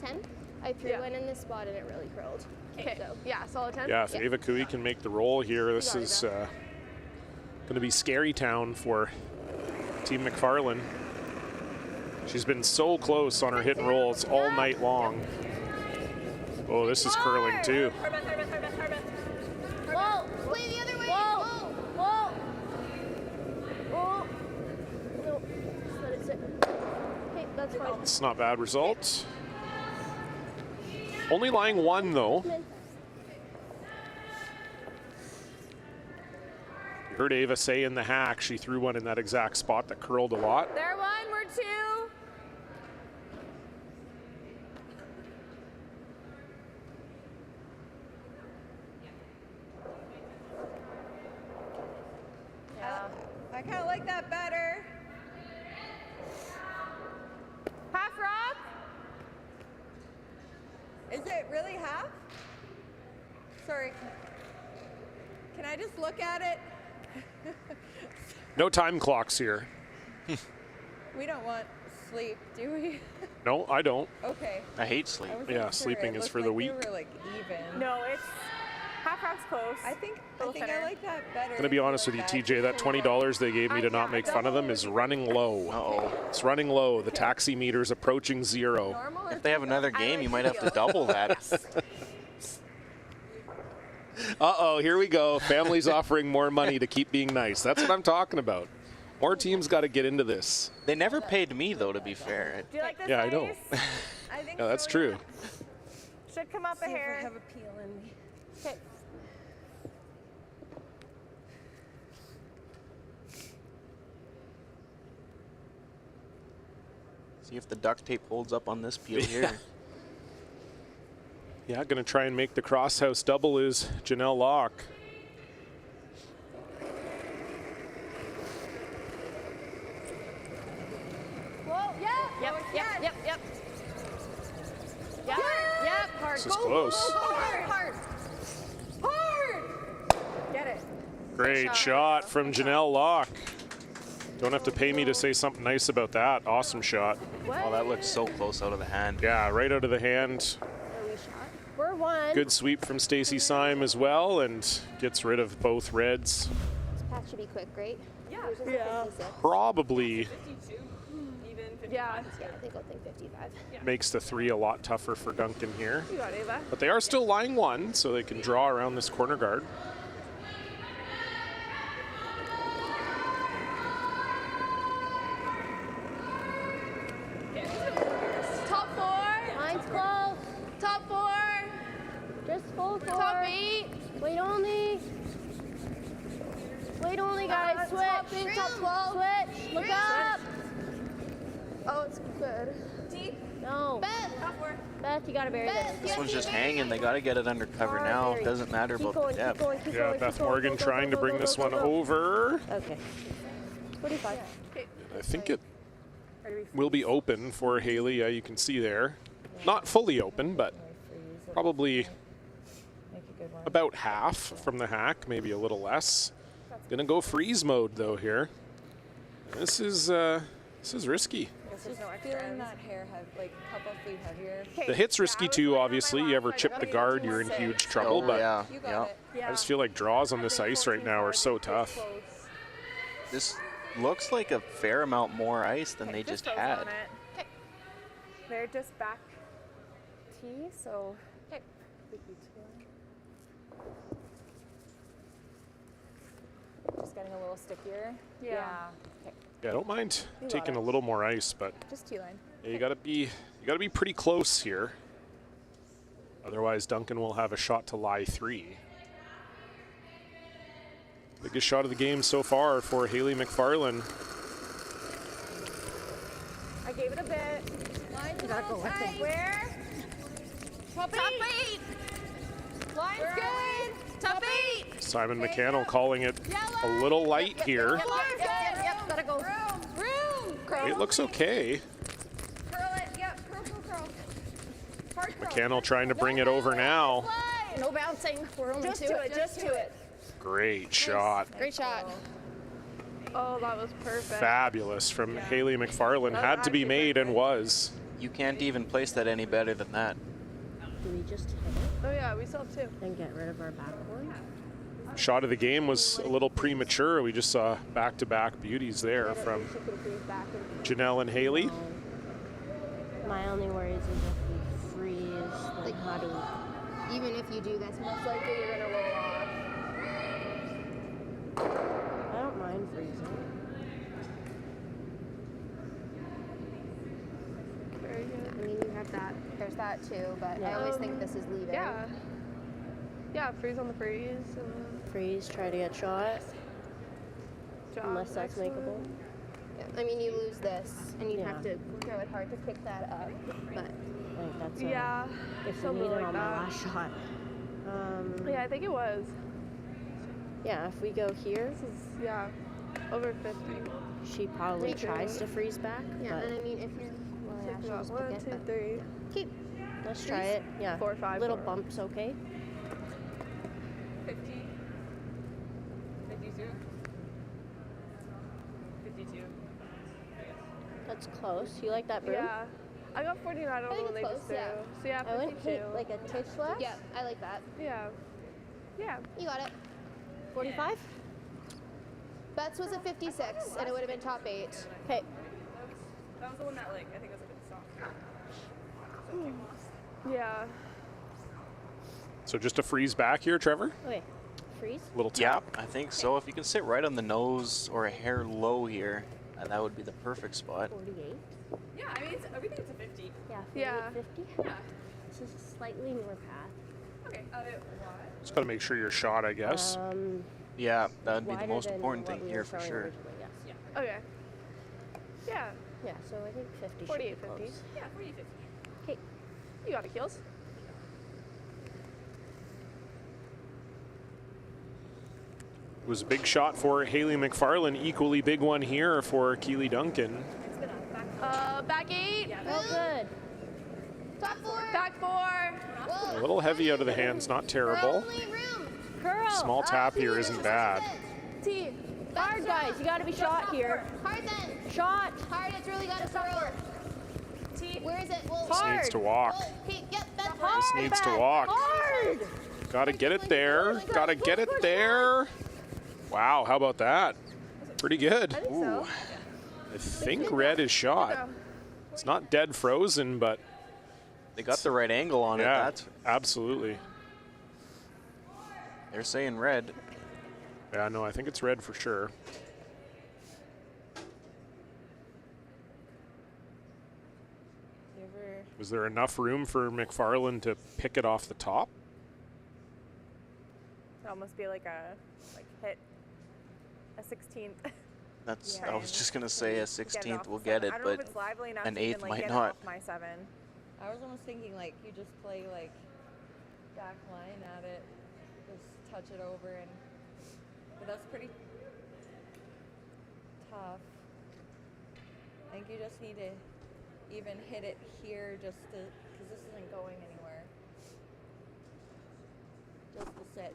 10. I threw one in this spot and it really curled. Okay. So, yeah, solid 10. Yeah, if Ava Cooey can make the roll here, this is Going to be scary town for Team McFarlane. She's been so close on her hit and rolls all night long. Oh, this is curling too. Whoa! Play the other way! Whoa! Whoa! Whoa! No, just let it sit. Okay, that's fine. It's not bad result. Only lying one though. You heard Ava say in the hack she threw one in that exact spot that curled a lot. There, one, we're two. Yeah. I kind of like that better. Half rock? Is it really half? Sorry. Can I just look at it? No time clocks here. We don't want sleep, do we? No, I don't. Okay. I hate sleep. Yeah, sleeping is for the weak. They were like even. No, it's half rock's close. I think I like that better. I'm gonna be honest with you, TJ. That $20 they gave me to not make fun of them is running low. Uh-oh. It's running low. The taxi meter's approaching 0. If they have another game, you might have to double that. Uh-oh, here we go. Families offering more money to keep being nice. That's what I'm talking about. More teams got to get into this. They never paid me, though, to be fair. Do you like this? Yeah, I know. I think Yeah, that's so, true. yeah. Should come up a hair. I have a peel in me. Okay. See if the duct tape holds up on this peel here. Yeah, going to try and make the crosshouse double is Janelle Locke. Whoa, yeah. Yep. Hard. This is close. Hard. Get it. Great shot from Janelle Locke. Don't have to pay me to say something nice about that. Awesome shot. Oh, that looks so close out of the hand. Yeah, right out of the hand. We're one. Good sweep from Stacy Syme as well, and gets rid of both reds. This path should be quick, right? Yeah. Probably Yeah. Yeah, I think I'll think 55. makes the 3 a lot tougher for Duncan here. You got Ava. But they are still lying 1, so they can draw around this corner guard. Top 4. Mine's close. Top 4. Just full 4. Top 8. Wait only. Wait only, guys. Switch. Top 8. Top 12. Switch. Look up. Oh, it's good. Deep. No. Beth. Top 4. Beth, you gotta bury this. This one's just hanging. They got to get it under cover now. It doesn't matter Keep about going, the depth. keep going, keep Yeah, going, Beth keep going. Morgan Go, go, trying go, to go, bring go, this go, one go. over. Okay. 45. I think it will be open for Haley. Yeah, you can see there. Not fully open, but probably about half from the hack, maybe a little less. Gonna go freeze mode though here. This is risky. Feeling that hair like a couple feet heavier. The hit's risky too, obviously. You ever chip the guard, you're in huge trouble. But yeah, You got it. I just feel like draws on this ice right now are so tough. This looks like a fair amount more ice than they just toes had. on it. They're just back tee, so. Okay. Just getting a little stickier. Yeah. Okay. Yeah, I don't mind You got taking it. a little more ice, but Just T-line. yeah, you gotta be pretty close here. Otherwise, Duncan will have a shot to lie 3. Biggest shot of the game so far for Haley McFarlane. I gave it a bit. Line's You gotta go with it. Where? Top 8. Line's good. Top 8. Simon McCannell calling it a little light here. Yep. Gotta go. Room. It looks okay. Curl it. Yep. Curl. Hard curl. McCannell trying to bring it over now. No bouncing. We're only Just two. to it. Just to it. Great shot. Great shot. Oh, that was perfect. Fabulous from Haley McFarlane. Had to be made and was. You can't even place that any better than that. Do we just hit it Oh yeah, we still have 2. and get rid of our backboard? shot of the game was a little premature. We just saw back-to-back beauties there from Janelle and Haley. My only worries is if we freeze, like how do we... Even if you do, that's most likely you're gonna roll off. I don't mind freezing. Very good. I mean, you have that. There's that too, but I always think this is leaving. Yeah. Yeah, freeze on the freeze. Freeze, try to get shot. Unless that's makeable. Yeah. I mean, you lose this, and you have to throw it hard to pick that up. But I think that's if we something need it like on that. my last shot. Yeah, I think it was. Yeah, if we go here, This is, over 50. she probably Me too. tries to freeze back. yeah, but and I mean, if you're One, two, three. keep. let's try it. Yeah, 4, 5. little bumps, okay? 50. 52. 52. That's close. You like that broom? Yeah. I got 49 on I think the one they it's just close, threw. yeah. So yeah, I wouldn't 52. hit like a titch less. Yeah, I like that. Yeah. Yeah. You got it. 45? Betts was a 56, and it would have been top 8. Okay. That was the one that, like, I think was a bit soft. Yeah. So just a freeze back here, Trevor. Okay. Freeze? Little Yeah, tap. I think so. If you can sit right on the nose or a hair low here, that would be the perfect spot. 48. Yeah, I mean, everything's a 50. Yeah, 48, Yeah. 50. Yeah. This is a slightly newer path. Okay. What? Just got to make sure you're shot, I guess. Yeah, that would be the Wider most than important what thing we here were for showing sure. originally, yes. Okay. Yeah. Yeah, so I think 50 48, should be 50. close. Yeah, 40, 50. Okay. You got it, Keels. It was a big shot for Haley McFarlane. Equally big one here for Keely Duncan. Back 8. Oh, good. Top 4. Back 4. Whoa. A little heavy out of the hands, not terrible. Only room. Girl! Small tap here isn't bad. T. Hard, guys. You gotta be shot here. Hard then. Shot! Hard, it's really got to throw. T. Where is it? Well, This needs to walk. Oh, Pete, yep, that's This needs to walk. Hard! Gotta get it there. Gotta get it there. Wow, how about that? Pretty good. I think so. I think red is shot. It's not dead frozen, but They got the right angle on it. yeah, That's, absolutely. they're saying red. Yeah, no, I think it's red for sure. Was there enough room for McFarlane to pick it off the top? It'll almost be like hit a 16th. That's. Yeah. I was just gonna say a Get it 16th off will the get 7. it, I don't know but if it's lively enough an to even, 8th like, might get it not. off my 7. I was almost thinking like you just play like back line at it, just touch it over, and but that's pretty tough. I think you just need to even hit it here just to, because this isn't going anywhere. Just the set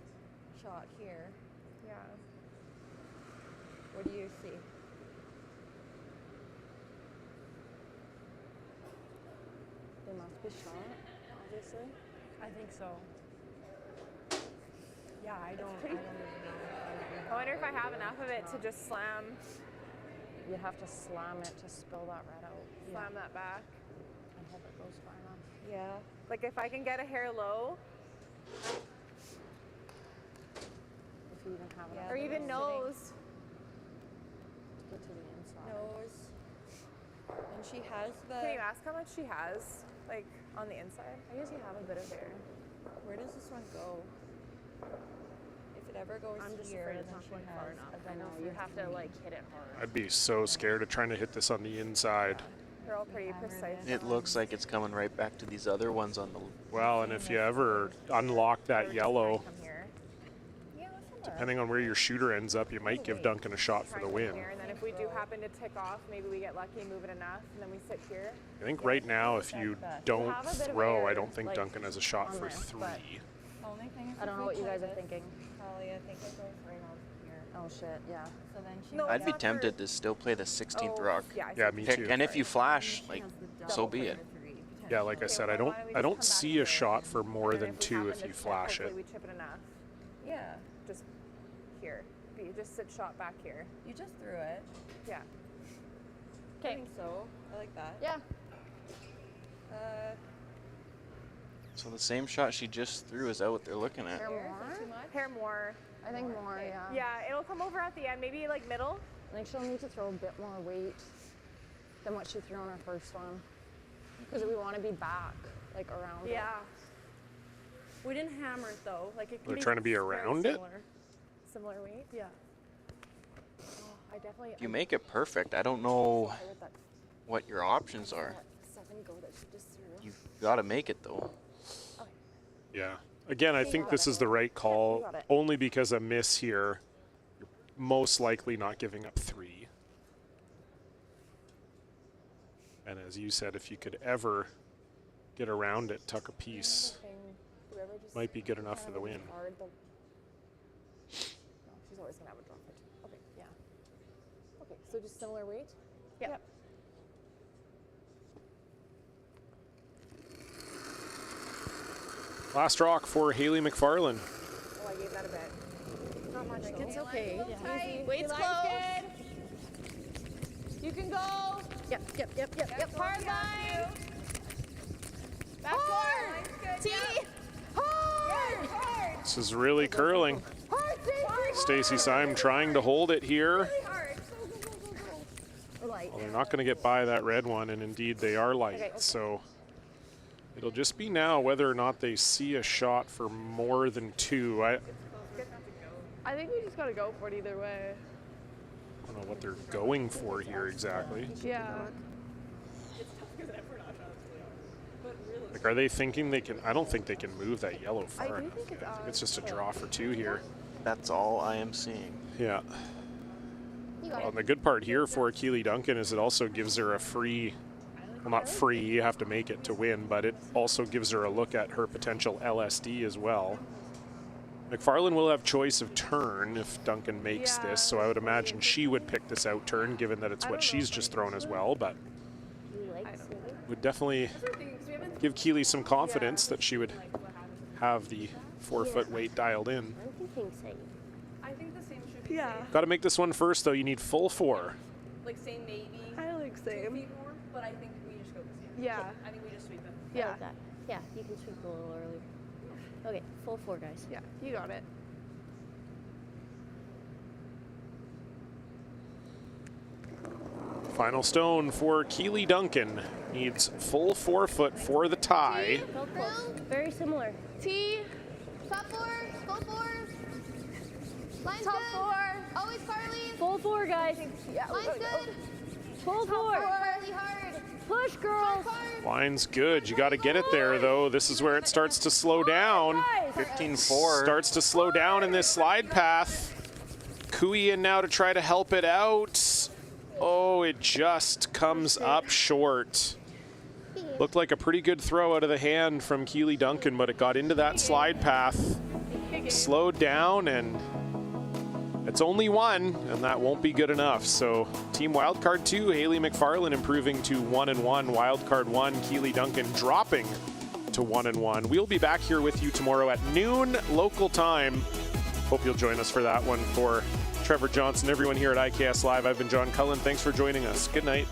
shot here. Yeah. What do you see? They must be shot, obviously. I think so. Yeah, I don't even know. I wonder if I have enough of it to just slam You'd have to slam it to spill that red out. that back. I hope it goes far enough. Yeah. Like if I can get a hair low, If you even have enough. or even nose. Get to the inside. Nose. And she has the. Can you ask how much she has, like on the inside? I usually have a bit of hair. Where does this one go? If it ever goes I'm just here, afraid then it's not she going far has enough. a I know, double you have to 50. like hit it hard. I'd be so scared of trying to hit this on the inside. They're all pretty precise. It looks like it's coming right back to these other ones on the. Well, and if you ever unlock that yellow, Come here. Yeah, that's not bad. depending on where your shooter ends up, you might give Duncan a shot for Try the and win. here, and then if we do happen to tick off, maybe we get lucky and move it enough, and then we sit here. I think right now, if you don't have a bit of throw, air, I don't think like, Duncan has a shot on for this, 3. but- The only thing is I don't if know we what you play guys are this, thinking. Probably, I think it goes right over here. Oh shit, yeah. So then she. No, I'd be not for- tempted to still play the 16th Oh, rock. yeah, I Yeah, see. me Pick, too. and if you flash, like, so be it. Yeah, like I said, I don't see a shot for more than 2 if you flash it. Hopefully we chip it enough. Yeah. Just here. You just sit shot back here. You just threw it. Yeah. I think so. I like that. Yeah. So the same shot she just threw, is that what they're looking at? Hair more? Hair more. I think more, yeah. Yeah, it'll come over at the end, maybe like middle. I think she'll need to throw a bit more weight than what she threw on her first one. Because we want to be back, like around it. Yeah. We didn't hammer it though. Like it They're trying to be around it? Similar weight? Yeah. Oh, I definitely. If you make it perfect, I don't know what your options are. 7 go that she just threw. You've got to make it though. Yeah. Again, I think this is the right call, only because a miss here, you're most likely not giving up 3. And as you said, if you could ever get around it, tuck a piece, might be good enough for the win. No, she's always going to have a drop it. Okay, yeah. Okay, so just similar weight? Yep. Last rock for Haley McFarlane. Oh, I gave that a bit. Not much. It's okay. Tight. Weight's Line's close. good. You can go. Yep. Hard line. Back Hard. forward. T. Yes, hard. This is really curling. Stacy Syme trying to hold it here. Hard. Go. Light. Well, they're not going to get by that red one, and indeed they are light. Okay. So it'll just be now whether or not they see a shot for more than 2. I think we just got to go for it either way. I don't know what they're going for here exactly. Yeah. Like, are they thinking they can? I don't think they can move that yellow far I do enough. think it's I think it's just a draw for 2 here. That's all I am seeing. Yeah. Well, and the good part here for Keely Duncan is it also gives her a free, well, not free, you have to make it to win, but it also gives her a look at her potential LSD as well. McFarlane will have choice of turn if Duncan makes this, so I would imagine she would pick this out turn, given that it's what she's just thrown as well, but would definitely give Keely some confidence that she would have the 4-foot weight dialed in. I'm thinking same. I think the same should be. Yeah. Got to make this one first, though. You need full 4. Like same maybe. I like 2 same. feet more, but I think we just go with the same. Yeah. I think we just sweep it. Yeah. I like that. Yeah, you can sweep a little early. Okay, full 4, guys. Yeah, you got it. Final stone for Keely Duncan. Needs full 4-foot for the tie. So close. Very similar. T. Top 4. Full 4. Line's Top good. 4. Always Farley. Full 4, guys. Line's good. Full 4. Farley hard. Push, girls. Line's good. You got to get it there, though. This is where it starts to slow down. 15-4. Starts to slow down in this slide path. Cooey in now to try to help it out. Oh, it just comes up short. Looked like a pretty good throw out of the hand from Keely Duncan, but it got into that slide path. Slowed down, and it's only 1, and that won't be good enough. So Team Wildcard 2, Haley McFarlane improving to 1-1. Wildcard 1, Keely Duncan dropping to 1-1. We'll be back here with you tomorrow at noon local time. Hope you'll join us for that one. For Trevor Johnson, everyone here at IKS Live, I've been John Cullen. Thanks for joining us. Good night.